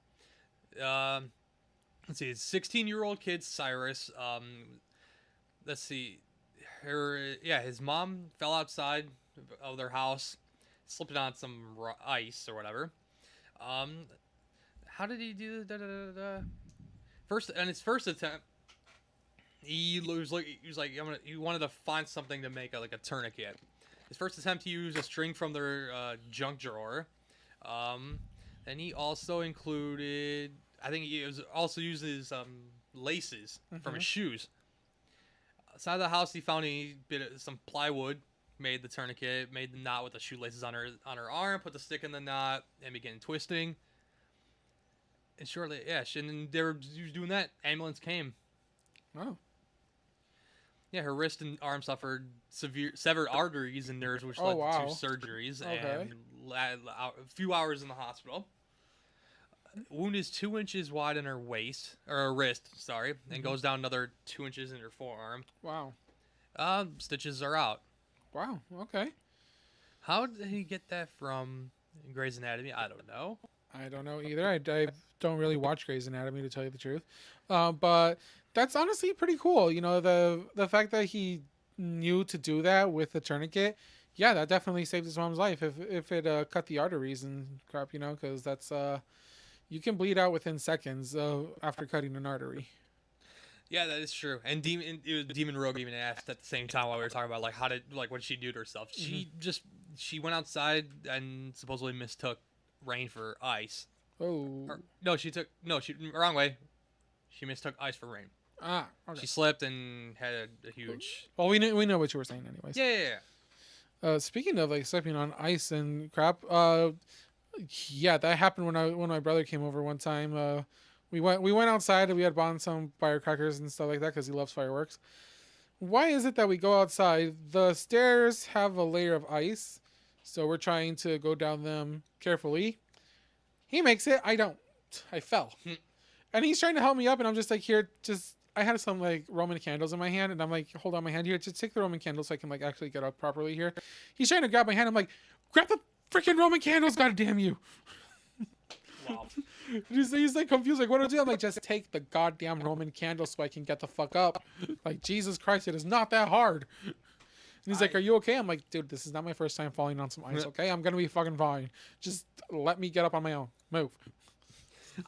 Let's see, his 16-year-old kid Cyrus. Let's see, his mom fell outside of their house, slipped on some ice or whatever. How did he do that? First, on his first attempt, he wanted to find something to make a tourniquet. His first attempt, he used a string from their junk drawer. Then he also included, I think he also used his laces from his shoes. Outside of the house, he found some plywood, made the tourniquet, made the knot with the shoelaces on her arm, put the stick in the knot, and began twisting. And shortly, and they were doing that. Ambulance came. Oh. Yeah, her wrist and arm suffered severe severed arteries and nerves, which led to 2 surgeries and a few hours in the hospital. Wound is 2 inches wide in her wrist, and goes down another 2 inches in her forearm. Wow. Stitches are out. Wow. Okay. How did he get that from Grey's Anatomy? I don't know. I don't know either. I don't really watch Grey's Anatomy, to tell you the truth. But that's honestly pretty cool. You know, the fact that he knew to do that with the tourniquet, yeah, that definitely saved his mom's life. If it cut the arteries and crap, because that's you can bleed out within seconds after cutting an artery. Yeah, that is true. And Demon Rogue even asked at the same time while we were talking about what did she do to herself? She went outside and supposedly mistook rain for ice. Oh. Wrong way. She mistook ice for rain. Ah, okay. She slipped and had a huge. Well, we know what you were saying, anyways. Yeah. Speaking of slipping on ice and crap, yeah, that happened when my brother came over one time. We went outside and we had bought some firecrackers and stuff like that because he loves fireworks. Why is it that we go outside? The stairs have a layer of ice, so we're trying to go down them carefully. He makes it. I don't. I fell. And he's trying to help me up, and I'm just like, here, I had some Roman candles in my hand, and I'm like, hold on my hand here, just take the Roman candles so I can actually get up properly here. He's trying to grab my hand. I'm like, grab the freaking Roman candles, goddamn you. Wow. He's confused, what do I do? I'm like, just take the goddamn Roman candles so I can get the fuck up. Jesus Christ, it is not that hard. And he's like, are you okay? I'm like, dude, this is not my first time falling on some ice, okay? I'm gonna be fucking fine. Just let me get up on my own. Move.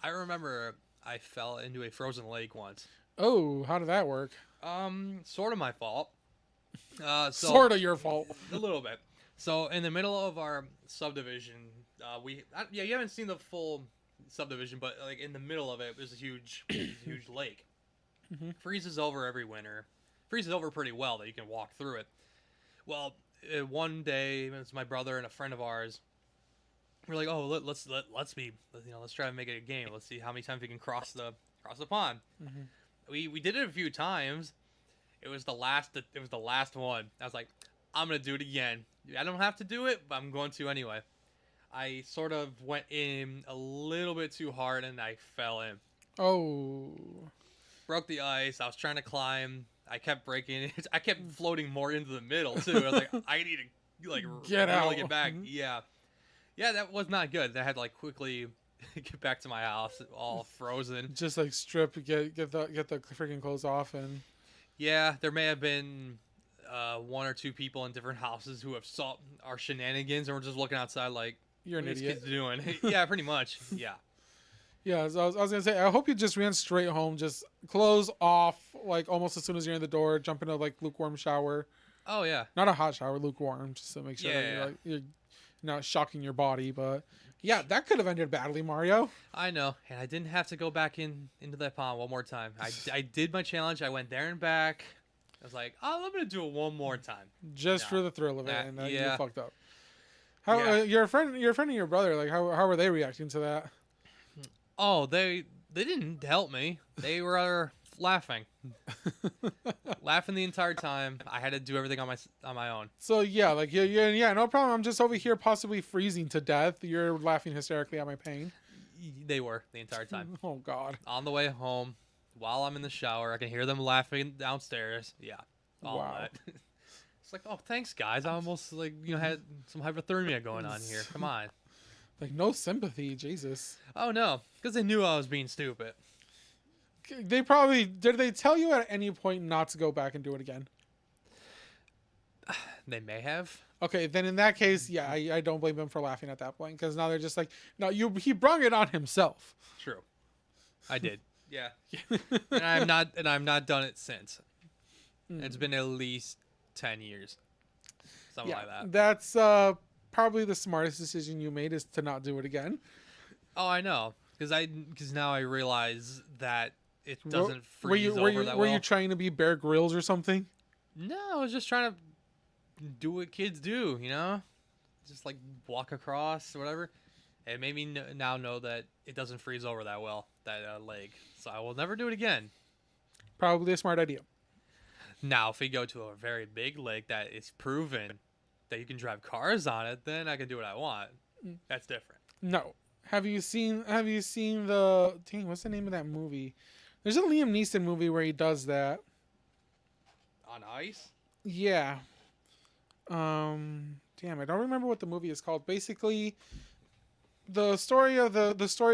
I remember I fell into a frozen lake once. Oh, how did that work? Sort of my fault. Sort of your fault. A little bit. So in the middle of our subdivision, you haven't seen the full subdivision, but in the middle of it, there's a huge lake. Freezes over every winter. Freezes over pretty well that you can walk through it. Well, one day, it's my brother and a friend of ours. We're like, oh, let's try to make it a game. Let's see how many times we can cross the pond. We did it a few times. It was the last one. I was like, I'm gonna do it again. I don't have to do it, but I'm going to anyway. I sort of went in a little bit too hard and I fell in. Oh. Broke the ice. I was trying to climb. I kept breaking it. I kept floating more into the middle too. I was like, I need to get out. Get back. Yeah. Yeah, that was not good. I had to quickly get back to my house, all frozen. Just strip, get the freaking clothes off, and yeah, there may have been 1 or 2 people in different houses who have saw our shenanigans, and we're just looking outside like, you're an idiot. What are these kids doing? Yeah, pretty much. Yeah. Yeah, so I was gonna say, I hope you just ran straight home, just clothes off, almost as soon as you're in the door, jump into lukewarm shower. Oh yeah. Not a hot shower, lukewarm, just to make sure that you're not shocking your body, but Yeah, that could have ended badly, Mario. I know, and I didn't have to go back into that pond one more time. I did my challenge. I went there and back. I was like, oh, I'm gonna do it one more time. Just No. for the thrill of it, Nah, and you yeah. fucked up. How Yeah. your friend and your brother, like how were they reacting to that? Oh, they didn't help me. They were laughing, laughing the entire time. I had to do everything on my own. So yeah, like yeah, no problem. I'm just over here possibly freezing to death. You're laughing hysterically at my pain. They were the entire time. Oh God. On the way home, while I'm in the shower, I can hear them laughing downstairs. Yeah, all Wow. that. It's like, oh, thanks, guys. I almost had some hypothermia going on here. Come on. Like no sympathy, Jesus. Oh no, because they knew I was being stupid. They probably did. They tell you at any point not to go back and do it again? They may have. Okay, then in that case, yeah, I don't blame them for laughing at that point because now they're just like, no, he brung it on himself. True. I did. Yeah. and I'm not done it since. It's been at least 10 years. Something like that. That's probably the smartest decision you made is to not do it again. Oh, I know. Because now I realize that it doesn't Were freeze you over that were well. you trying to be Bear Grylls or something? No, I was just trying to do what kids do, Just like walk across or whatever. It made me now know that it doesn't freeze over that well, that lake. So I will never do it again. Probably a smart idea. Now, if we go to a very big lake that is proven that you can drive cars on it, then I can do what I want. That's different. No. Have you seen the dang, what's the name of that movie? There's a Liam Neeson movie where he does that. On ice? Yeah. Damn, I don't remember what the movie is called. Basically, the story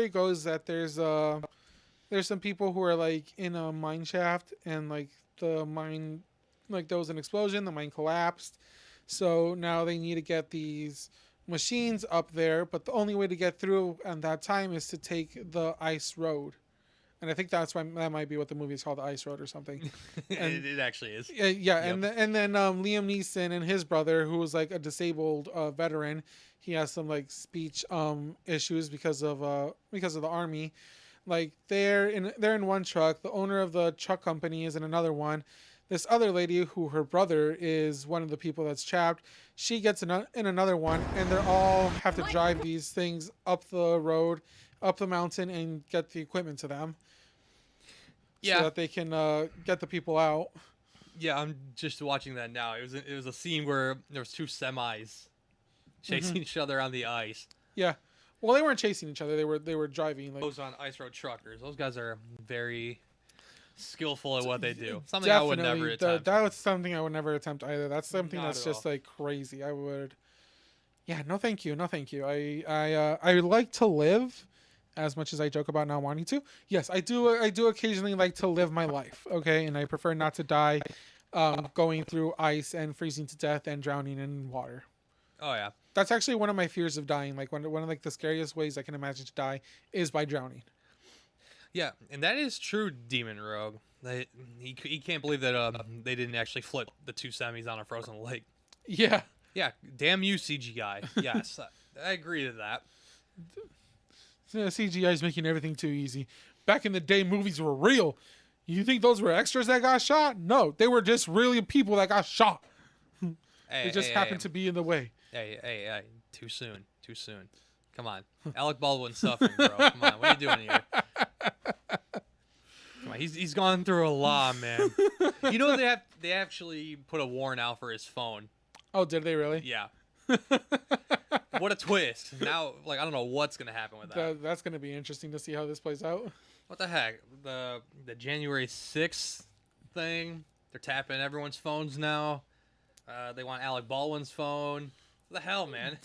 goes that there's some people who are like in a mine shaft and like the mine, like there was an explosion, the mine collapsed. So now they need to get these machines up there, but the only way to get through at that time is to take the ice road. And I think that's why that might be what the movie is called, The Ice Road or something. And, it actually is. yeah, Yep. and then Liam Neeson and his brother, who was like a disabled veteran, he has some like speech issues because of the army. Like they're in one truck. The owner of the truck company is in another one. This other lady, who her brother is one of the people that's trapped, she gets in another one, and they all have to drive these things up the road, up the mountain, and get the equipment to them. Yeah. So that they can get the people out. Yeah, I'm just watching that now. It was a scene where there was two semis chasing each other on the ice. Yeah. Well, they weren't chasing each other. They were driving. Like, Those on ice road truckers. Those guys are very skillful at what they do. Something I would never attempt. That was something I would never attempt either. That's something Not that's at just all. like crazy. I would. Yeah. No, thank you. No, thank you. I like to live. As much as I joke about not wanting to, yes, I do. I do occasionally like to live my life, okay, and I prefer not to die, going through ice and freezing to death and drowning in water. Oh yeah. That's actually one of my fears of dying. Like one of like the scariest ways I can imagine to die is by drowning. Yeah, and that is true, Demon Rogue. He can't believe that they didn't actually flip the two semis on a frozen lake. Yeah. Yeah, damn you, CGI. Yes, I agree to that. CGI is making everything too easy. Back in the day, movies were real. You think those were extras that got shot? No, they were just really people that got shot. They just happened to be in the way. Hey, too soon. Come on. Alec Baldwin's suffering, bro. Come on, what are you doing here? Come on, he's gone through a lot, man. You know they actually put a warrant out for his phone. Oh, did they really? Yeah. What a twist. Now, like, I don't know what's going to happen with that. That's going to be interesting to see how this plays out. What the heck? The January 6th thing, they're tapping everyone's phones now. They want Alec Baldwin's phone. What the hell, man?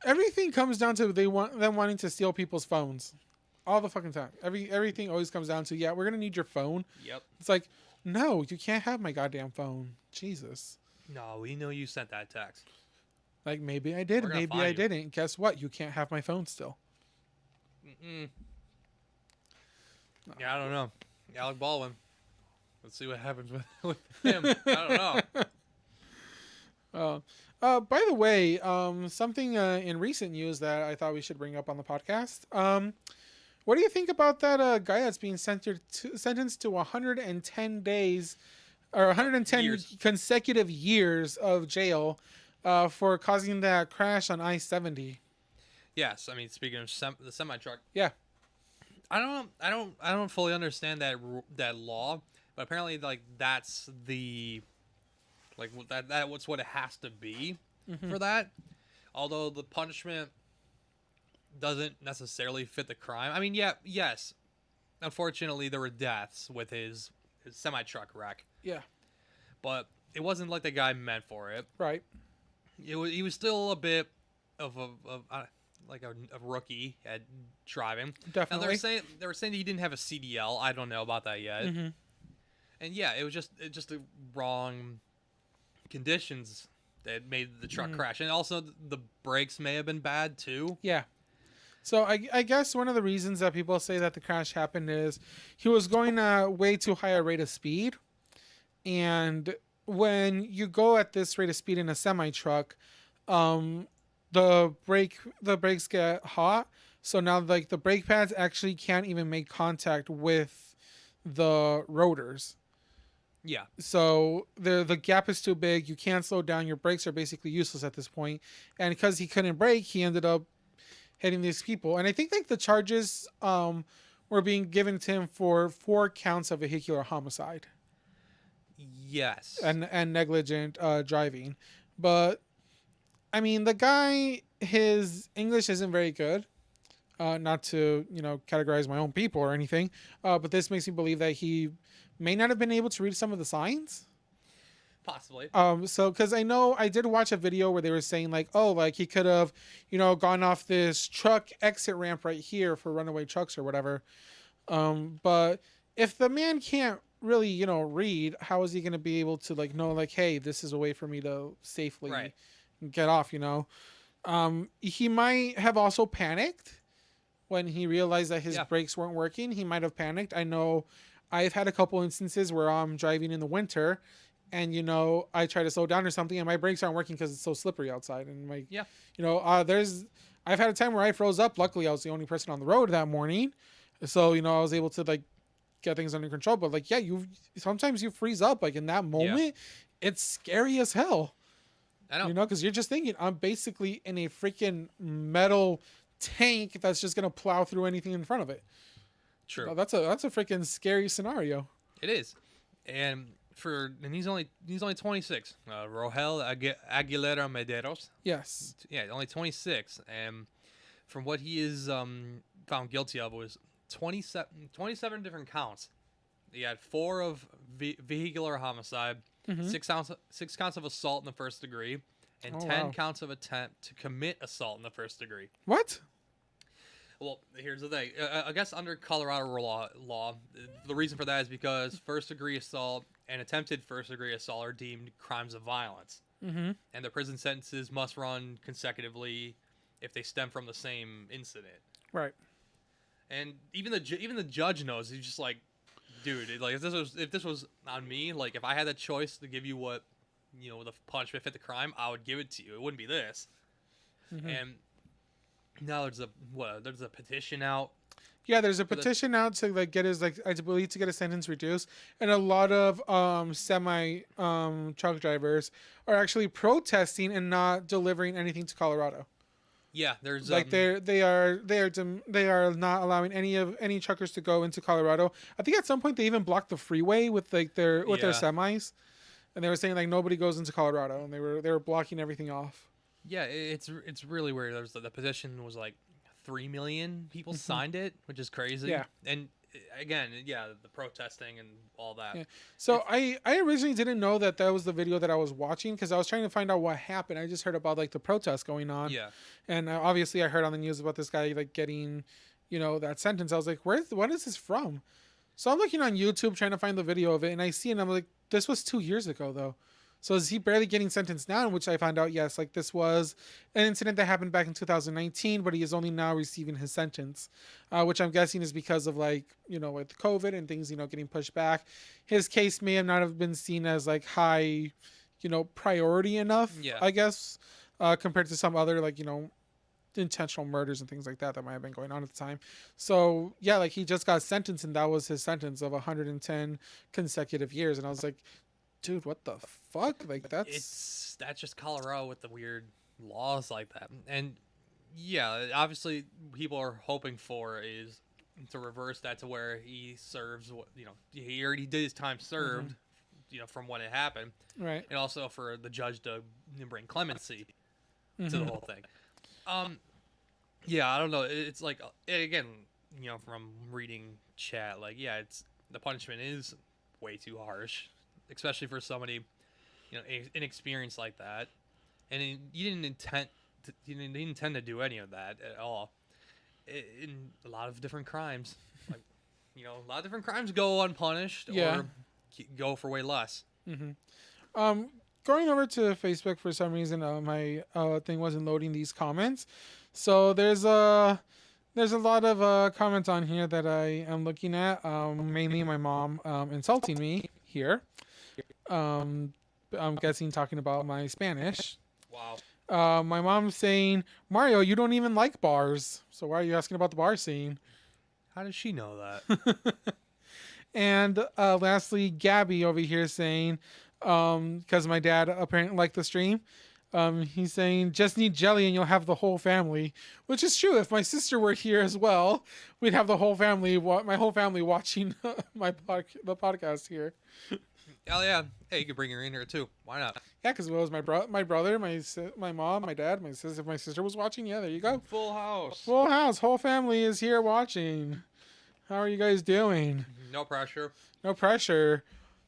Everything comes down to them wanting to steal people's phones. All the fucking time. Everything always comes down to, yeah, we're going to need your phone. Yep. It's like, no, you can't have my goddamn phone. Jesus. No, we know you sent that text. Like, maybe I did, We're gonna maybe find I you. didn't. Guess what? You can't have my phone still. Yeah, I don't know. Alec Baldwin. Let's see what happens with him. I don't know. Uh, by the way, something in recent news that I thought we should bring up on the podcast. What do you think about that guy that's being sentenced to 110 days or 110 Years. consecutive years of jail for causing that crash on I-70? Yes, I mean speaking of the semi truck, Yeah. I don't fully understand that law, but apparently like that's the like that what's what it has to be for that. Although the punishment doesn't necessarily fit the crime. I mean, yeah, yes. Unfortunately, there were deaths with his semi truck wreck, Yeah. but it wasn't like the guy meant for it. Right. He was still a bit of like a rookie at driving. Now Definitely. they were saying he didn't have a CDL. I don't know about that yet. And yeah, it was just the wrong conditions that made the truck crash, and also the brakes may have been bad too. Yeah. So I guess one of the reasons that people say that the crash happened is he was going way too high a rate of speed. And when you go at this rate of speed in a semi truck, the brakes get hot. So now like the brake pads actually can't even make contact with the rotors. Yeah, So the gap is too big. You can't slow down. Your brakes are basically useless at this point. And because he couldn't brake, he ended up hitting these people. And I think like the charges were being given to him for 4 counts of vehicular homicide yes, and negligent driving. But I mean, the guy, his English isn't very good. Not to categorize my own people or anything, but this makes me believe that he may not have been able to read some of the signs. possibly. So because I know I did watch a video where they were saying like, oh, like he could have, gone off this truck exit ramp right here for runaway trucks or whatever. But if the man can't really, read, how is he going to be able to like know like, hey, this is a way for me to safely Right. get off? He might have also panicked when he realized that his Yeah. brakes weren't working. He might have panicked. I know I've had a couple instances where I'm driving in the winter and I try to slow down or something and my brakes aren't working because it's so slippery outside. And Yeah. I've had a time where I froze up. Luckily I was the only person on the road that morning, so I was able to like get things under control. But like, yeah, sometimes you freeze up like in that moment. It's scary as hell. I know. Because you're just thinking I'm basically in a freaking metal tank that's just gonna plow through anything in front of it. True. That's a freaking scary scenario. It is, and he's only 26. Rogel Aguilera Medeiros. Yes. Yeah, only 26, and from what he is found guilty of was 27 different counts. He had 4 of vehicular homicide, 6 counts of assault in the first degree, and Oh, 10 wow. counts of attempt to commit assault in the first degree. What? Well, here's the thing. I guess under Colorado law, the reason for that is because first-degree assault and attempted first-degree assault are deemed crimes of violence, and the prison sentences must run consecutively if they stem from the same incident. Right. And even the judge knows. He's just like, dude, if this was on me, like if I had the choice to give you what the punishment fit the crime, I would give it to you. It wouldn't be this. And now there's a petition out. Yeah, there's a petition out to like get his I believe to get a sentence reduced, and a lot of semi truck drivers are actually protesting and not delivering anything to Colorado. Yeah, there's Like they are not allowing any truckers to go into Colorado. I think at some point they even blocked the freeway with their Yeah. semis, and they were saying like nobody goes into Colorado, and they were blocking everything off. Yeah, it's really weird. There's the petition was like 3 million people signed it, which is crazy. Yeah. And again, yeah, the protesting and all that. Yeah. So I originally didn't know that was the video that I was watching because I was trying to find out what happened. I just heard about like the protests going on. Yeah. And obviously I heard on the news about this guy like getting, that sentence. I was like, what is this from? So I'm looking on YouTube trying to find the video of it, and I see it, and I'm like, this was 2 years ago though. So is he barely getting sentenced now? In which I found out, yes, like this was an incident that happened back in 2019, but he is only now receiving his sentence, which I'm guessing is because of like, with COVID and things, getting pushed back. His case may have not have been seen as like high, priority enough, Yeah. I guess, compared to some other, like, intentional murders and things like that might have been going on at the time. So yeah, like he just got sentenced, and that was his sentence of 110 consecutive years. And I was like, dude, what the fuck? Like that's just Colorado with the weird laws like that. And yeah, obviously people are hoping for is to reverse that to where he serves what he already did his time served, from when it happened, right. and also for the judge to bring clemency to the whole thing. Yeah, I don't know. It's like, again, from reading chat, like, yeah, it's the punishment is way too harsh, especially for somebody, inexperienced like that, and you didn't intend to do any of that at all. In a lot of different crimes, like, a lot of different crimes go unpunished Yeah. or go for way less. Going over to Facebook for some reason, my thing wasn't loading these comments. So there's a lot of comments on here that I am looking at. Mainly my mom insulting me here. I'm guessing talking about my Spanish. Wow. My mom's saying, Mario, you don't even like bars. So why are you asking about the bar scene? How does she know that? And lastly, Gabby over here saying, because my dad apparently liked the stream, he's saying, just need jelly and you'll have the whole family, which is true. If my sister were here as well, we'd have the whole family, my whole family watching the podcast here. Hell yeah. Hey, you could bring her in here too. Why not? Yeah, because it was my brother, my mom, my dad, my sister. If my sister was watching, yeah, there you go. Full house. Full house. Whole family is here watching. How are you guys doing? No pressure. No pressure.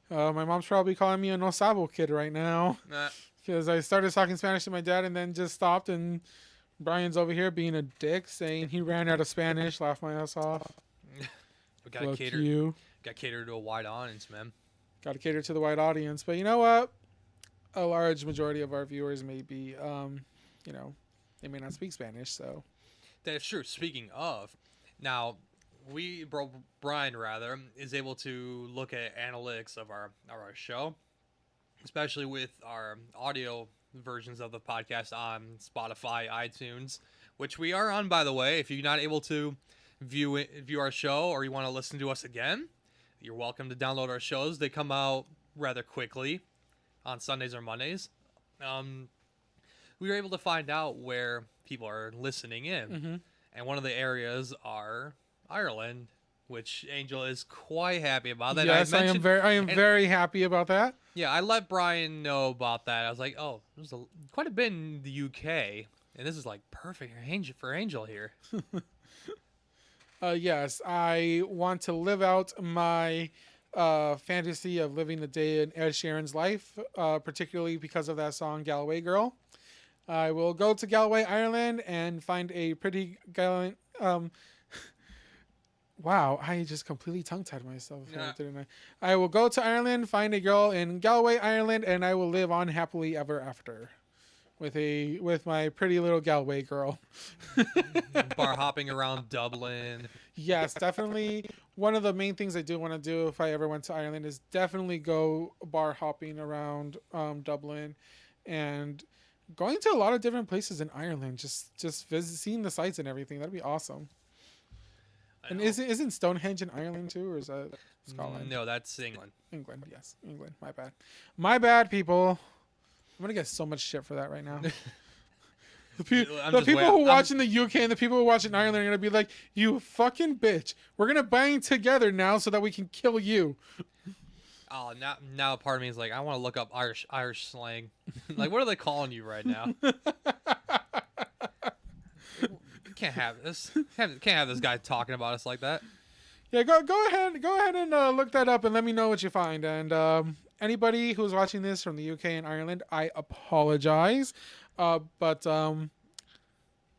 My mom's probably calling me a no sabo kid right now. Nah. Because I started talking Spanish to my dad and then just stopped, and Brian's over here being a dick, saying he ran out of Spanish, laughed my ass off. We gotta Fuck cater. you. Got to cater to a wide audience, man. Got to cater to the wide audience. But you know what? A large majority of our viewers may be, they may not speak Spanish, so. That's true. Speaking of, now, Brian rather is able to look at analytics of our show, especially with our audio versions of the podcast on Spotify, iTunes, which we are on, by the way. If you're not able to view our show, or you want to listen to us again, you're welcome to download our shows. They come out rather quickly on Sundays or Mondays. We were able to find out where people are listening in, and one of the areas are Ireland, which Angel is quite happy about. That Yes, I am very happy about that. Yeah, I let Brian know about that. I was like, oh, there's quite a bit in the UK, and this is like perfect for Angel here. Yes, I want to live out my fantasy of living a day in Ed Sheeran's life, particularly because of that song Galway Girl. I will go to Galway, Ireland, and find a pretty gallant. Wow, I just completely tongue-tied myself, didn't I? I will go to Ireland, find a girl in Galway, Ireland, and I will live on happily ever after with my pretty little Galway girl. Bar hopping around Dublin. Yes, definitely. One of the main things I do want to do if I ever went to Ireland is definitely go bar hopping around Dublin, and going to a lot of different places in Ireland. Just seeing the sights and everything. That'd be awesome. And isn't Stonehenge in Ireland too, or is that Scotland? No, that's England. England, yes, England. My bad. My bad, people. I'm gonna get so much shit for that right now. The people who watch in the UK and the people who watch in Ireland are gonna be like, "You fucking bitch! We're gonna bang together now so that we can kill you." Oh, now part of me is like, I want to look up Irish slang. Like, what are they calling you right now? Can't have this. Can't have this guy talking about us like that. Yeah, go ahead and look that up and let me know what you find. And anybody who's watching this from the UK and Ireland, I apologize, but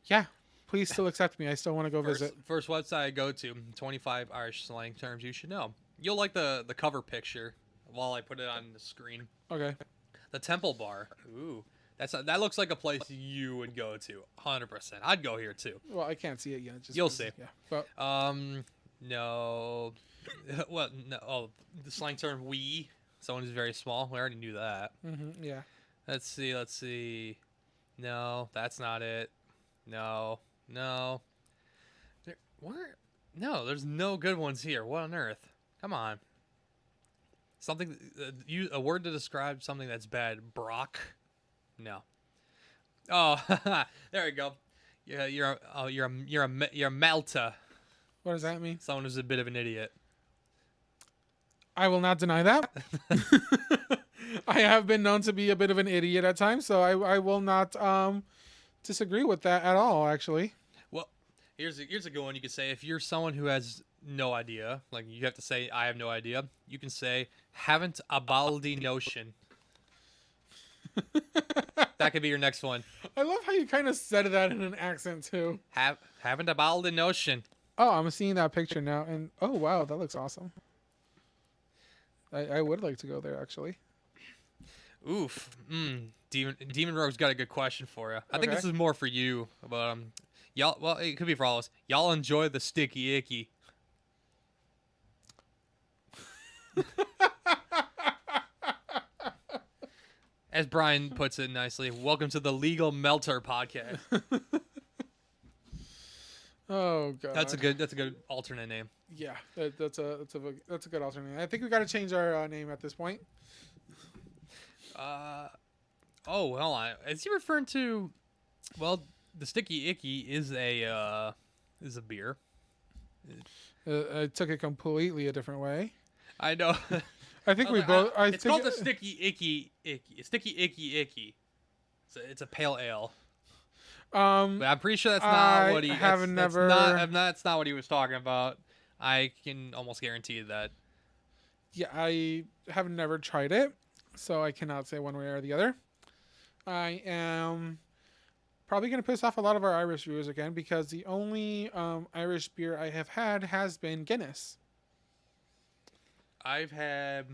yeah, please still accept me. I still want to go visit. First website I go to: 25 Irish slang terms you should know. You'll like the cover picture while I put it on the screen. Okay. The Temple Bar. Ooh. That looks like a place you would go to, 100%. I'd go here too. Well, I can't see it yet. You'll see. Yeah. But no. What? No. Oh, the slang term "we." Someone who's very small. We already knew that. Yeah. Let's see. No, that's not it. No. Where? No, there's no good ones here. What on earth? Come on. Something. A word to describe something that's bad. Brock. No. Oh, there we go. Yeah, you're a Malta. What does that mean? Someone who's a bit of an idiot. I will not deny that. I have been known to be a bit of an idiot at times, so I will not disagree with that at all, actually. Well, here's a good one. You could say if you're someone who has no idea, like you have to say I have no idea. You can say haven't a baldy notion. That could be your next one. I love how you kind of said that in an accent too. Haven't a baldy notion. Oh, I'm seeing that picture now, and oh wow, that looks awesome. I would like to go there actually. Oof. Demon Rogue's got a good question for you. I think Okay. this is more for you, but y'all. Well, it could be for all of us. Y'all enjoy the sticky icky. As Brian puts it nicely, welcome to the Legal Melter podcast. Oh god, That's a good alternate name. Yeah, that's a good alternate. I think we got to change our name at this point. Oh, hold on. Is he referring to? Well, the sticky icky is a beer. I took it completely a different way. I know. I think we both. It's called the sticky icky. Sticky icky. It's a pale ale. But I'm pretty sure that's not what he. That's not what he was talking about. I can almost guarantee that. Yeah, I have never tried it, so I cannot say one way or the other. I am probably going to piss off a lot of our Irish viewers again because the only Irish beer I have had has been Guinness. I've had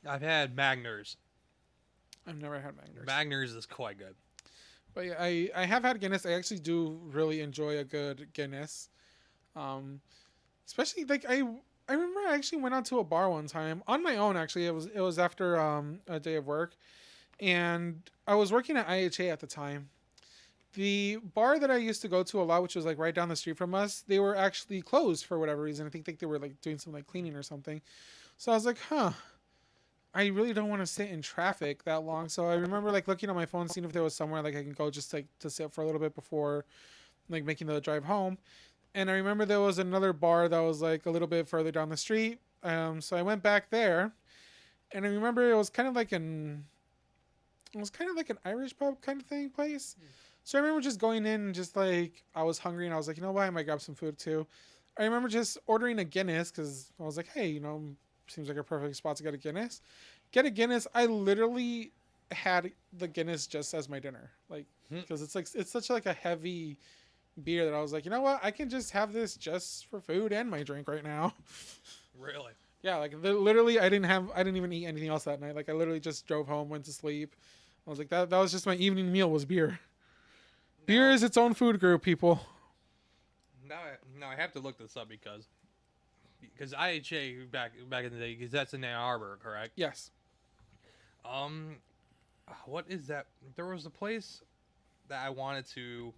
Magners. I've never had Magners. Magners is quite good. But yeah, I have had Guinness. I actually do really enjoy a good Guinness. Especially like I remember I actually went out to a bar one time on my own. Actually, it was after a day of work, and I was working at IHA at the time. The bar that I used to go to a lot, which was like right down the street from us, they were actually closed for whatever reason. I think they were like doing some like cleaning or something. So I was like, I really don't want to sit in traffic that long. So I remember like looking on my phone, seeing if there was somewhere like I can go just like to sit for a little bit before like making the drive home. And I remember there was another bar that was like a little bit further down the street. So I went back there, and I remember it was kind of like an Irish pub kind of thing place. So I remember just going in and just like I was hungry and I was like, you know what, I might grab some food too. I remember just ordering a Guinness because I was like, hey, you know, seems like a perfect spot to get a Guinness. Get a Guinness. I literally had the Guinness just as my dinner, like because it's such like a heavy beer that I was like, you know what, I can just have this just for food and my drink right now. Really? Yeah, like literally, I didn't even eat anything else that night. Like I literally just drove home, went to sleep. I was like, that was just my evening meal was beer. Beer is its own food group, people. Now I have to look this up because IHA back in the day, because that's in Ann Arbor, correct? Yes. What is that? There was a place that I wanted to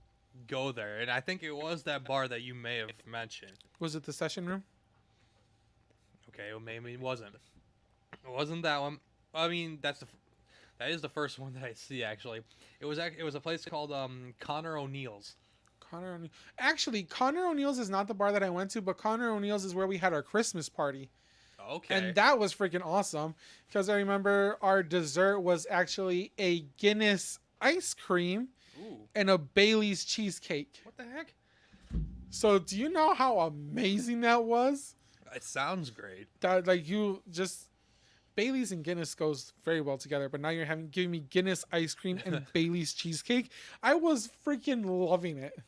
go there, and I think it was that bar that you may have mentioned. Was it the session room? Okay, well, maybe it wasn't. It wasn't that one. I mean, that is the first one that I see actually. It was a place called Connor O'Neill's. Actually, Connor O'Neill's is not the bar that I went to, but Connor O'Neill's is where we had our Christmas party. Okay. And that was freaking awesome because I remember our dessert was actually a Guinness ice cream and a Bailey's cheesecake. What the heck? So do you know how amazing that was? It sounds great. That like you just Bailey's and Guinness goes very well together, but now you're giving me Guinness ice cream and Bailey's cheesecake. I was freaking loving it.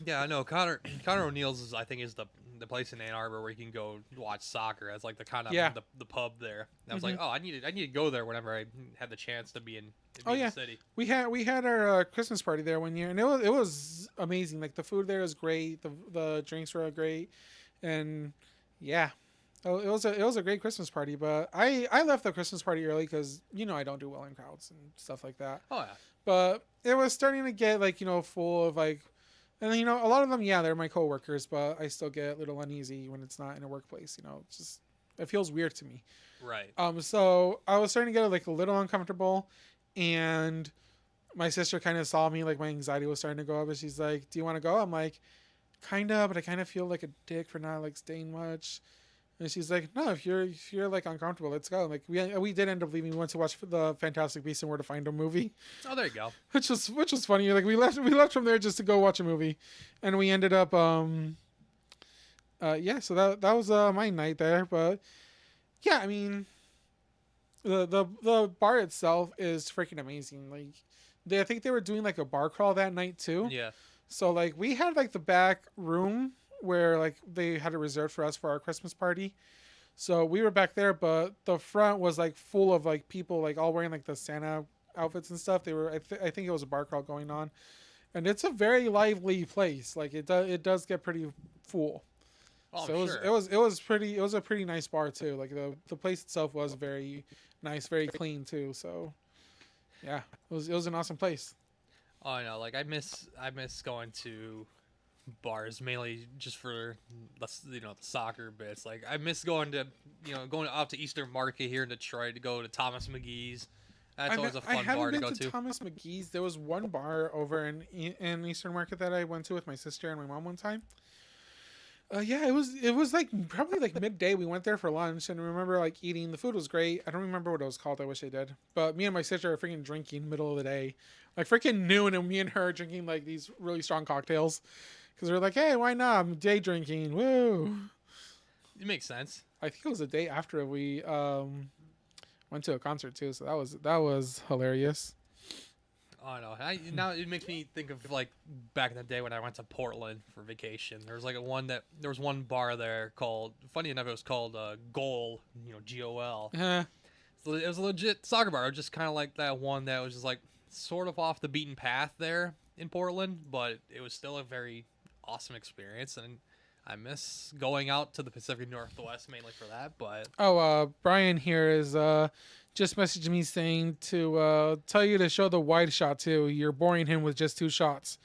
Yeah, I know. Connor O'Neill's is the place in Ann Arbor where you can go watch soccer as like the kind of the pub there. And I was like, oh, I need to go there whenever I had the chance to be in the city. We had our Christmas party there one year, and it was amazing. Like the food there was great, the drinks were great, and yeah, Oh, it was a great Christmas party, but I left the Christmas party early because I don't do well in crowds and stuff like that. Oh yeah. But it was starting to get like full of like, and a lot of them, yeah, they're my coworkers, but I still get a little uneasy when it's not in a workplace. It's just it feels weird to me. Right. So I was starting to get like a little uncomfortable, and my sister kind of saw me, like my anxiety was starting to go up, and she's like, "Do you want to go?" I'm like, "Kinda," but I kind of feel like a dick for not like staying much. And she's like, "No, if you're like uncomfortable, let's go." Like we did end up leaving. We went to watch the Fantastic Beasts and Where to Find a movie, Oh, there you go. which was funny. Like we left from there just to go watch a movie, and we ended up yeah. So that was my night there, but yeah, I mean the bar itself is freaking amazing. Like I think they were doing like a bar crawl that night too. Yeah. So like we had like the back room where like they had it reserved for us for our Christmas party. So we were back there, but the front was like full of like people like all wearing like the Santa outfits and stuff. They were I think it was a bar crawl going on. And it's a very lively place. Like it does get pretty full. Oh, So sure. it was a pretty nice bar too. Like the place itself was very nice, very clean too. So yeah, it was an awesome place. Oh, I know. Like I miss going to bars mainly just for the soccer bits. Like I miss going to going out to Eastern Market here in Detroit to go to Thomas McGee's. That's always a fun bar to go to. Thomas McGee's. There was one bar over in Eastern Market that I went to with my sister and my mom one time. Yeah, it was like probably like midday. We went there for lunch, and I remember like eating. The food was great. I don't remember what it was called. I wish I did. But me and my sister are freaking drinking middle of the day, like freaking noon, and me and her are drinking like these really strong cocktails, because we're like, hey, why not? I'm day drinking. Woo! It makes sense. I think it was the day after we went to a concert too, so that was hilarious. Oh, I know. Now it makes me think of like back in the day when I went to Portland for vacation. There was like there was one bar there called. Funny enough, it was called Goal. GOL. So it was a legit soccer bar. It was just kind of like that one that was just like sort of off the beaten path there in Portland, but it was still a very awesome experience, and I miss going out to the Pacific Northwest mainly for that. But Brian here is just messaged me saying to tell you to show the wide shot too. You're boring him with just 2 shots,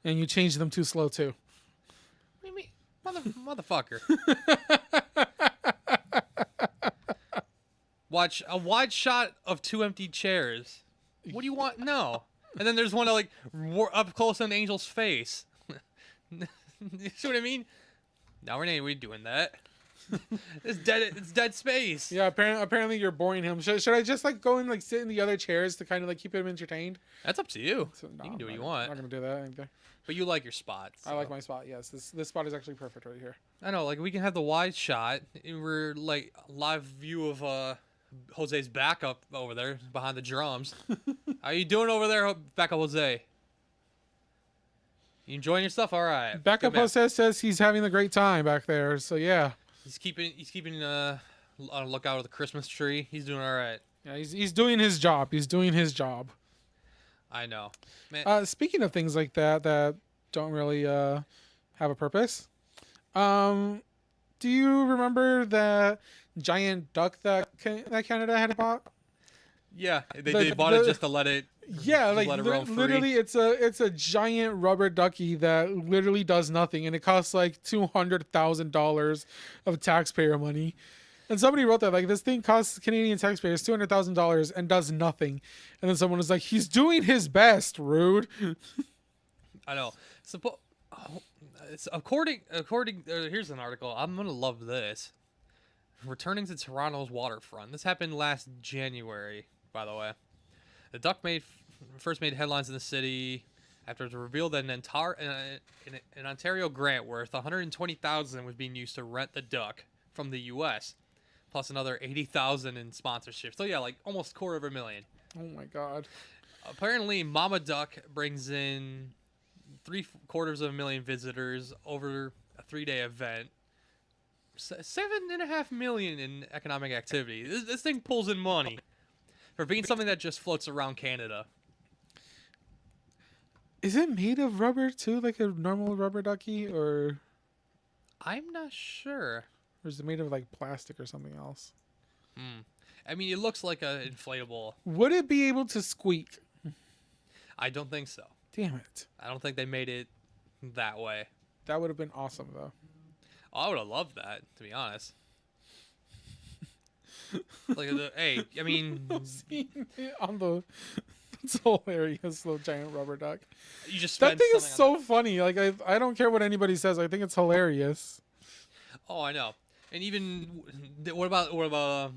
and you changed them too slow too. what do you mean, motherfucker? Watch a wide shot of 2 empty chairs. What do you want? No. And then there's one like up close on Angel's face. You see what I mean? No, we ain't doing that. It's dead. It's dead space. Yeah, apparently you're boring him. Should I just like go and like sit in the other chairs to kind of like keep him entertained? That's up to you. So, no, You can do what you I'm want. not gonna do that either. But you like your spot. I like my spot. Yes, this spot is actually perfect right here. I know. Like we can have the wide shot. And we're like live view of Jose's backup over there behind the drums. How you doing over there, backup Jose? You enjoying yourself? All right. Backup Good man. Jose says he's having a great time back there. So yeah, He's keeping on a lookout of the Christmas tree. He's doing all right. yeah, he's doing his job. He's doing his job. I know. Man, Speaking of things like that don't really have a purpose, do you remember that giant duck that Canada had bought? yeah, they bought it just to let it. Yeah, just like let it roam free. literally, it's a giant rubber ducky that literally does nothing, and it costs like $200,000 of taxpayer money. And somebody wrote that like this thing costs Canadian taxpayers $200,000 and does nothing. And then someone was like, "He's doing his best, rude." I know. It's according. Here's an article. I'm gonna love this. Returning to Toronto's waterfront. This happened last January, by the way. The duck first made headlines in the city after it was revealed that an Ontario grant worth $120,000 was being used to rent the duck from the U.S. plus another $80,000 in sponsorships. So yeah, like almost $250,000. Oh my god. Apparently, Mama Duck brings in $750,000 visitors over a 3-day event. $7.5 million in economic activity. This thing pulls in money for being something that just floats around Canada. Is it made of rubber too, like a normal rubber ducky, or I'm not sure. Or is it made of like plastic or something else? I mean, it looks like an inflatable. Would it be able to squeak? I don't think so. Damn it. I don't think they made it that way. That would have been awesome though. Oh, I would have loved that, to be honest. Hey, I mean, Seeing it on the it's hilarious, little giant rubber duck. you just That spend thing is something on so funny. Like I don't care what anybody says. I think it's hilarious. Oh, I know. And even what about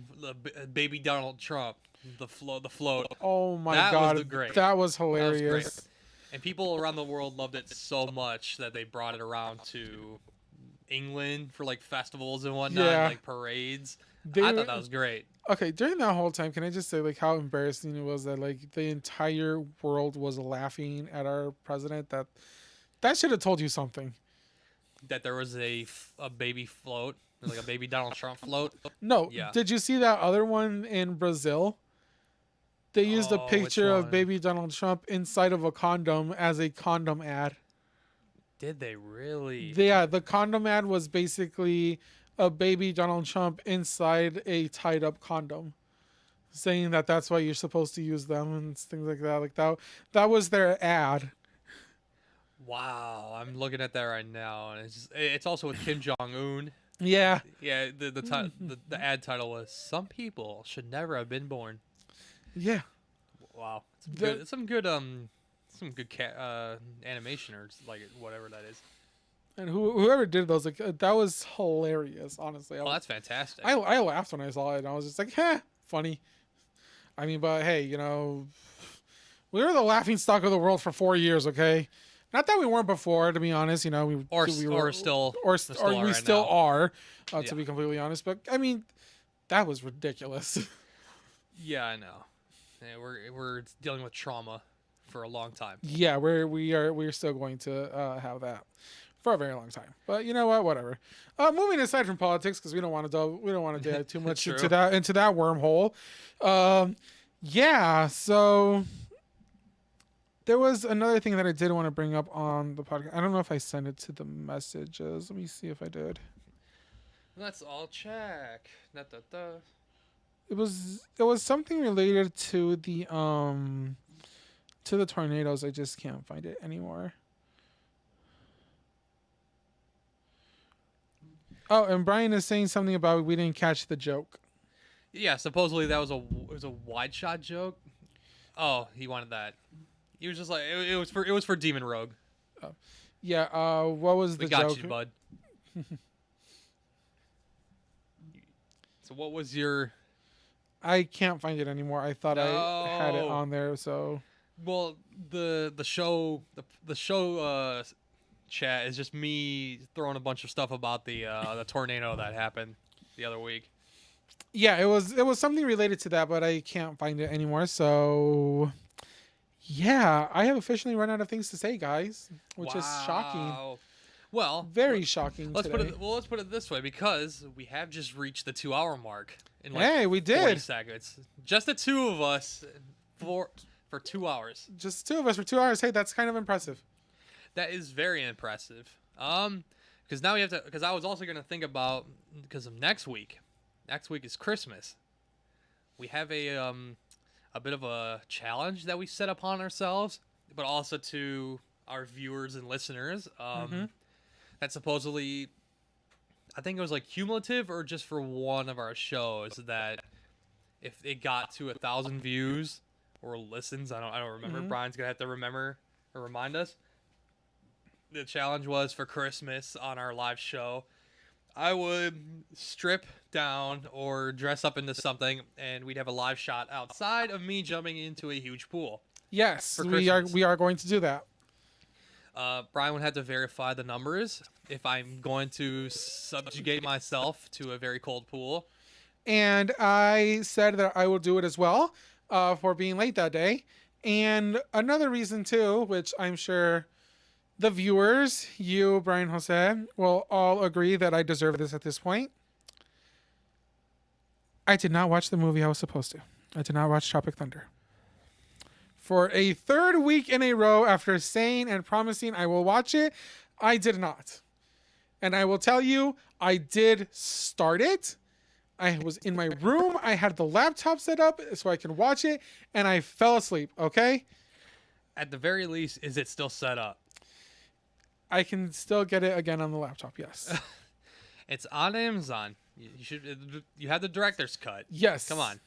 baby Donald Trump, the float. Oh my That god, was great. that was That was hilarious. great. And people around the world loved it so much that they brought it around to England for like festivals and whatnot, Yeah. like parades. They I were- thought that was great. Okay, during that whole time, can I just say like how embarrassing it was that like the entire world was laughing at our president? That should have told you something. That there was a baby float, like a baby Donald Trump float. No, Yeah. did you see that other one in Brazil? They used a Oh, which picture of one? baby Donald Trump inside of a condom as a condom ad. Did they really? Yeah, the condom ad was basically a baby Donald Trump inside a tied up condom, saying that that's why you're supposed to use them and things like that. Like that was their ad. Wow, I'm looking at that right now, and it's also with Kim Jong Un. Yeah, Yeah, the ad title was "Some people should never have been born." yeah. Wow, The- some good animation or like whatever that is. And whoever did those, like that was hilarious. Honestly, Oh, that's fantastic. I laughed when I saw it. And I was just like, funny. I mean, but hey, we were the laughing stock of the world for 4 years. Okay, not that we weren't before, to be honest. We Or we were, still or are we right still now. are, to Yeah. be completely honest. But I mean, that was ridiculous. Yeah, I know. Yeah, we're dealing with trauma for a long time. Yeah, we're still going to have that for a very long time. But you know what? Whatever. Moving aside from politics, because we don't want to dive too much True. into that wormhole. Yeah. So there was another thing that I did want to bring up on the podcast. I don't know if I sent it to the messages. Let me see if I did. Let's all check. It was something related to the tornadoes. I just can't find it anymore. Oh, and Brian is saying something about we didn't catch the joke. Yeah, supposedly that was a wide shot joke. Oh, he wanted that. He was just like it was for Demon Rogue. Yeah, what was the We got joke? you, bud. So what was your? I can't find it anymore. I thought I had it No. on there, so Well, the show chat is just me throwing a bunch of stuff about the tornado that happened the other week. yeah, it was something related to that, but I can't find it anymore. So yeah, I have officially run out of things to say, guys, which is shocking. Wow. Well, Very shocking. let's today. let's put it this way, because we have just reached the 2-hour mark in Hey, we 40 did. seconds. Just the two of us for 2 hours. Just two of us for 2 hours. Hey, that's kind of impressive. That is very impressive. Because now we have to. Because I was also gonna think about, because of next week. Next week is Christmas. We have a bit of a challenge that we set upon ourselves, but also to our viewers and listeners. That supposedly, I think it was like cumulative or just for one of our shows, that if it got to 1,000 views or listens, I don't remember. Brian's gonna have to remember or remind us. The challenge was for Christmas on our live show, I would strip down or dress up into something, and we'd have a live shot outside of me jumping into a huge pool. Yes, For we are Christmas. going to do that. Brian would have to verify the numbers if I'm going to subjugate myself to a very cold pool. And I said that I will do it as well for being late that day. And another reason too, which I'm sure the viewers, you, Brian, Jose, will all agree that I deserve this at this point. I did not watch the movie I was supposed to. I did not watch Tropic Thunder. For a third week in a row, after saying and promising I will watch it, I did not. And I will tell you, I did start it. I was in my room. I had the laptop set up so I can watch it, and I fell asleep. Okay, At the very least, is it still set up? I can still get it again on the laptop. Yes, It's on Amazon. You should. You have the director's cut. yes. Come on.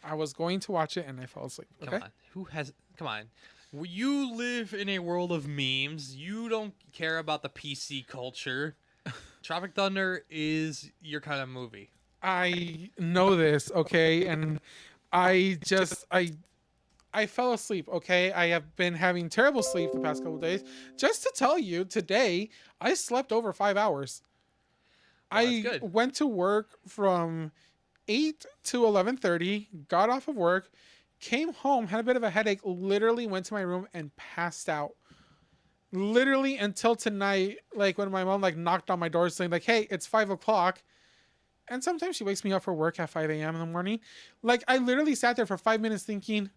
I was going to watch it and I fell asleep. Okay. Come on. Who has? Come on. You live in a world of memes. You don't care about the PC culture. Tropic Thunder is your kind of movie. I know this, okay, and I fell asleep, okay? I have been having terrible sleep the past couple of days. Just to tell you, today I slept over 5 hours. Well, that's I good. went to work from 8 to 11:30, got off of work, came home, had a bit of a headache, literally went to my room and passed out. Literally until tonight, like when my mom like knocked on my door saying like, "Hey, it's 5 o'clock." And sometimes she wakes me up for work at 5 a.m. in the morning. Like, I literally sat there for 5 minutes thinking,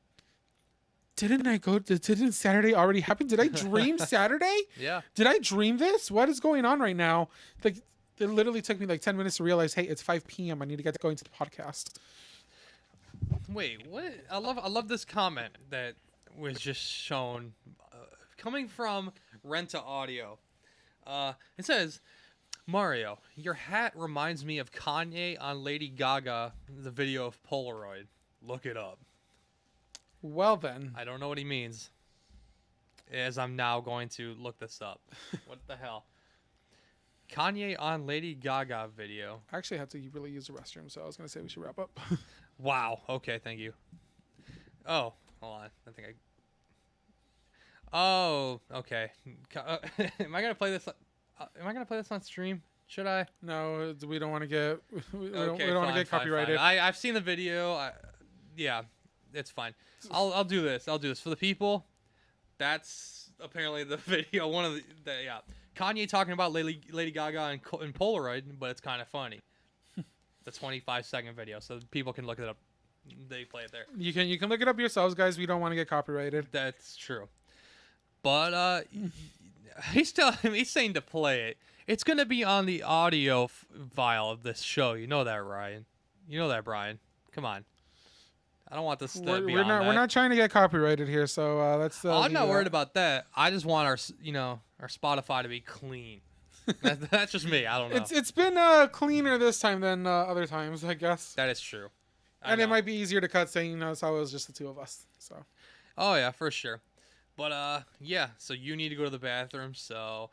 didn't Saturday already happen? Did I dream Saturday? Yeah. Did I dream this? What is going on right now? Like, it literally took me like 10 minutes to realize, hey, it's 5 p.m. I need to get going to the podcast. Wait, what? I love this comment that was just shown, coming from Renta Audio. It says, Mario, your hat reminds me of Kanye on Lady Gaga, the video of Polaroid. Look it up. Well, then. I don't know what he means, as I'm now going to look this up. What the hell? Kanye on Lady Gaga video. I actually had to really use the restroom, so I was going to say we should wrap up. Wow. Okay, thank you. Oh, hold on. I think I... Oh, okay. Am I going to play this... Am I gonna play this on stream? Should I? No, we don't want to get we don't Okay, want to get fine, copyrighted. fine. I've seen the video. Yeah, it's fine. I'll do this. I'll do this for the people. That's apparently the video. One of the yeah. Kanye talking about Lady Gaga and Polaroid, but it's kind of funny. It's a 25-second video, so people can look it up. They play it there. You can look it up yourselves, guys. We don't want to get copyrighted. That's true. But he's saying to play it. It's gonna be on the audio file of this show. You know that, Ryan. You know that, Brian. Come on. I don't want this to be on that. We're not trying to get copyrighted here, so let's. I'm not worried about that. I just want our Spotify to be clean. That's just me. I don't know. It's been cleaner this time than other times, I guess. That is true. And it might be easier to cut, saying so it was just the two of us. So. Oh yeah, for sure. But yeah. So you need to go to the bathroom. So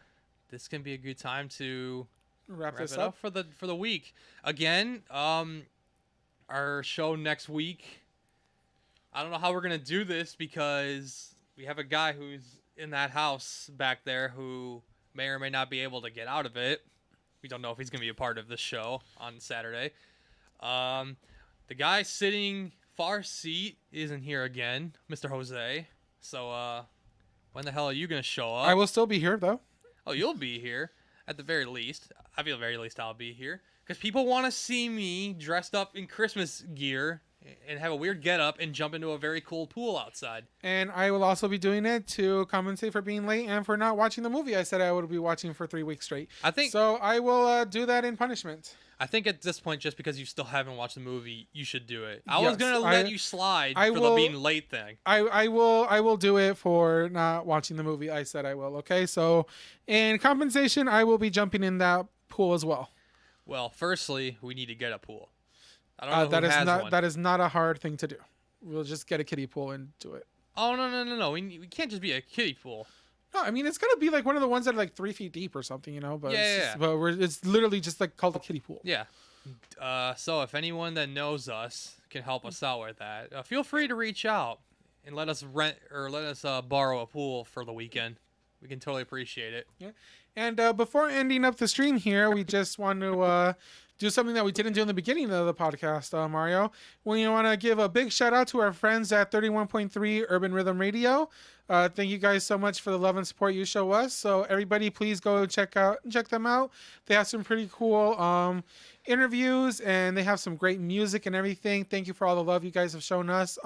this can be a good time to Wrap it this up for the week. Again, our show next week. I don't know how we're gonna do this because we have a guy who's in that house back there who may or may not be able to get out of it. We don't know if he's gonna be a part of the show on Saturday. The guy sitting far seat isn't here again, Mr. Jose. So when the hell are you gonna show up? I will still be here though. Oh, you'll be here at the very least. I feel very least I'll be here because people want to see me dressed up in Christmas gear and have a weird getup and jump into a very cool pool outside. And I will also be doing it to compensate for being late and for not watching the movie I said I would be watching for 3 weeks straight. I think so. I will do that in punishment. I think at this point, just because you still haven't watched the movie, you should do it. I was Yes, gonna let you slide for the being late thing. I will do it for not watching the movie I said I will. Okay, so in compensation, I will be jumping in that pool as well. Well, firstly, we need to get a pool. I don't know That who is has not one. that is not a hard thing to do. We'll just get a kiddie pool and do it. Oh no! We can't just be a kiddie pool. No, I mean it's gonna be like one of the ones that are like 3 feet deep or something, But Yeah. but it's literally just like called a kiddie pool. Yeah. So if anyone that knows us can help us out with that, feel free to reach out and let us rent or let us borrow a pool for the weekend. We can totally appreciate it. Yeah. And before ending up the stream here, we just want to do something that we didn't do in the beginning of the podcast, Mario. We want to give a big shout out to our friends at 31.3 Urban Rhythm Radio. Thank you guys so much for the love and support you show us. So everybody, please go check them out. They have some pretty cool interviews, and they have some great music and everything. Thank you for all the love you guys have shown us.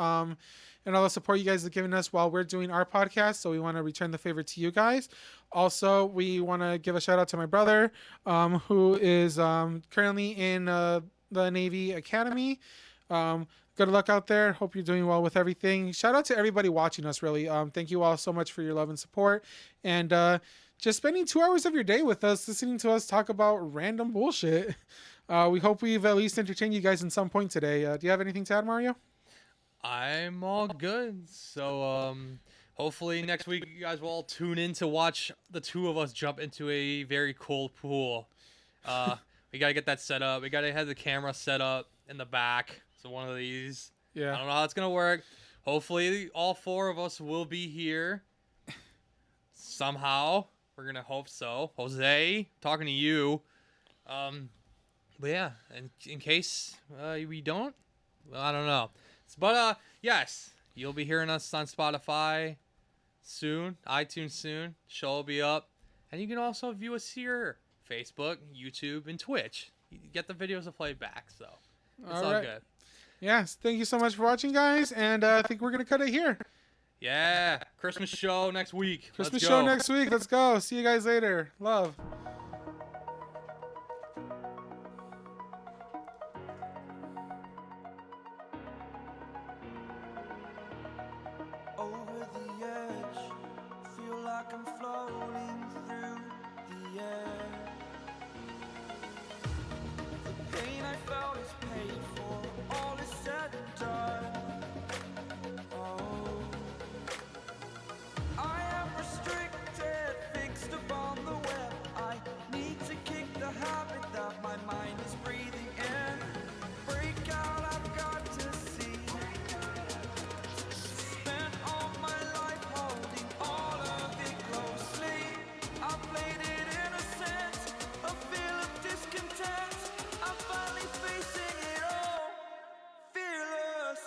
And all the support you guys have given us while we're doing our podcast. So we want to return the favor to you guys. Also, we want to give a shout out to my brother, who is currently in the Navy Academy. Good luck out there. Hope you're doing well with everything. Shout out to everybody watching us, really. Thank you all so much for your love and support. And just spending 2 hours of your day with us, listening to us talk about random bullshit. We hope we've at least entertained you guys in some point today. Do you have anything to add, Mario? I'm all good. So hopefully next week you guys will all tune in to watch the two of us jump into a very cold pool. We gotta get that set up. We gotta have the camera set up in the back. So one of these. Yeah. I don't know how it's gonna work. Hopefully all four of us will be here somehow. We're gonna hope so. Jose, talking to you. But yeah, in case we don't, well, I don't know. But yes, you'll be hearing us on Spotify soon, iTunes soon. Show will be up, and you can also view us here, Facebook, YouTube, and Twitch. You get the videos to play back, so it's all good. Yes, thank you so much for watching, guys, and I think we're gonna cut it here. Yeah, Christmas show next week. Christmas show next week. Let's go. See you guys later. Love. Over the edge, feel like I'm floating through the air. The pain I felt is paid for, all is said and done. Oh, I am restricted, fixed upon the web. I need to kick the habit that my mind is breathing in. Break out, I've got to see. Spent all my life holding all of it closely. I played it innocent, a feel of discontent. I'm finally facing it all, fearless.